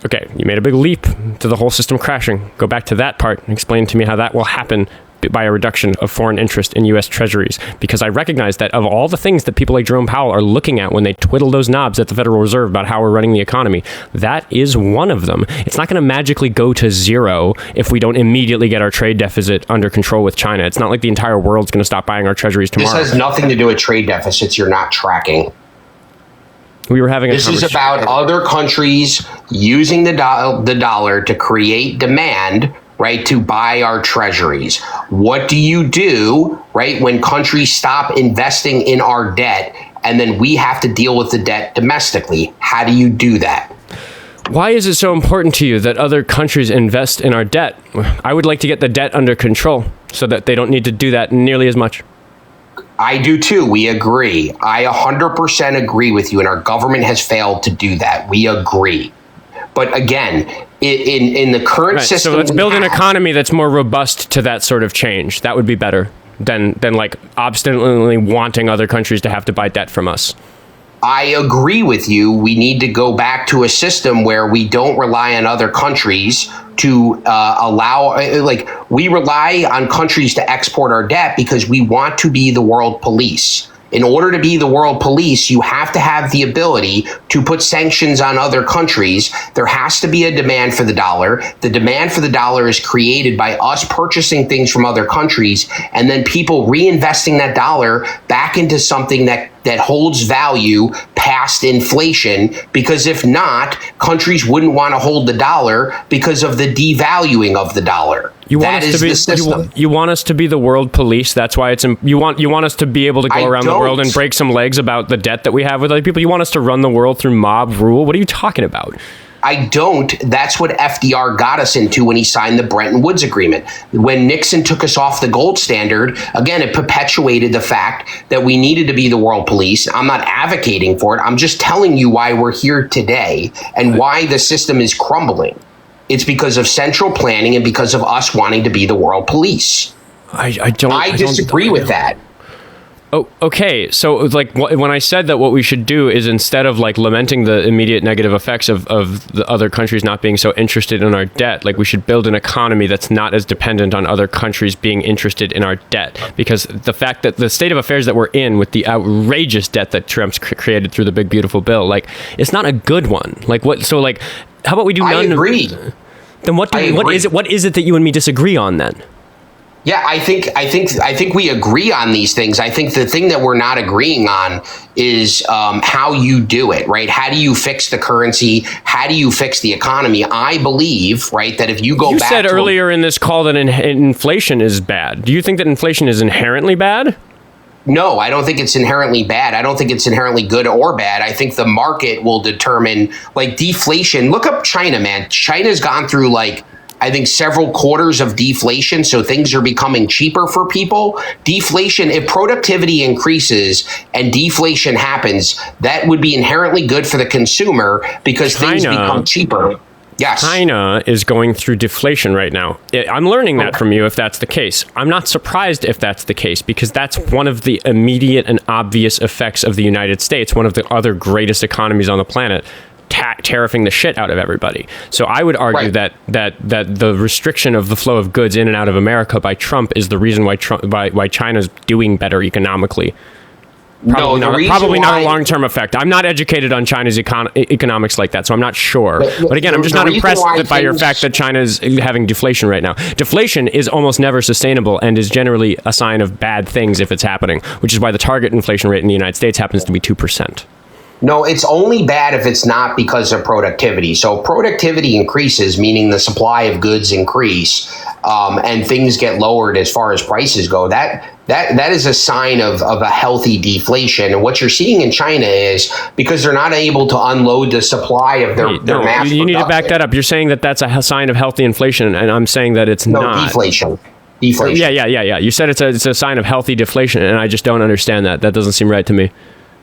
Okay, you made a big leap to the whole system crashing. Go back to that part and explain to me how that will happen by a reduction of foreign interest in U.S. Treasuries, because I recognize that of all the things that people like Jerome Powell are looking at when they twiddle those knobs at the Federal Reserve about how we're running the economy, that is one of them. It's not going to magically go to zero if we don't immediately get our trade deficit under control with China. It's not like the entire world's going to stop buying our treasuries tomorrow. This has nothing to do with trade deficits you're not tracking. We were having This is about other countries using the dollar to create demand, right, to buy our treasuries. What do you do, right, when countries stop investing in our debt and then we have to deal with the debt domestically? How do you do that? Why is it so important to you that other countries invest in our debt? I would like to get the debt under control so that they don't need to do that nearly as much. I do too. We agree. I 100% agree with you, and our government has failed to do that. We agree. But again, in the current system, so let's build an economy that's more robust to that sort of change. That would be better than like obstinately wanting other countries to have to buy debt from us. I agree with you. We need to go back to a system where we don't rely on other countries to we rely on countries to export our debt because we want to be the world police. In order to be the world police, you have to have the ability to put sanctions on other countries. There has to be a demand for the dollar. The demand for the dollar is created by us purchasing things from other countries and then people reinvesting that dollar back into something that that holds value past inflation, because if not, countries wouldn't want to hold the dollar because of the devaluing of the dollar. You want us to be you want us to be the world police. That's why you want us to be able to go around the world and break some legs about the debt that we have with other people. You want us to run the world through mob rule. What are you talking about? I don't. That's what FDR got us into when he signed the Bretton Woods Agreement. When Nixon took us off the gold standard, again, it perpetuated the fact that we needed to be the world police. I'm not advocating for it. I'm just telling you why we're here today and why the system is crumbling. It's because of central planning and because of us wanting to be the world police. I disagree with that. Oh, okay. So, like, when I said that what we should do is, instead of like lamenting the immediate negative effects of the other countries not being so interested in our debt, like, we should build an economy that's not as dependent on other countries being interested in our debt. Because the fact that the state of affairs that we're in with the outrageous debt that Trump's created through the big beautiful bill, like, it's not a good one. Like, what? So, like, how about we do none? I agree. Then what is it that you and me disagree on then? Yeah, I think we agree on these things. I think the thing that we're not agreeing on is how you do it, right? How do you fix the currency? How do you fix the economy? I believe, right, that if you go back to... You said earlier in this call that inflation is bad. Do you think that inflation is inherently bad? No, I don't think it's inherently bad. I don't think it's inherently good or bad. I think the market will determine, like, deflation. Look up China, man. China's gone through, like, I think several quarters of deflation, so things are becoming cheaper for people. Deflation, if productivity increases and deflation happens, that would be inherently good for the consumer because things become cheaper. Yes. China is going through deflation right now. I'm learning that from you if that's the case. I'm not surprised if that's the case, because that's one of the immediate and obvious effects of the United States, one of the other greatest economies on the planet, tariffing the shit out of everybody. So I would argue that the restriction of the flow of goods in and out of America by Trump is the reason why China's doing better economically. Probably not a long-term effect. I'm not educated on China's economics like that, so I'm not sure. But again, I'm just not impressed by your fact that China is having deflation right now. Deflation is almost never sustainable and is generally a sign of bad things if it's happening, which is why the target inflation rate in the United States happens to be 2%. No, it's only bad if it's not because of productivity. So productivity increases, meaning the supply of goods increase, and things get lowered as far as prices go. That is a sign of a healthy deflation. And what you're seeing in China is because they're not able to unload the supply of their mass production. You need to back that up. You're saying that that's a sign of healthy inflation, and I'm saying that it's not. Deflation. Yeah. You said it's a sign of healthy deflation, and I just don't understand that. That doesn't seem right to me.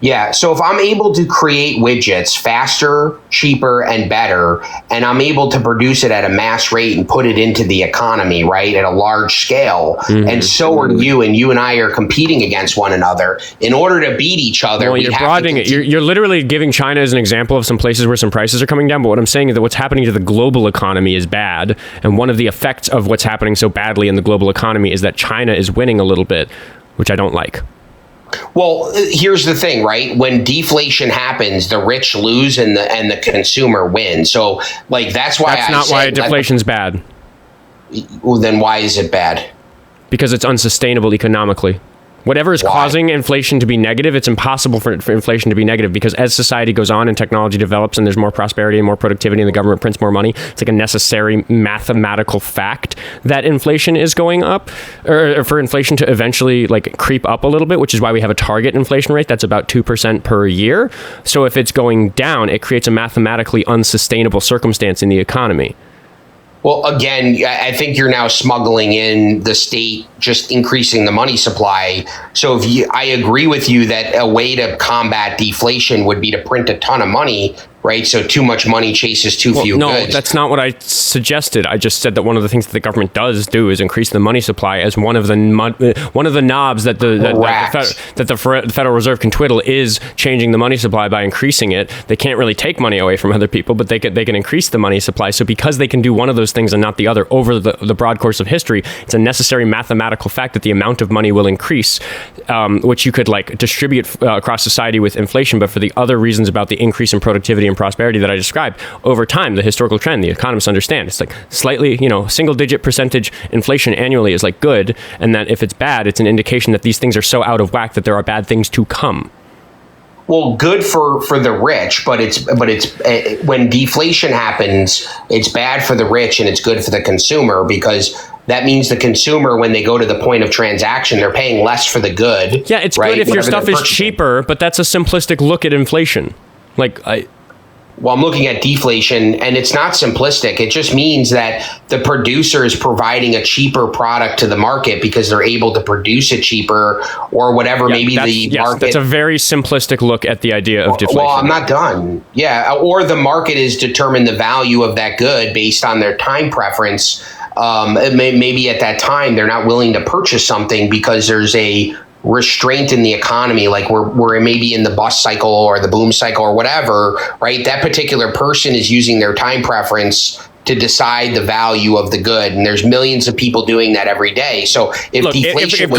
Yeah, so if I'm able to create widgets faster, cheaper, and better, and I'm able to produce it at a mass rate and put it into the economy, right, at a large scale, and so are you, and you and I are competing against one another. In order to beat each other, well, you're broadening it. You're literally giving China as an example of some places where some prices are coming down, but what I'm saying is that what's happening to the global economy is bad, and one of the effects of what's happening so badly in the global economy is that China is winning a little bit, which I don't like. Well, here's the thing, right? When deflation happens, the rich lose and the consumer wins. So, like, that's why that's not why deflation's bad. Well, then why is it bad? Because it's unsustainable economically. Whatever is causing inflation to be negative, it's impossible for inflation to be negative, because as society goes on and technology develops and there's more prosperity and more productivity and the government prints more money, it's like a necessary mathematical fact that inflation is going up, or for inflation to eventually like creep up a little bit, which is why we have a target inflation rate that's about 2% per year. So if it's going down, it creates a mathematically unsustainable circumstance in the economy. Well, again, I think you're now smuggling in the state just increasing the money supply. So I agree with you that a way to combat deflation would be to print a ton of money, right? So too much money chases too few goods. No, that's not what I suggested. I just said that one of the things that the government does do is increase the money supply as one of the knobs that the Federal Reserve can twiddle is changing the money supply by increasing it. They can't really take money away from other people, but they can increase the money supply. So because they can do one of those things and not the other over the broad course of history, it's a necessary mathematical fact that the amount of money will increase, which you could like distribute across society with inflation. But for the other reasons about the increase in productivity and prosperity that I described over time, the historical trend, the economists understand it's like slightly, single-digit percentage inflation annually is like good, and that if it's bad, it's an indication that these things are so out of whack that there are bad things to come. Well, good for the rich, but it's when deflation happens, it's bad for the rich and it's good for the consumer, because that means the consumer, when they go to the point of transaction, they're paying less for the good. Yeah, it's good if your stuff is cheaper, but that's a simplistic look at inflation. Well, I'm looking at deflation, and it's not simplistic. It just means that the producer is providing a cheaper product to the market because they're able to produce it cheaper, or whatever. Maybe the market. That's a very simplistic look at the idea of deflation. Well, I'm not done. Yeah, or the market is determined the value of that good based on their time preference. Maybe at that time they're not willing to purchase something because there's a restraint in the economy, like we're maybe in the bust cycle or the boom cycle or whatever, right? That particular person is using their time preference to decide the value of the good, and there's millions of people doing that every day. So if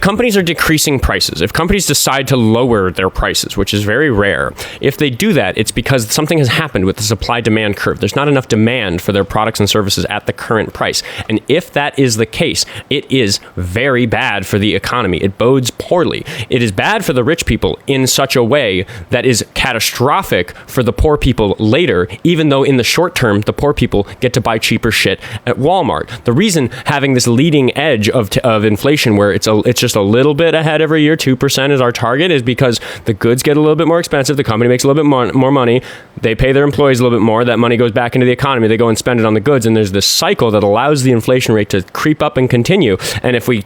companies are decreasing prices, if companies decide to lower their prices, which is very rare, if they do that, it's because something has happened with the supply-demand curve. There's not enough demand for their products and services at the current price. And if that is the case, it is very bad for the economy. It bodes poorly. It is bad for the rich people in such a way that is catastrophic for the poor people later, even though in the short term, the poor people get to buy cheaper shit at Walmart. The reason having this leading edge of inflation, where it's just a little bit ahead every year, 2% is our target, is because the goods get a little bit more expensive. The company makes a little bit more money. They pay their employees a little bit more. That money goes back into the economy. They go and spend it on the goods, and there's this cycle that allows the inflation rate to creep up and continue. And if we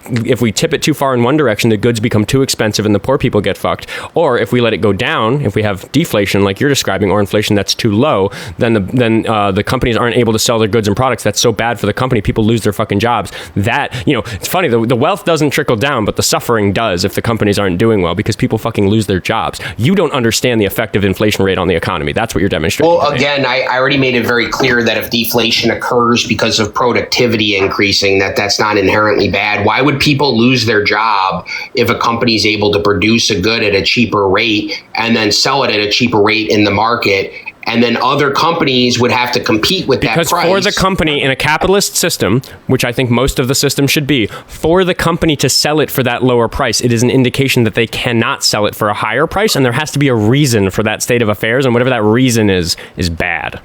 tip it too far in one direction, the goods become too expensive and the poor people get fucked. Or if we let it go down, if we have deflation like you're describing, or inflation that's too low, then the companies aren't able to sell their goods and products. That's so bad for the company. People lose their fucking jobs. It's funny, the wealth doesn't trickle down, but the suffering does if the companies aren't doing well, because people fucking lose their jobs. You don't understand the effective inflation rate on the economy. That's what you're demonstrating. Well, again, I already made it very clear that if deflation occurs because of productivity increasing, that's not inherently bad. Why would people lose their job if a company is able to produce a good at a cheaper rate and then sell it at a cheaper rate in the market? And then other companies would have to compete with that price. Because for the company in a capitalist system, which I think most of the system should be, for the company to sell it for that lower price, it is an indication that they cannot sell it for a higher price, and there has to be a reason for that state of affairs, and whatever that reason is bad.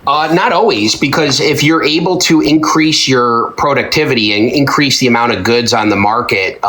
Not always, because if you're able to increase your productivity and increase the amount of goods on the market,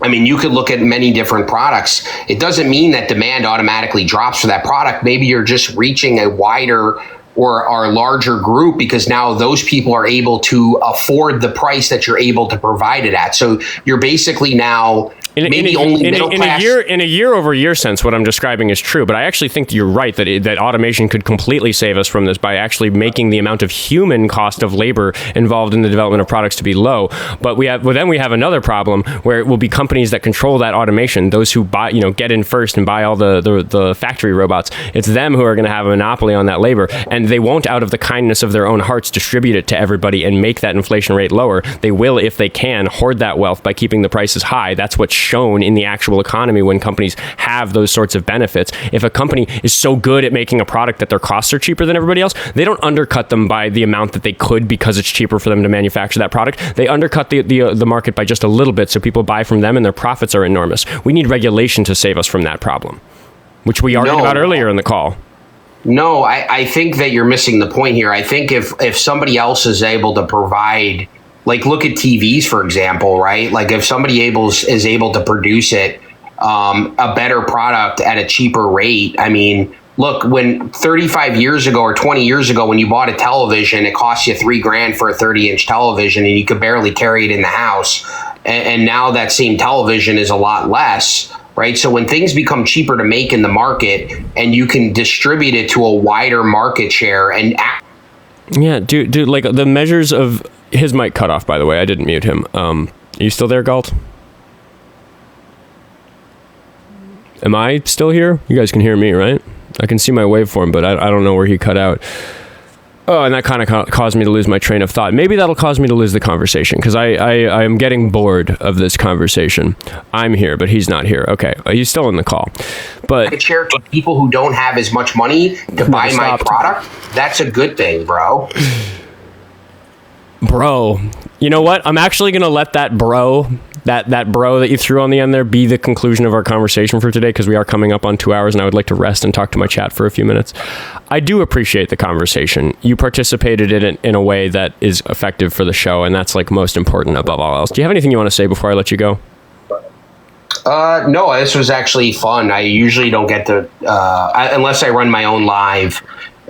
you could look at many different products. It doesn't mean that demand automatically drops for that product. Maybe you're just reaching a wider or larger group because now those people are able to afford the price that you're able to provide it at. So you're basically now in a year-over-year sense, what I'm describing is true. But I actually think you're right that automation could completely save us from this by actually making the amount of human cost of labor involved in the development of products to be low. But then we have another problem where it will be companies that control that automation, those who buy, get in first and buy all the factory robots. It's them who are going to have a monopoly on that labor, and they won't, out of the kindness of their own hearts, distribute it to everybody and make that inflation rate lower. They will, if they can, hoard that wealth by keeping the prices high. That's what's shown in the actual economy when companies have those sorts of benefits. If a company is so good at making a product that their costs are cheaper than everybody else, they don't undercut them by the amount that they could because it's cheaper for them to manufacture that product. They undercut the market by just a little bit, so people buy from them and their profits are enormous. We need regulation to save us from that problem, which we argued about earlier in the call. No, I think that you're missing the point here. I think if somebody else is able to provide, like, look at TVs, for example, right? Like, if somebody is able to produce it, a better product at a cheaper rate. Look, when 35 years ago or 20 years ago, when you bought a television, it cost you $3,000 for a 30-inch television, and you could barely carry it in the house. And now that same television is a lot less. Right. So when things become cheaper to make in the market and you can distribute it to a wider market share and dude, like the measures of his mic cut off, by the way. I didn't mute him. Are you still there, Galt? Am I still here? You guys can hear me, right? I can see my waveform, but I don't know where he cut out. Oh, and that kind of caused me to lose my train of thought. Maybe that'll cause me to lose the conversation, because I am getting bored of this conversation. I'm here, but he's not here. Okay, he's still in the call. But I share to people who don't have as much money to buy my product. That's a good thing, bro. Bro, You know what? I'm actually going to let that bro that you threw on the end there be the conclusion of our conversation for today, because we are coming up on 2 hours and I would like to rest and talk to my chat for a few minutes. I do appreciate the conversation. You participated in it in a way that is effective for the show, and that's like most important above all else. Do you have anything you want to say before I let you go? No, this was actually fun. I usually don't get to, unless I run my own live.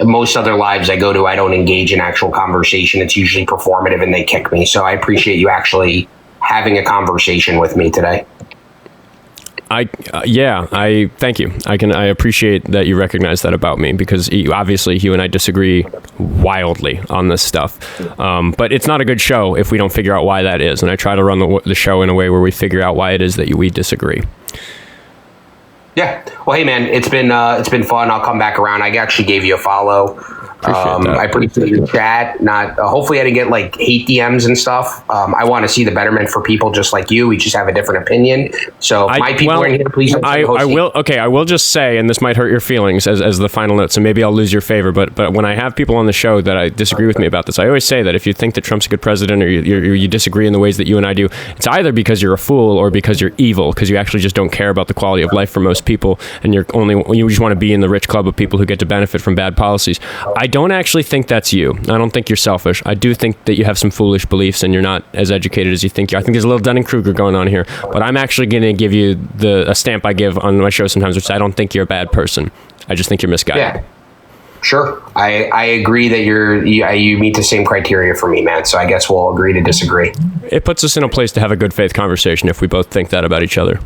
Most other lives I go to, I don't engage in actual conversation. It's usually performative and they kick me. So I appreciate you actually having a conversation with me today. I thank you. I appreciate that you recognize that about me, because obviously you and I disagree wildly on this stuff. But it's not a good show if we don't figure out why that is. And I try to run the show in a way where we figure out why it is that we disagree. Yeah. Well, hey man, it's been fun. I'll come back around. I actually gave you a follow. I appreciate your chat. Hopefully I didn't get like hate DMs and stuff. I want to see the betterment for people just like you. We just have a different opinion. So my people are in here. Please. I will just say, and this might hurt your feelings as the final note, so maybe I'll lose your favor. But when I have people on the show that I disagree with me about this, I always say that if you think that Trump's a good president, or you disagree in the ways that you and I do, it's either because you're a fool or because you're evil, because you actually just don't care about the quality of life for most people, and you just want to be in the rich club of people who get to benefit from bad policies. I don't actually think that's you. I don't think you're selfish. I do think that you have some foolish beliefs and you're not as educated as you think you are. I think there's a little Dunning-Kruger going on here, but I'm actually going to give you a stamp I give on my show sometimes, which I don't think you're a bad person. I just think you're misguided. Yeah, sure. I agree that you meet the same criteria for me, man. So I guess we'll agree to disagree. It puts us in a place to have a good faith conversation if we both think that about each other.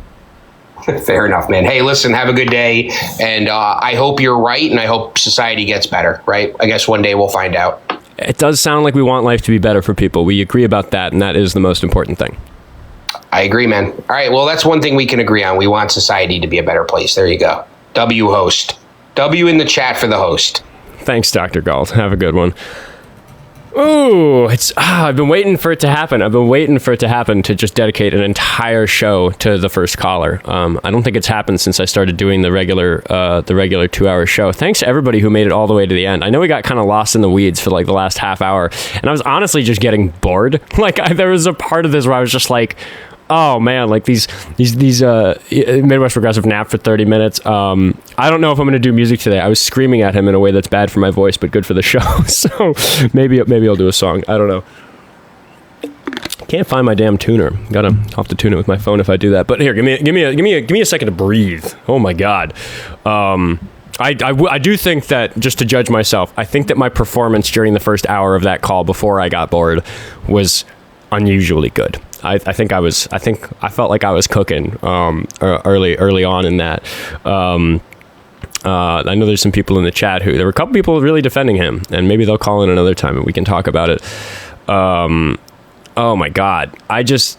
Fair enough, man. Hey, listen, have a good day. And I hope you're right. And I hope society gets better, right? I guess one day we'll find out. It does sound like we want life to be better for people. We agree about that. And that is the most important thing. I agree, man. All right. Well, that's one thing we can agree on. We want society to be a better place. There you go. W host. W in the chat for the host. Thanks, Dr. Galt. Have a good one. Ooh, I've been waiting for it to happen. To just dedicate an entire show to the first caller. I don't think it's happened since I started doing the regular 2-hour show. Thanks to everybody who made it all the way to the end. I know we got kind of lost in the weeds for like the last half hour, and I was honestly just getting bored. There was a part of this where I was just like, oh man, like these Midwest Progressive nap for 30 minutes. I don't know if I'm going to do music today. I was screaming at him in a way that's bad for my voice, but good for the show. So maybe I'll do a song. I don't know. Can't find my damn tuner. I'll have to tune it with my phone if I do that. But here, give me a second to breathe. Oh my God. I do think that, just to judge myself, I think that my performance during the first hour of that call before I got bored was unusually good. I felt like I was cooking early on in that. I know there's some people in the chat there were a couple people really defending him, and maybe they'll call in another time and we can talk about it. Oh my God. I just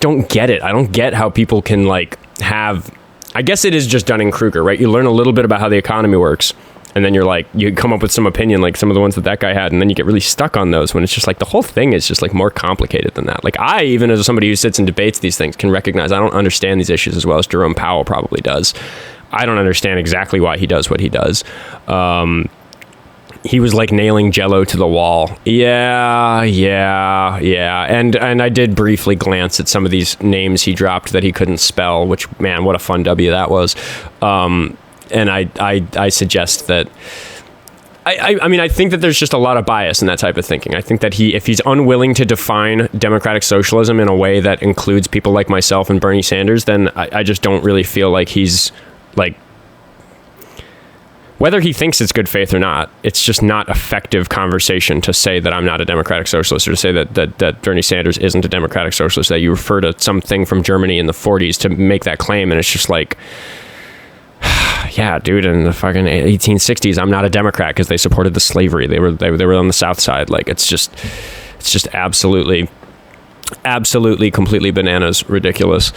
don't get it. I don't get how people can I guess it is just Dunning-Kruger, right? You learn a little bit about how the economy works, and then you come up with some opinion, like some of the ones that guy had, and then you get really stuck on those when it's just like the whole thing is just like more complicated than that. Like, I, even as somebody who sits and debates these things, can recognize I don't understand these issues as well as Jerome Powell probably does. I don't understand exactly why he does what he does. He was like nailing Jell-O to the wall. Yeah. And I did briefly glance at some of these names he dropped that he couldn't spell, which, man, what a fun W that was. And I suggest that I think that there's just a lot of bias in that type of thinking. I think that if he's unwilling to define democratic socialism in a way that includes people like myself and Bernie Sanders, then I just don't really feel like he's like, whether he thinks it's good faith or not, it's just not effective conversation to say that I'm not a democratic socialist, or to say that Bernie Sanders isn't a democratic socialist, that you refer to something from Germany in the 40s to make that claim. And it's just like, yeah, dude, in the fucking 1860s, I'm not a Democrat because they supported the slavery. They were on the South Side. Like, it's just absolutely, completely bananas, ridiculous.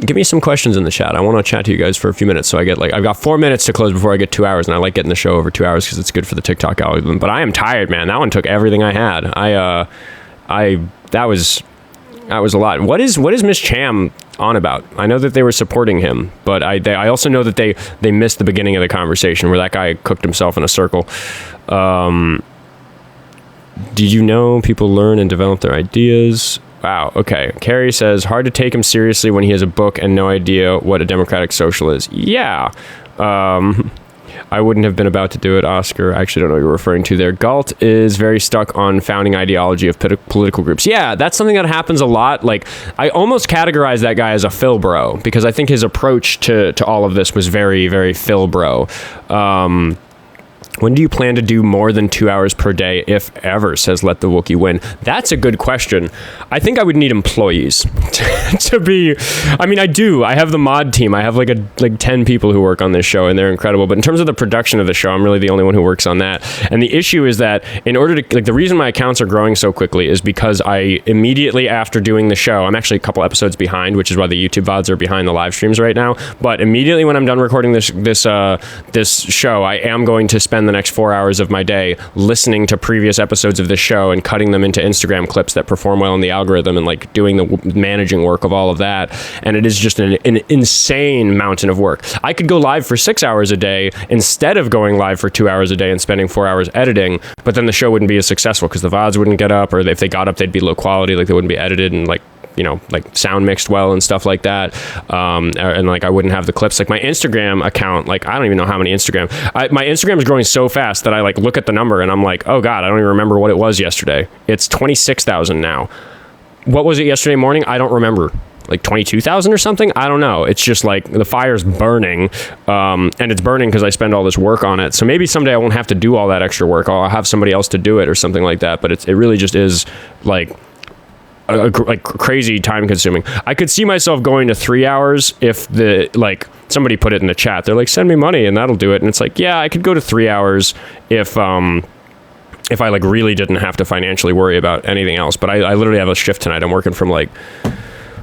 Give me some questions in the chat. I want to chat to you guys for a few minutes. So I've got 4 minutes to close before I get 2 hours, and I like getting the show over 2 hours because it's good for the TikTok algorithm. But I am tired, man. That one took everything I had. That was a lot. What is Miss Cham on about? I know that they were supporting him, but I also know that they missed the beginning of the conversation where that guy cooked himself in a circle. Did you know people learn and develop their ideas? Wow. Okay. Carrie says, hard to take him seriously when he has a book and no idea what a democratic social is. Yeah. I wouldn't have been about to do it, Oscar. I actually don't know what you're referring to there. Galt is very stuck on founding ideology of political groups. Yeah, that's something that happens a lot. Like, I almost categorize that guy as a Phil bro, because I think his approach to all of this was very, very Phil bro. When do you plan to do more than 2 hours per day, if ever, says Let the Wookiee Win? That's a good question. I think I would need employees to be... I mean, I do. I have the mod team. I have like 10 people who work on this show, and they're incredible. But in terms of the production of the show, I'm really the only one who works on that. And the issue is that in order to... Like, the reason my accounts are growing so quickly is because I immediately after doing the show... I'm actually a couple episodes behind, which is why the YouTube VODs are behind the live streams right now. But immediately when I'm done recording this show, I am going to spend the next 4 hours of my day listening to previous episodes of this show and cutting them into Instagram clips that perform well in the algorithm, and like doing the managing work of all of that. And it is just an insane mountain of work. I could go live for 6 hours a day instead of going live for 2 hours a day and spending 4 hours editing, but then the show wouldn't be as successful because the VODs wouldn't get up, or if they got up, they'd be low quality, like they wouldn't be edited and like, you know, like sound mixed well and stuff like that. And like I wouldn't have the clips. Like my Instagram account, like I don't even know how many my Instagram is growing so fast that I like look at the number and I'm like, oh God, I don't even remember what it was yesterday. It's 26,000 now. What was it yesterday morning? I don't remember. Like 22,000 or something? I don't know. It's just like the fire's burning, and it's burning because I spend all this work on it. So maybe someday I won't have to do all that extra work. I'll have somebody else to do it or something like that. But it really just is like like crazy time consuming. I could see myself going to 3 hours if somebody put it in the chat. They're like, send me money and that'll do it. And it's like, yeah, I could go to 3 hours if I like really didn't have to financially worry about anything else. But I literally have a shift tonight. I'm working from like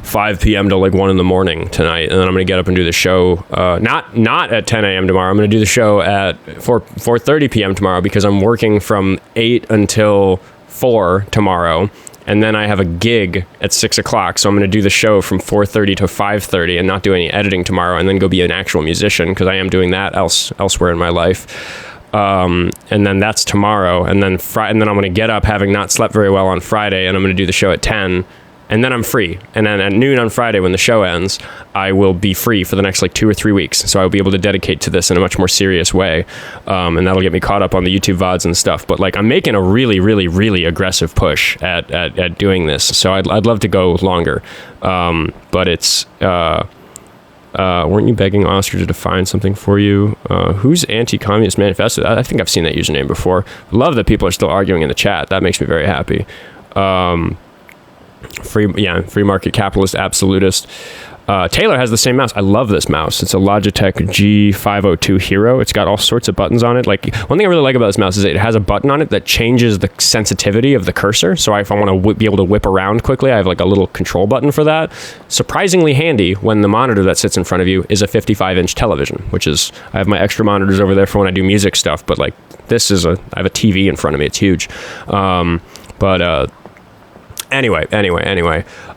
5 p.m. to like 1 in the morning tonight, and then I'm going to get up and do the show. Not at 10 a.m. tomorrow. I'm going to do the show at 4:30 p.m. tomorrow because I'm working from 8 until 4 tomorrow. And then I have a gig at 6 o'clock. So I'm going to do the show from 4:30 to 5:30 and not do any editing tomorrow, and then go be an actual musician because I am doing that elsewhere in my life. And then that's tomorrow. And then and then I'm going to get up having not slept very well on Friday, and I'm going to do the show at 10. And then I'm free. And then at noon on Friday, when the show ends, I will be free for the next like 2 or 3 weeks. So I'll be able to dedicate to this in a much more serious way. And that'll get me caught up on the YouTube VODs and stuff. But like I'm making a really, really, really aggressive push at doing this. So I'd love to go longer. But it's, weren't you begging Oscar to define something for you? Who's Anti-Communist Manifesto? I think I've seen that username before. Love that people are still arguing in the chat. That makes me very happy. Free market capitalist absolutist. Taylor has the same mouse. I love this mouse. It's a Logitech G502 Hero. It's got all sorts of buttons on it. Like one thing I really like about this mouse is it has a button on it that changes the sensitivity of the cursor. So if I want to be able to whip around quickly, I have like a little control button for that. Surprisingly handy when the monitor that sits in front of you is a 55-inch television, which is, I have my extra monitors over there for when I do music stuff, but like this is I have a TV in front of me. It's huge. Anyway,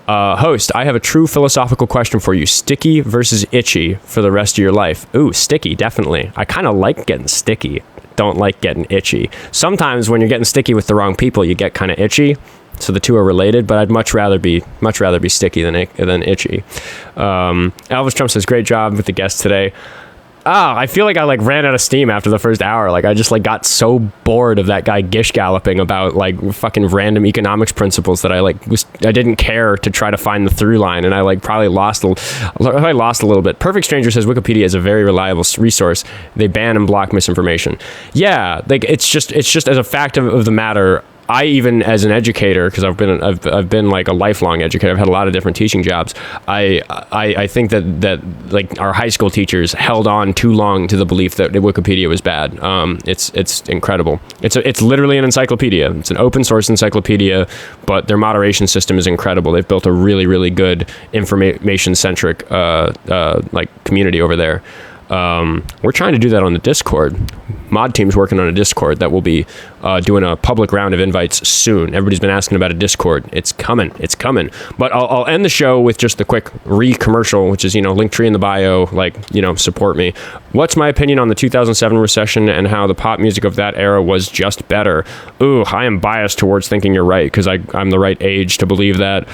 host, I have a true philosophical question for you. Sticky versus itchy for the rest of your life? Ooh, sticky, definitely. I kind of like getting sticky. Don't like getting itchy. Sometimes when you're getting sticky with the wrong people, you get kind of itchy. So the two are related, but I'd much rather be sticky than itchy. Elvis Trump says, great job with the guest today. I feel like I like ran out of steam after the first hour. Like I just like got so bored of that guy gish galloping about like fucking random economics principles that I didn't care to try to find the through line, and I like probably lost a little bit. Perfect Stranger says Wikipedia is a very reliable resource. They ban and block misinformation. Yeah, like it's just as a fact of the matter. I even as an educator, because I've been like a lifelong educator. I've had a lot of different teaching jobs. I think that like our high school teachers held on too long to the belief that Wikipedia was bad. It's incredible. It's literally an encyclopedia. It's an open source encyclopedia, but their moderation system is incredible. They've built a really, really good information centric like community over there. We're trying to do that on the Discord. Mod Team's working on a Discord that will be doing a public round of invites soon. Everybody's been asking about a Discord. It's coming. But I'll end the show with just the quick commercial, which is, Linktree in the bio, support me. What's my opinion on the 2007 recession and how the pop music of that era was just better? Ooh, I am biased towards thinking you're right because I'm the right age to believe that.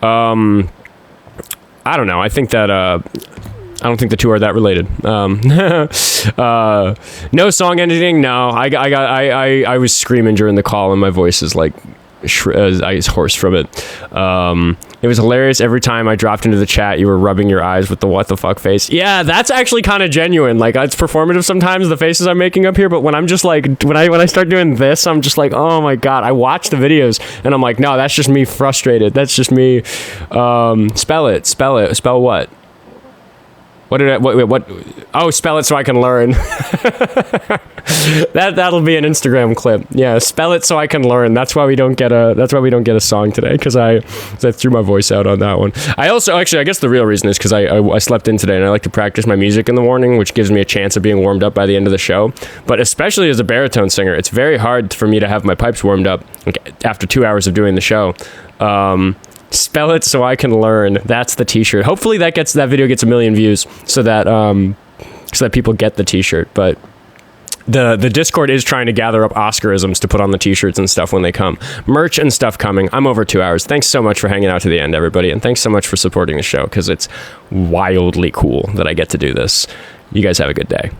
I don't know. I think that... I don't think the two are that related. No song ending. No, I was screaming during the call, and my voice is like, I was hoarse from it. It was hilarious. Every time I dropped into the chat, you were rubbing your eyes with the what the fuck face. Yeah, that's actually kind of genuine. Like, it's performative sometimes, the faces I'm making up here. But when I'm just like, when I start doing this, I'm just like, oh my god. I watch the videos, and I'm like, no, that's just me frustrated. That's just me. Spell it. Spell what? What? Oh, spell it so I can learn. That'll be an Instagram clip. Yeah, spell it so I can learn. That's why we don't get a song today, because I threw my voice out on that one. I also, I guess the real reason is because I slept in today, and I like to practice my music in the morning, which gives me a chance of being warmed up by the end of the show. But especially as a baritone singer, it's very hard for me to have my pipes warmed up after 2 hours of doing the show. Spell it so I can learn. That's the t-shirt. Hopefully that video gets 1 million views so that people get the t-shirt. But the Discord is trying to gather up Oscarisms to put on the t-shirts and stuff when they come. Merch and stuff coming. I'm over 2 hours. Thanks so much for hanging out to the end, everybody. And thanks so much for supporting the show, because it's wildly cool that I get to do this. You guys have a good day.